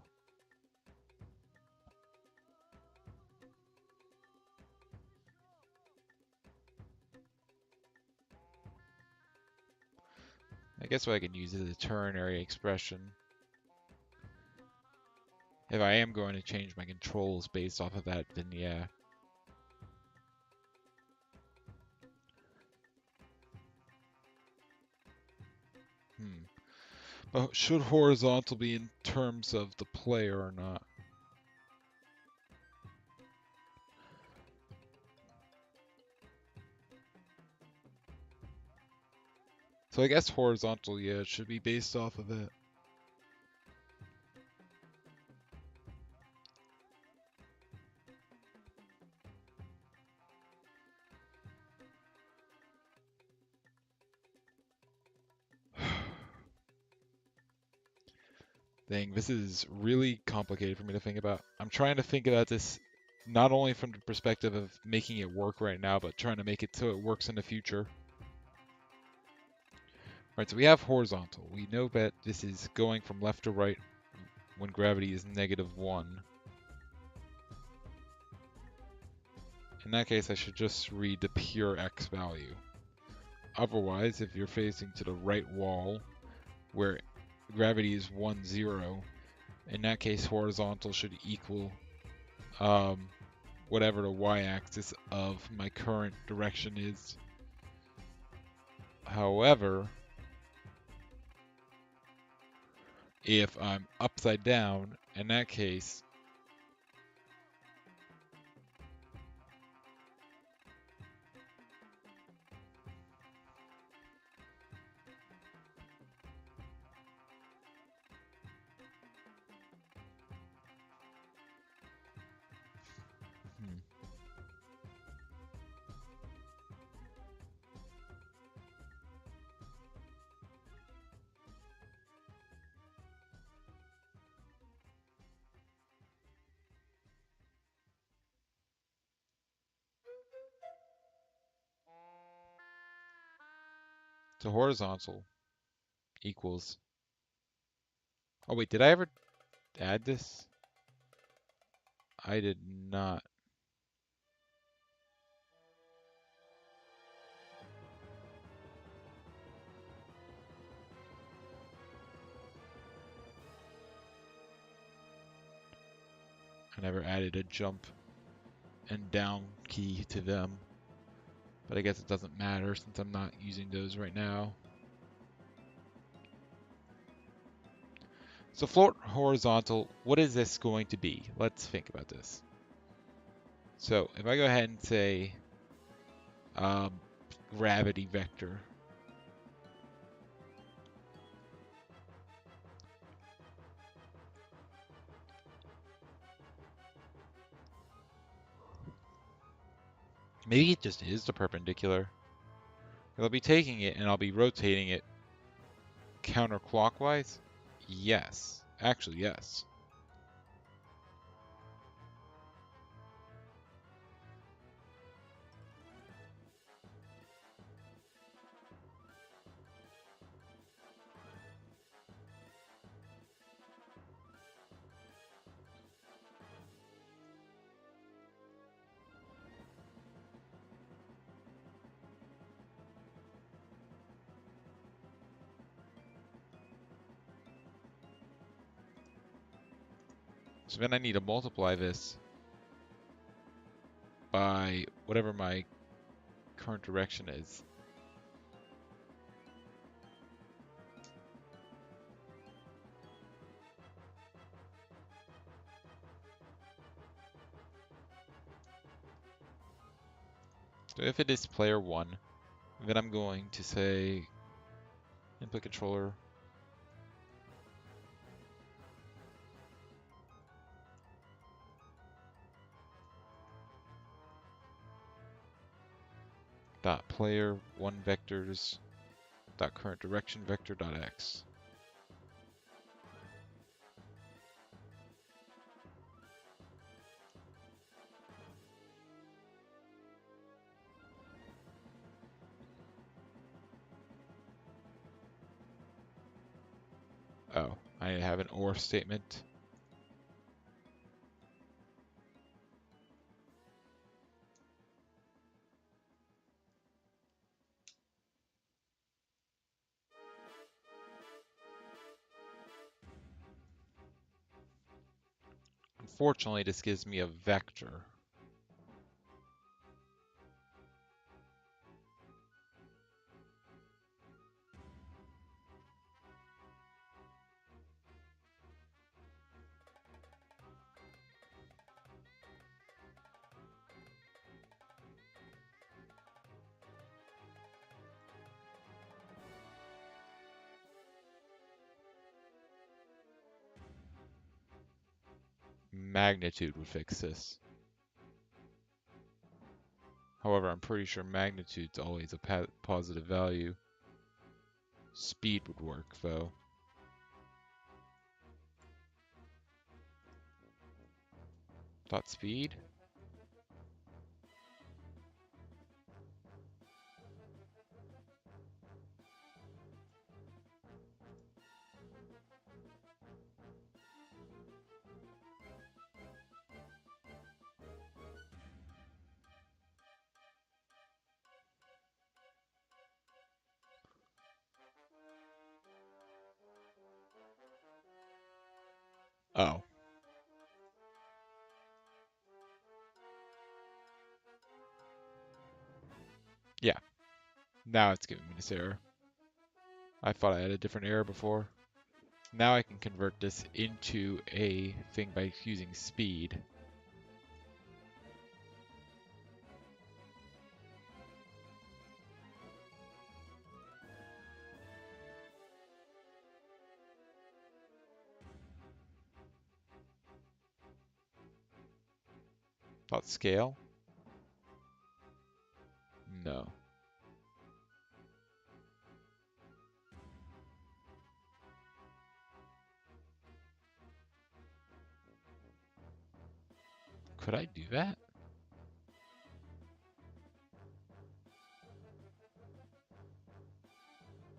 I guess what I can use is a ternary expression. If I am going to change my controls based off of that, then yeah. But should horizontal be in terms of the player or not? So I guess horizontal, yeah, it should be based off of it. Dang, this is really complicated for me to think about. I'm trying to think about this not only from the perspective of making it work right now, but trying to make it so it works in the future. Right, so we have horizontal. We know that this is going from left to right when gravity is -1. In that case, I should just read the pure x value. Otherwise, if you're facing to the right wall, where gravity is 1, 0, in that case, horizontal should equal whatever the y-axis of my current direction is. However, if I'm upside down, in that case, hmm, so horizontal equals. Oh wait, did I ever add this? I did not. I never added a jump and down key to them. But I guess it doesn't matter since I'm not using those right now. So float horizontal, what is this going to be? Let's think about this. So if I go ahead and say um, gravity vector, maybe it just is the perpendicular. I'll be taking it and I'll be rotating it counterclockwise. Yes, actually yes. So then I need to multiply this by whatever my current direction is. So if it is player 1, then I'm going to say input controller dot player 1 vectors dot current direction vector dot x. Oh, I have an or statement. Unfortunately, this gives me a vector. Magnitude would fix this. However, I'm pretty sure magnitude's always a positive value. Speed would work, though. Dot speed? Oh. Yeah. Now it's giving me this error. I thought I had a different error before. Now I can convert this into a thing by using speed. Dot scale? No. Could I do that?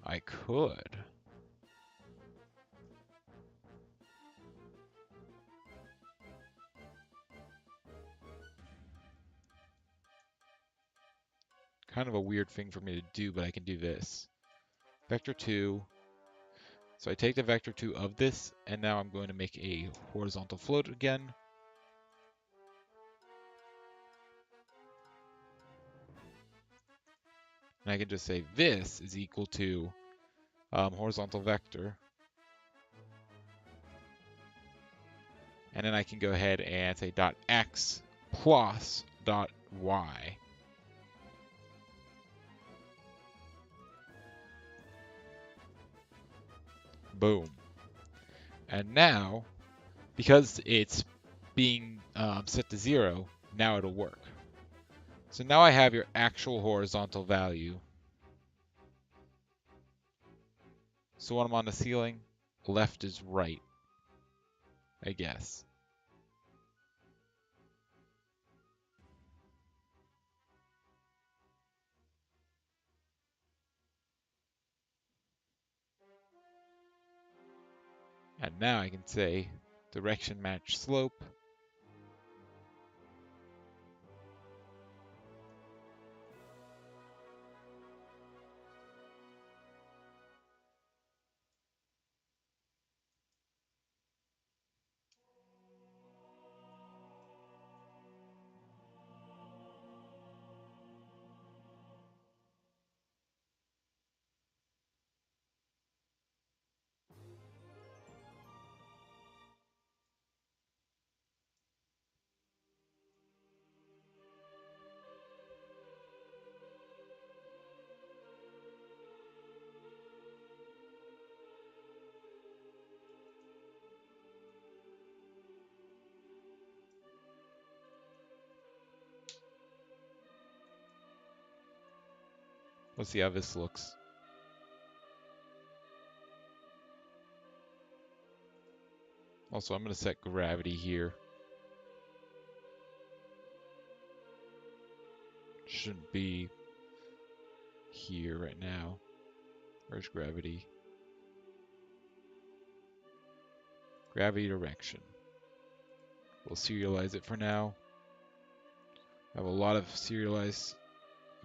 I could. Kind of a weird thing for me to do, but I can do this. Vector 2. So I take the vector 2 of this, and now I'm going to make a horizontal float again. And I can just say this is equal to horizontal vector. And then I can go ahead and say dot x plus dot y. Boom. And now, because it's being set to 0, now it'll work. So now I have your actual horizontal value. So when I'm on the ceiling, left is right, I guess. And now I can say direction match slope. Let's see how this looks. Also, I'm going to set gravity here. Shouldn't be here right now. Where's gravity? Gravity direction. We'll serialize it for now. I have a lot of serialized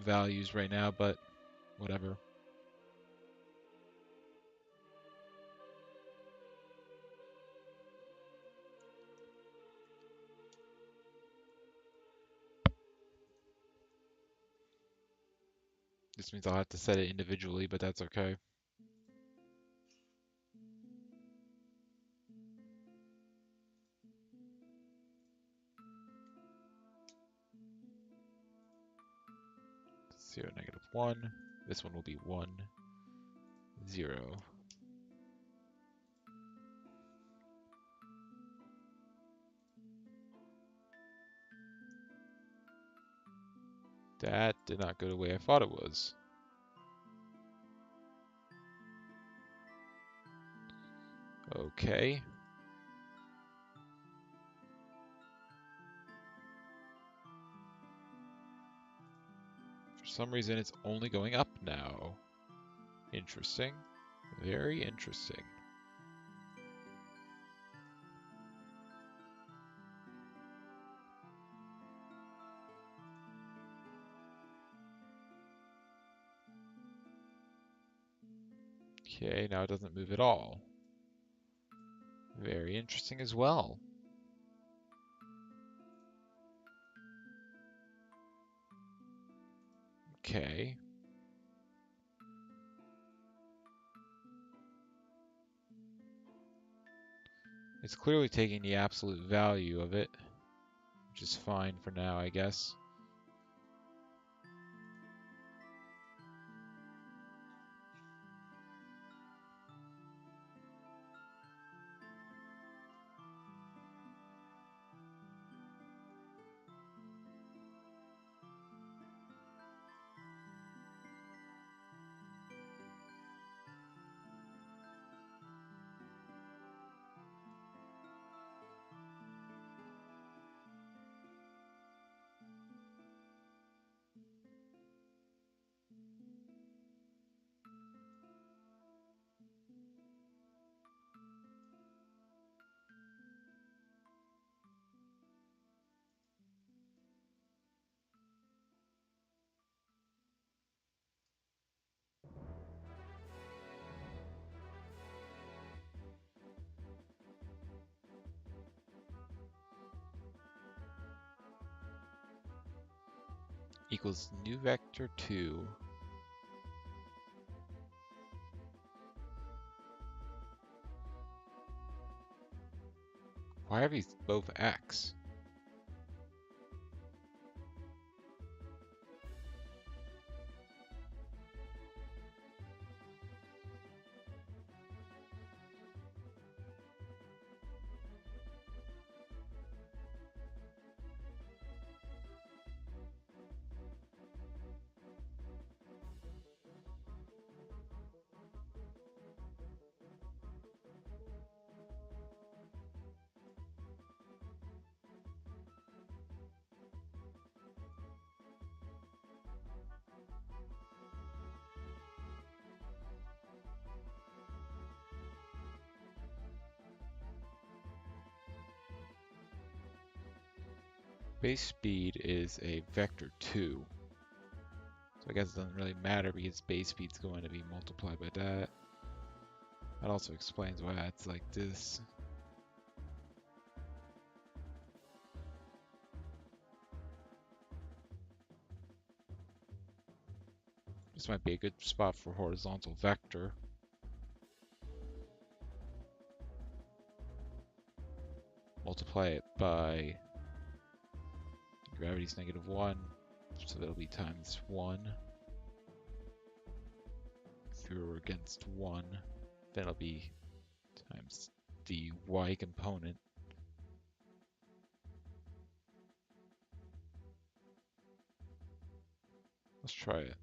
values right now, but whatever. This means I'll have to set it individually, but that's okay. Zero, -1. This one will be 1, 0. That did not go the way I thought it was. Okay. For some reason, it's only going up now. Interesting. Very interesting. Okay, now it doesn't move at all. Very interesting as well. Okay. It's clearly taking the absolute value of it, which is fine for now, I guess. Equals new vector 2. Why are these both x? Base speed is a vector 2. So I guess it doesn't really matter because base speed's going to be multiplied by that. That also explains why it's like this. This might be a good spot for horizontal vector. Multiply it by gravity's -1, so that'll be times 1. Through or against 1, then it'll be times the y component. Let's try it.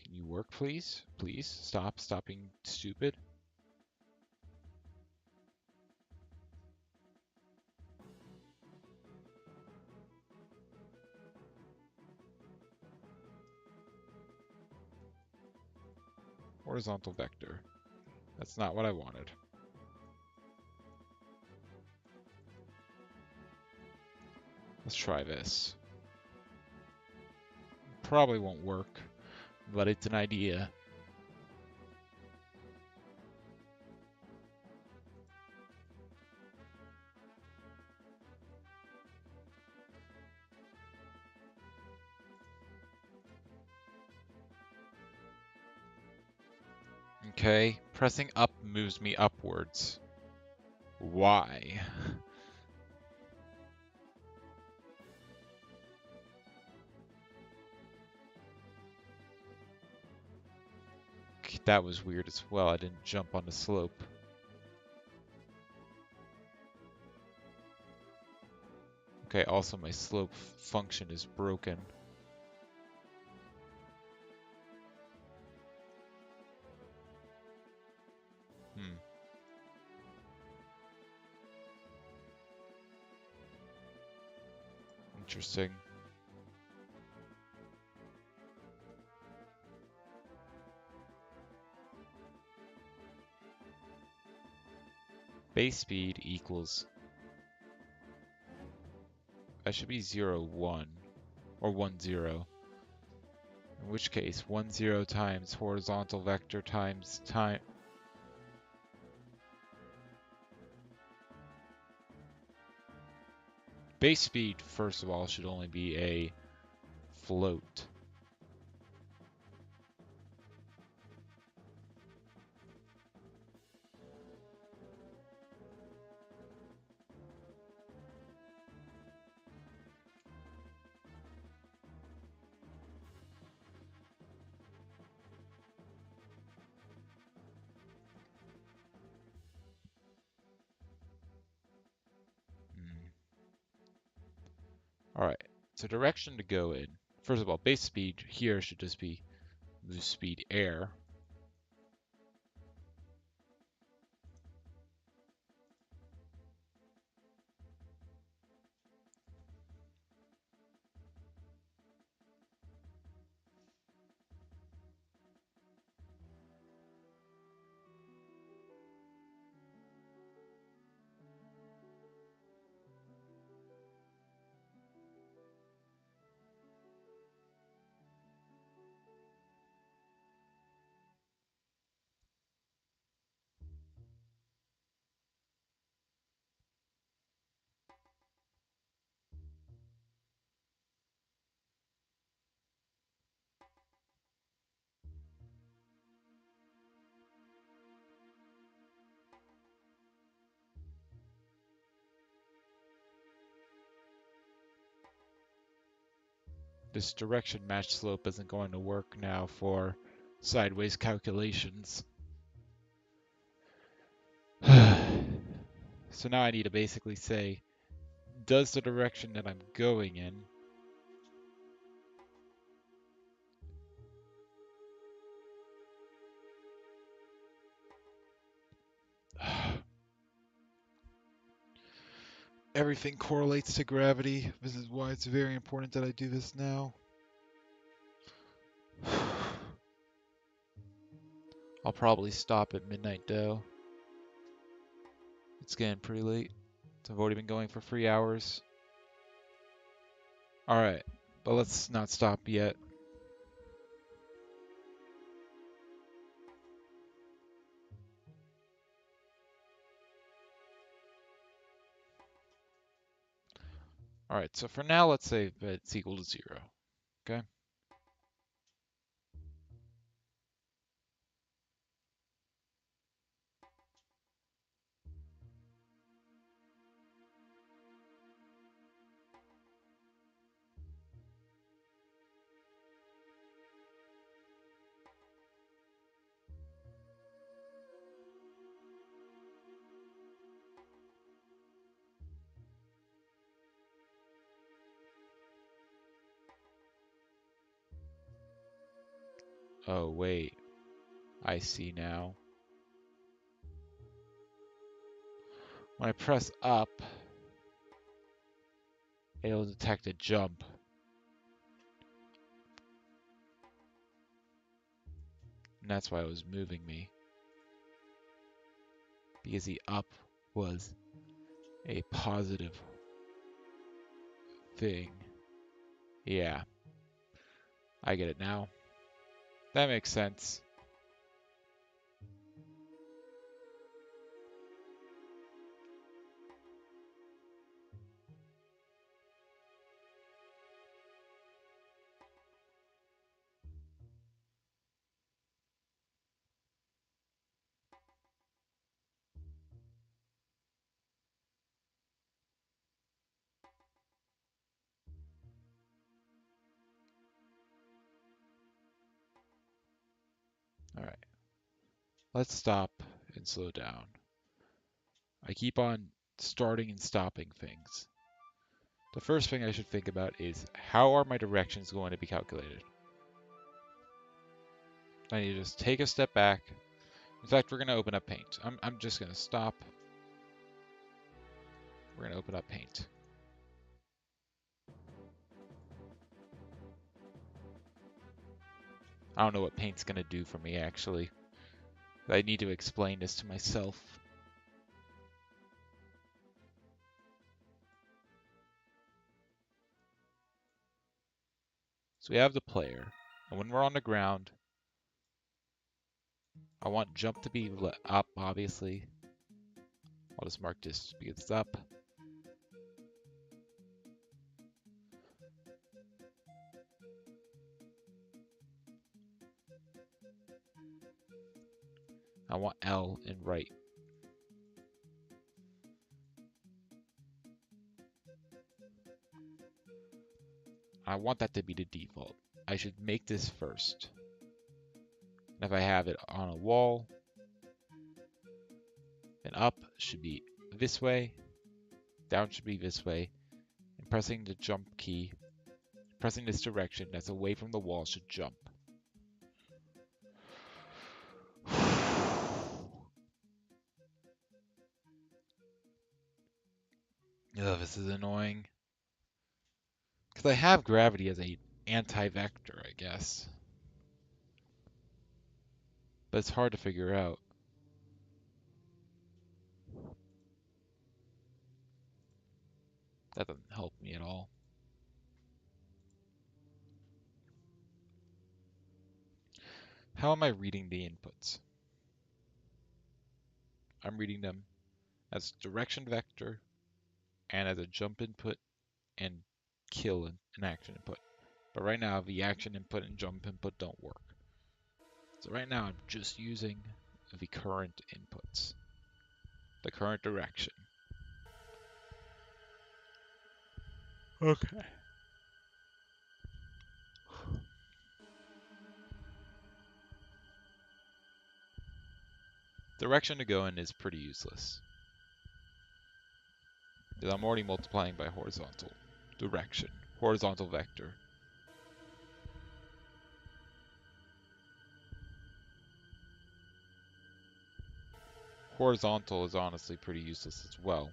Can you work, please? Please stop being stupid. Horizontal vector. That's not what I wanted. Let's try this. Probably won't work, but it's an idea. Okay, pressing up moves me upwards. Why? That was weird as well. I didn't jump on the slope. Okay, also my slope function is broken. Interesting. Base speed equals... That should be 0, 1. Or 1, 0. In which case, 1, 0 times horizontal vector times time. Base speed, first of all, should only be a float. Alright, so direction to go in. First of all, base speed here should just be loose speed air. This direction match slope isn't going to work now for sideways calculations. So now I need to basically say, does the direction that I'm going in everything correlates to gravity. This is why it's very important that I do this now. I'll probably stop at midnight though. It's getting pretty late. I've already been going for 3 hours. Alright, but let's not stop yet. Alright, so for now, let's say that it's equal to 0. Okay? Oh, wait. I see now. When I press up, it'll detect a jump. And that's why it was moving me. Because the up was a positive thing. Yeah, I get it now. That makes sense. Alright. Let's stop and slow down. I keep on starting and stopping things. The first thing I should think about is, how are my directions going to be calculated? I need to just take a step back. In fact, we're going to open up Paint. I'm just going to stop. We're going to open up Paint. I don't know what Paint's going to do for me, actually. I need to explain this to myself. So we have the player. And when we're on the ground, I want jump to be up, obviously. I'll just mark this because it's up. I want L in right. I want that to be the default. I should make this first. And if I have it on a wall, then up should be this way, down should be this way, and pressing the jump key, pressing this direction that's away from the wall should jump. Ugh, this is annoying. Because I have gravity as a anti-vector, I guess. But it's hard to figure out. That doesn't help me at all. How am I reading the inputs? I'm reading them as direction vector and as a jump input and kill an action input. But right now, the action input and jump input don't work. So right now, I'm just using the current inputs, the current direction. Okay. Direction to go in is pretty useless, because I'm already multiplying by horizontal direction, horizontal vector. Horizontal is honestly pretty useless as well.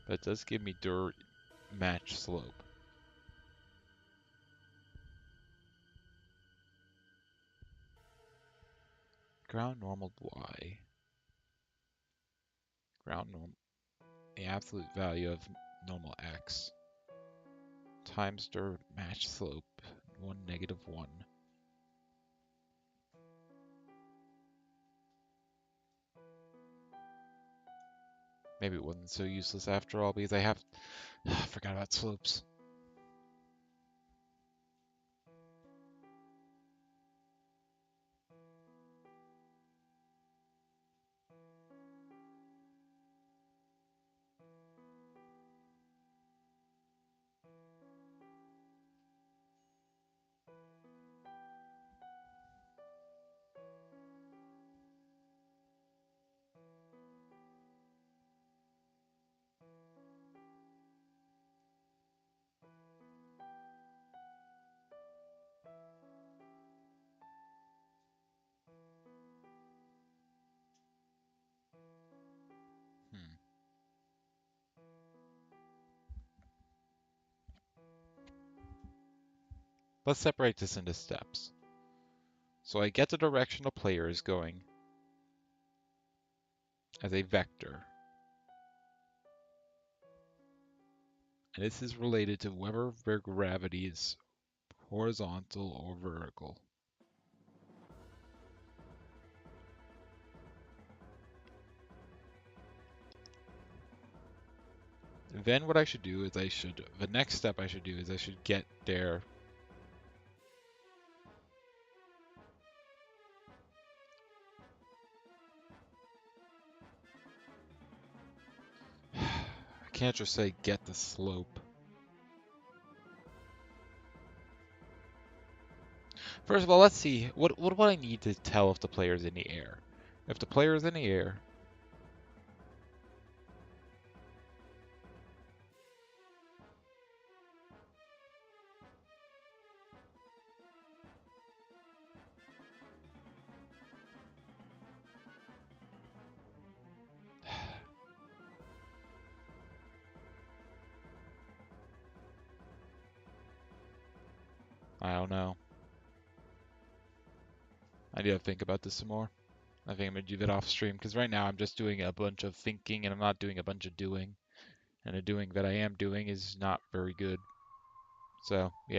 But it does give me dir match slope. Ground normal y. Ground normal, the absolute value of normal x times dir match slope 1 negative 1. Maybe it wasn't so useless after all because I forgot about slopes. Hmm. Let's separate this into steps. So I get the direction the player is going as a vector. And this is related to whether their gravity is horizontal or vertical. Then what I should do is the next step I should do is I should get their I can't just say get the slope. First of all, let's see. What do I need to tell if the player's in the air? If the player is in the air, I don't know. I need to think about this some more. I think I'm gonna do that off stream because right now I'm just doing a bunch of thinking and I'm not doing a bunch of doing. And the doing that I am doing is not very good. So, yeah.